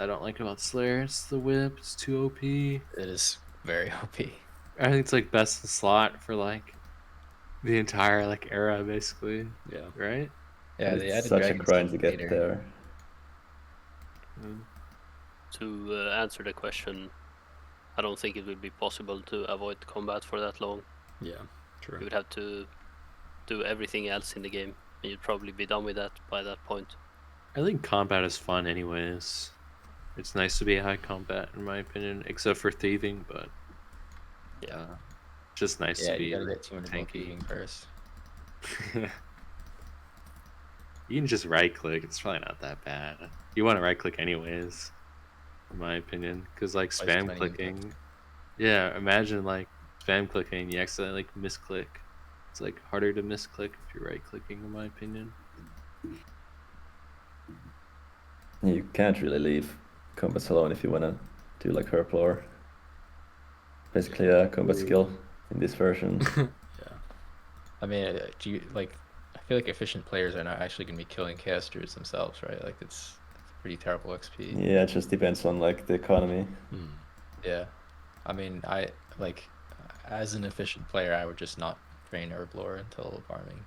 I don't like about Slayer. It's the whip. It's too OP. It is very OP. I think it's like best in slot for like the entire like era, basically. Yeah. Right. Yeah, they added such a grind to get there. To answer the question, I don't think it would be possible to avoid combat for that long. Yeah, true. You would have to do everything else in the game, and you'd probably be done with that by that point. I think combat is fun anyways. It's nice to be high combat, in my opinion, except for thieving, but yeah, just nice to be. You gotta get 200 thieving first. You can just right click. It's probably not that bad. You want to right click anyways, in my opinion, because like spam clicking. Yeah, imagine like spam clicking. You accidentally misclick. It's like harder to misclick if you're right clicking, in my opinion. You can't really leave combat alone if you want to do like herp lore. Basically a combat skill in this version. I mean, do you like? I feel like efficient players are not actually going to be killing chaos druids themselves, right? Like it's pretty terrible XP. Yeah, it just depends on like the economy. Yeah, I mean, I like as an efficient player, I would just not train Herblore until farming.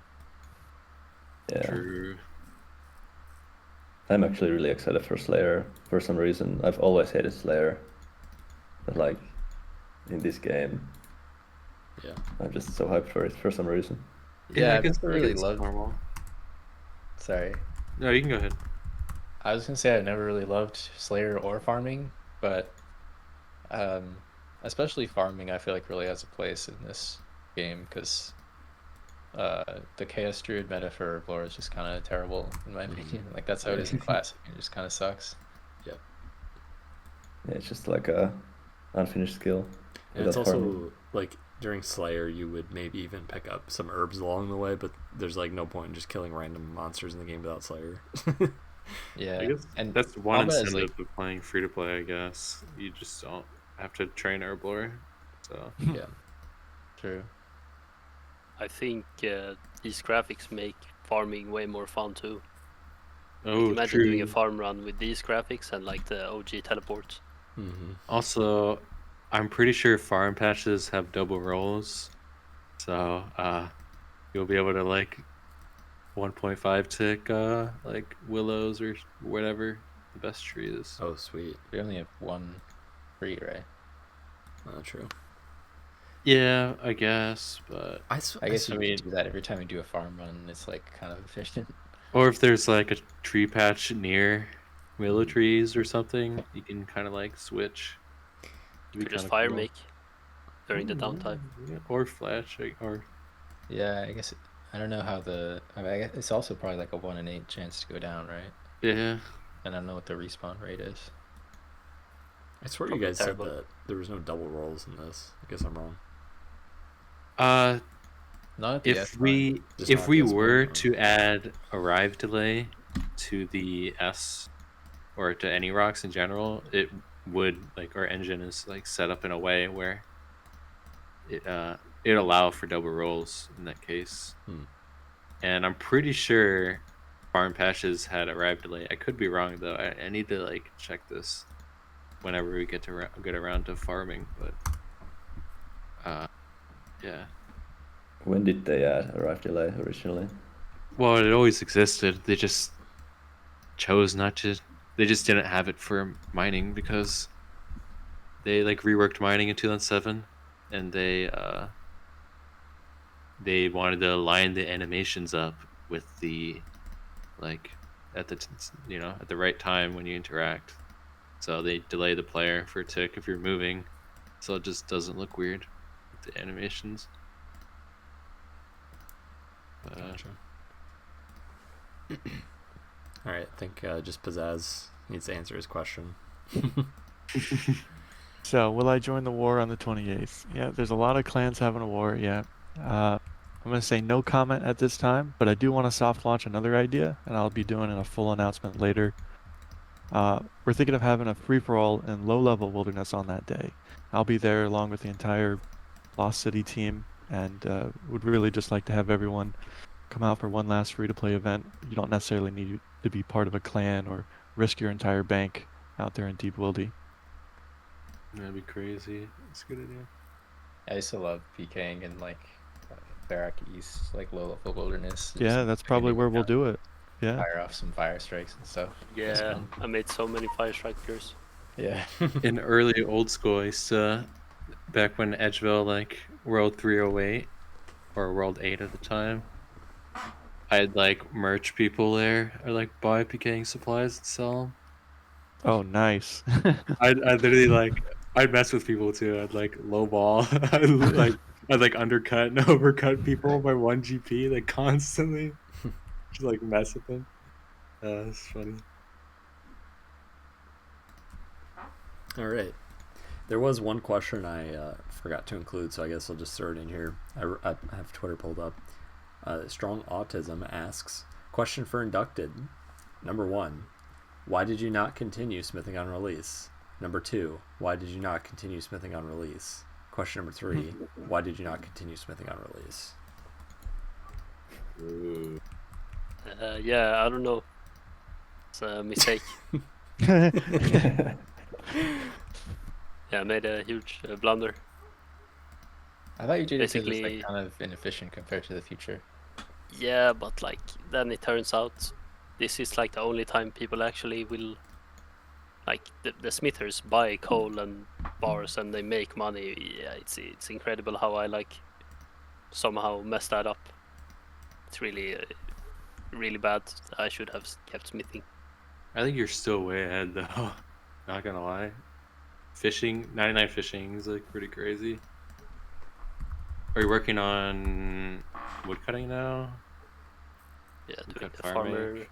Yeah. True. I'm actually really excited for Slayer for some reason. I've always hated Slayer, but like in this game, Yeah. I'm just so hyped for it for some reason. Yeah, I I guess never really it's loved. normal. Sorry, No, you can go ahead. I was gonna say I never really loved Slayer or farming, but especially farming, I feel like really has a place in this game because the Chaos Druid meta for Herblore is just kind of terrible in my opinion. Like that's how it is in Classic. It just kind of sucks. Yep. Yeah, it's just like a unfinished skill. And it's without also farming. like during Slayer, you would maybe even pick up some herbs along the way, but there's like no point in just killing random monsters in the game without Slayer. Yeah, I guess and that's one combat is, incentive like- of playing free to play. I guess you just don't have to train Herblore. So yeah, true. I think these graphics make farming way more fun too. oh, Imagine doing a true. farm run with these graphics and like the OG teleports. Mm-hmm. Also, I'm pretty sure farm patches have double rolls, so you'll be able to like 1.5 tick like willows or whatever the best tree is. Oh, sweet. We only have one free, right? True. Yeah, I guess, but I guess see- we do that every time we do a farm run. It's like kind of efficient. or if there's like a tree patch near willow trees or something, you can kind of like switch. It'd be Could just kinda fire cool. make during the downtime. Yeah, or flash, or Yeah, I guess I don't know how I mean, I guess it's also probably like a 1 in 8 chance to go down, right? yeah. And I don't know what the respawn rate is. I swear Probably you guys terrible. said that there was no double rolls in this. I guess I'm wrong. Not at the If S we Just if not we the S1, were huh? to add arrive delay to the S or to any rocks in general, it would like our engine is like set up in a way where it allow for double rolls in that case. And I'm pretty sure farm patches had arrive delay. I could be wrong though. I need to like check this whenever we get around to farming, but yeah. When did they add arrive delay originally? Well, it always existed. They just chose not to. They just didn't have it for mining because they like reworked mining in 2007, and they wanted to line the animations up with the like at the at the right time when you interact. So they delay the player for a tick if you're moving, so it just doesn't look weird with the animations. Gotcha. All right, I think just Pazaz needs to answer his question. So, will I join the war on the 28th? Yeah, there's a lot of clans having a war, yeah. I'm going to say no comment at this time, but I do want to soft launch another idea, and I'll be doing a full announcement later. We're thinking of having a free-for-all in low-level wilderness on that day. I'll be there along with the entire Lost City team, and would really just like to have everyone come out for one last free-to-play event. You don't necessarily need to be part of a clan or risk your entire bank out there in Deep Wildy. That'd be crazy. That's a good idea. I used to love PKing in like Barrack East, like low level wilderness. Yeah, that's probably where we'll do it. Yeah. Fire off some fire strikes and stuff. It's Yeah, fun. I made so many fire strikers. Yeah. In early old school, I used to, back when Edgeville, like World 308 or World 8 at the time, I'd like merch people there or like buy PKing supplies and sell them. Oh, nice. I'd literally like, I'd mess with people too. I'd like lowball, I'd like undercut and overcut people by 1 GP like constantly. Just like mess with them. It's funny. All right. There was one question I forgot to include, so I guess I'll just throw it in here. I have Twitter pulled up. Strong Autism asks, question for Inducted. Number 1, why did you not continue smithing on release? Number 2, why did you not continue smithing on release? Question number 3, why did you not continue smithing on release? Ooh. Yeah, I don't know. It's a mistake. Yeah, I made a huge blunder. I thought you did it because it's Basically, like kind of inefficient compared to the future. yeah, but like then it turns out this is like the only time people actually will like the smithers buy coal and bars and they make money. Yeah, it's incredible how I like somehow messed that up. It's really bad. I should have kept smithing. I think you're still way ahead though. Not gonna lie. Fishing, 99 fishing is like pretty crazy. Are you working on woodcutting now? Yeah, doing Woodcut the farming? farmer.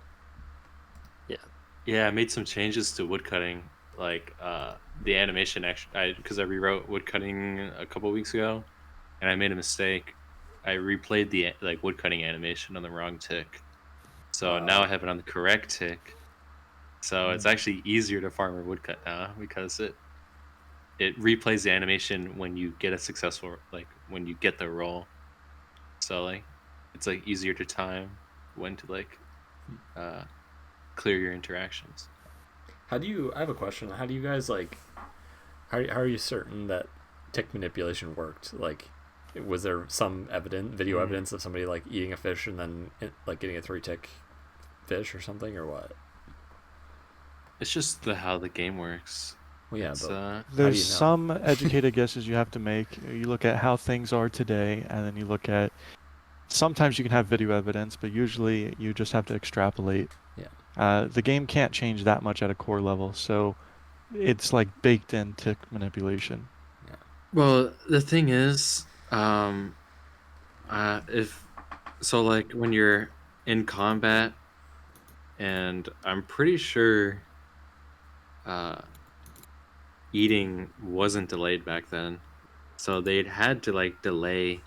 Yeah, I made some changes to woodcutting, like the animation. Actually, because I rewrote woodcutting a couple weeks ago, and I made a mistake. I replayed the like woodcutting animation on the wrong tick, so now I have it on the correct tick. So it's actually easier to farm a woodcut now because it replays the animation when you get a successful when you get the roll. So like it's like easier to time when to like clear your interactions. I have a question. How do you guys like? How are you certain that tick manipulation worked? Like, was there some video evidence of somebody like eating a fish and then like getting a 3-tick fish or something, or what? It's just how the game works. Well, yeah, It's, but how do There's you know? some educated guesses you have to make. You look at how things are today, and then you look at. Sometimes you can have video evidence, but usually you just have to extrapolate. Yeah. The game can't change that much at a core level, so it's like baked in tick manipulation. Yeah. Well, the thing is, if so, like when you're in combat, and I'm pretty sure, eating wasn't delayed back then, so they'd had to like delay,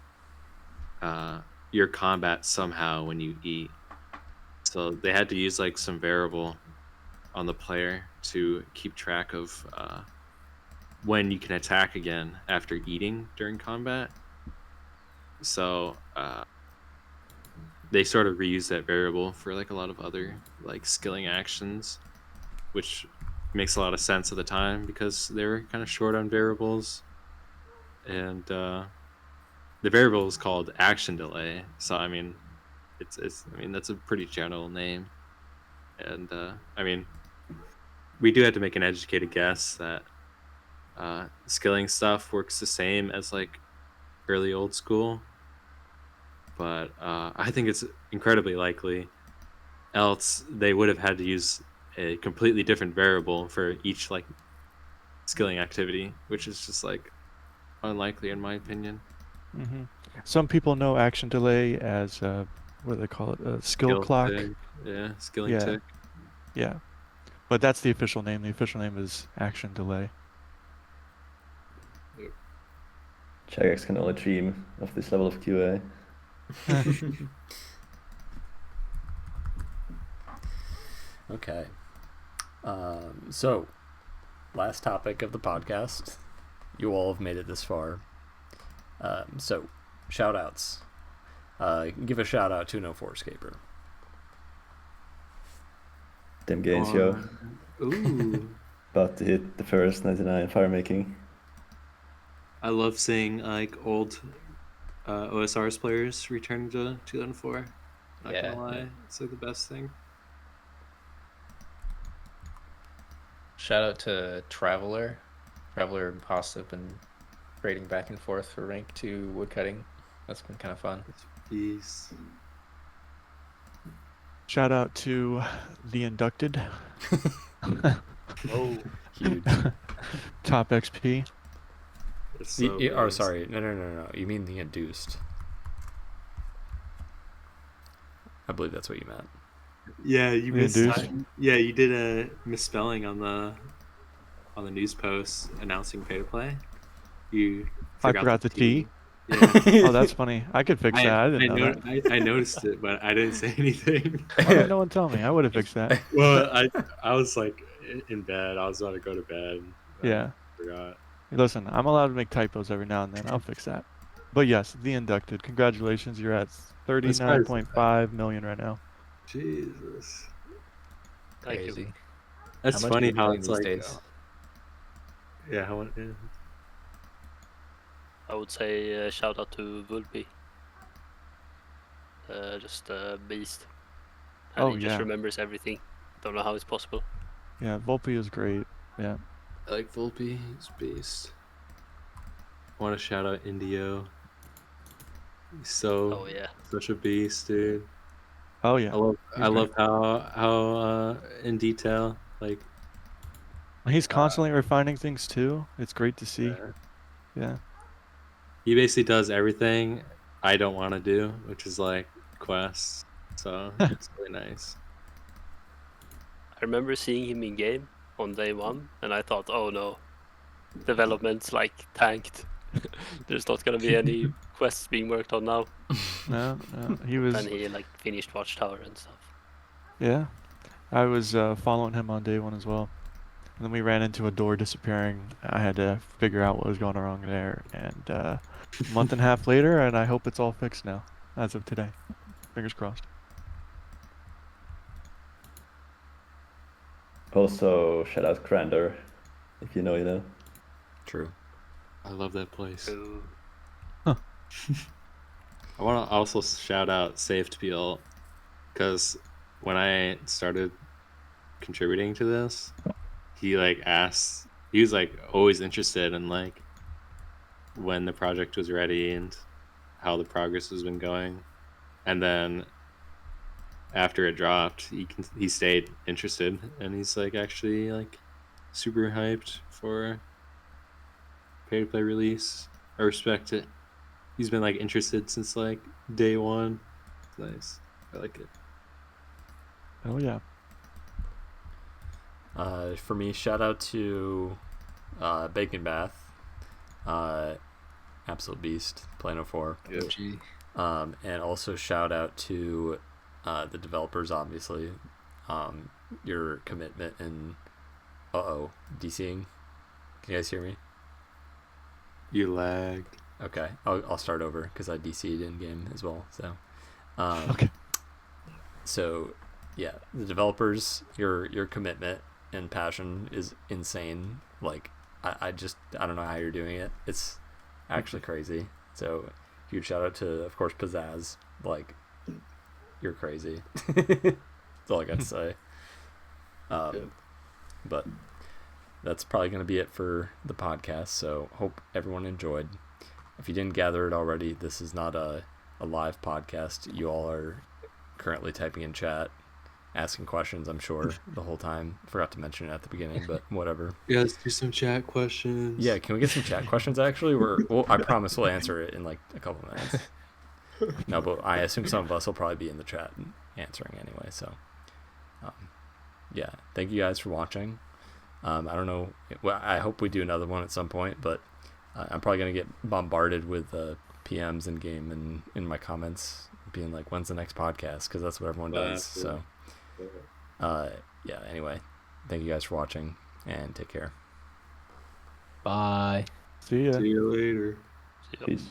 your combat somehow when you eat. So they had to use like some variable on the player to keep track of when you can attack again after eating during combat. So they sort of reuse that variable for like a lot of other like skilling actions, which makes a lot of sense at the time because they were kind of short on variables. And the variable is called action delay. So I mean, it's I mean that's a pretty general name. And I mean, we do have to make an educated guess that skilling stuff works the same as like early old school, but I think it's incredibly likely. Else, they would have had to use a completely different variable for each like skilling activity, which is just like unlikely in my opinion. Mm-hmm. Some people know action delay as what do they call it? A skill clock. Tick. Yeah, skilling Yeah. tick. Yeah, but that's the official name. The official name is action delay. Jagex can only dream of this level of QA. Okay. So, last topic of the podcast. You all have made it this far. So, shoutouts. Give a shout out to 2004scaper. Dem Gains Yo. Ooh. About to hit the first 99 fire making. I love seeing like old OSRs players return to 2004. Not Yeah, gonna lie, yeah. it's like the best thing. Shout out to Traveler. Traveler and Pawz have been raiding back and forth for rank 2 woodcutting. That's been kind of fun. Peace. Shout out to the Inducted. Oh, Huge. Top XP. It's so Oh, big. sorry. No. You mean the induced. I believe that's what you meant. Yeah, you The missed. induced? Yeah, you did a misspelling on the news post announcing pay to play. You I forgot the T. Yeah. Oh, that's funny. I could fix that. I didn't know that. I noticed it, but I didn't say anything. Why didn't no one tell me? I would have fixed that. Well, I was like in bed. I was about to go to bed. Yeah. I forgot. Listen, I'm allowed to make typos every now and then. I'll fix that. But yes, the Inducted. Congratulations, you're at 39.5 million right now. Jesus. Thank you. Crazy. That's How much funny are you how doing it's these like, days? yeah, how yeah. I would say shout out to Vulpi. Just a beast. And Oh, he just yeah. remembers everything. Don't know how it's possible. Yeah, Volpe is great. Yeah. I like Volpe, he's beast. I want to shout out Indio. He's Oh yeah. such a beast, dude. Oh, yeah. I love how in detail, like, He's constantly refining things too. It's great to see. uh, Yeah. he basically does everything I don't want to do, which is like quests. So it's really nice. I remember seeing him in game on day one, and I thought, oh no, development's like tanked. There's not gonna be any quests being worked on now. No, he But was. then he like finished Watchtower and stuff. Yeah. I was following him on day one as well. And then we ran into a door disappearing. I had to figure out what was going wrong there. And a month and a half later, and I hope it's all fixed now, as of today. Fingers crossed. Also, shout out Crander. If you know, you know. True. I love that place. So I want to also shout out Saved Peel, because when I started contributing to this, he like asked, he was like always interested in like when the project was ready and how the progress has been going, and then after it dropped, he stayed interested, and he's like actually like super hyped for pay to play release. I respect it. He's been like interested since like day one. It's nice. I like it. Oh, yeah. For me, shout out to Bacon Bath, absolute beast, Plano 4. Yeah. Gee. And also shout out to the developers, obviously. Your commitment in DCing. Can you guys hear me? You lagged. Okay, I'll start over because I DC'd in game as well. So, Okay. So, yeah, the developers, your commitment and passion is insane. Like, I don't know how you're doing it. It's actually crazy. So, huge shout out to, of course, Pazaz. Like, you're crazy. That's all I got to say. But that's probably going to be it for the podcast. So, hope everyone enjoyed. If you didn't gather it already, this is not a live podcast. You all are currently typing in chat, asking questions, I'm sure, the whole time. Forgot to mention it at the beginning, but whatever. Yeah, let's do some chat questions. Yeah, can we get some chat questions, actually? I promise we'll answer it in like a couple minutes. No, but I assume some of us will probably be in the chat answering anyway, so. Yeah, thank you guys for watching. I don't know. Well, I hope we do another one at some point, but I'm probably going to get bombarded with PMs in game and in my comments being like, when's the next podcast? Because that's what everyone does. So, yeah, anyway, thank you guys for watching and take care. Bye. See ya. See you later. see ya. Peace.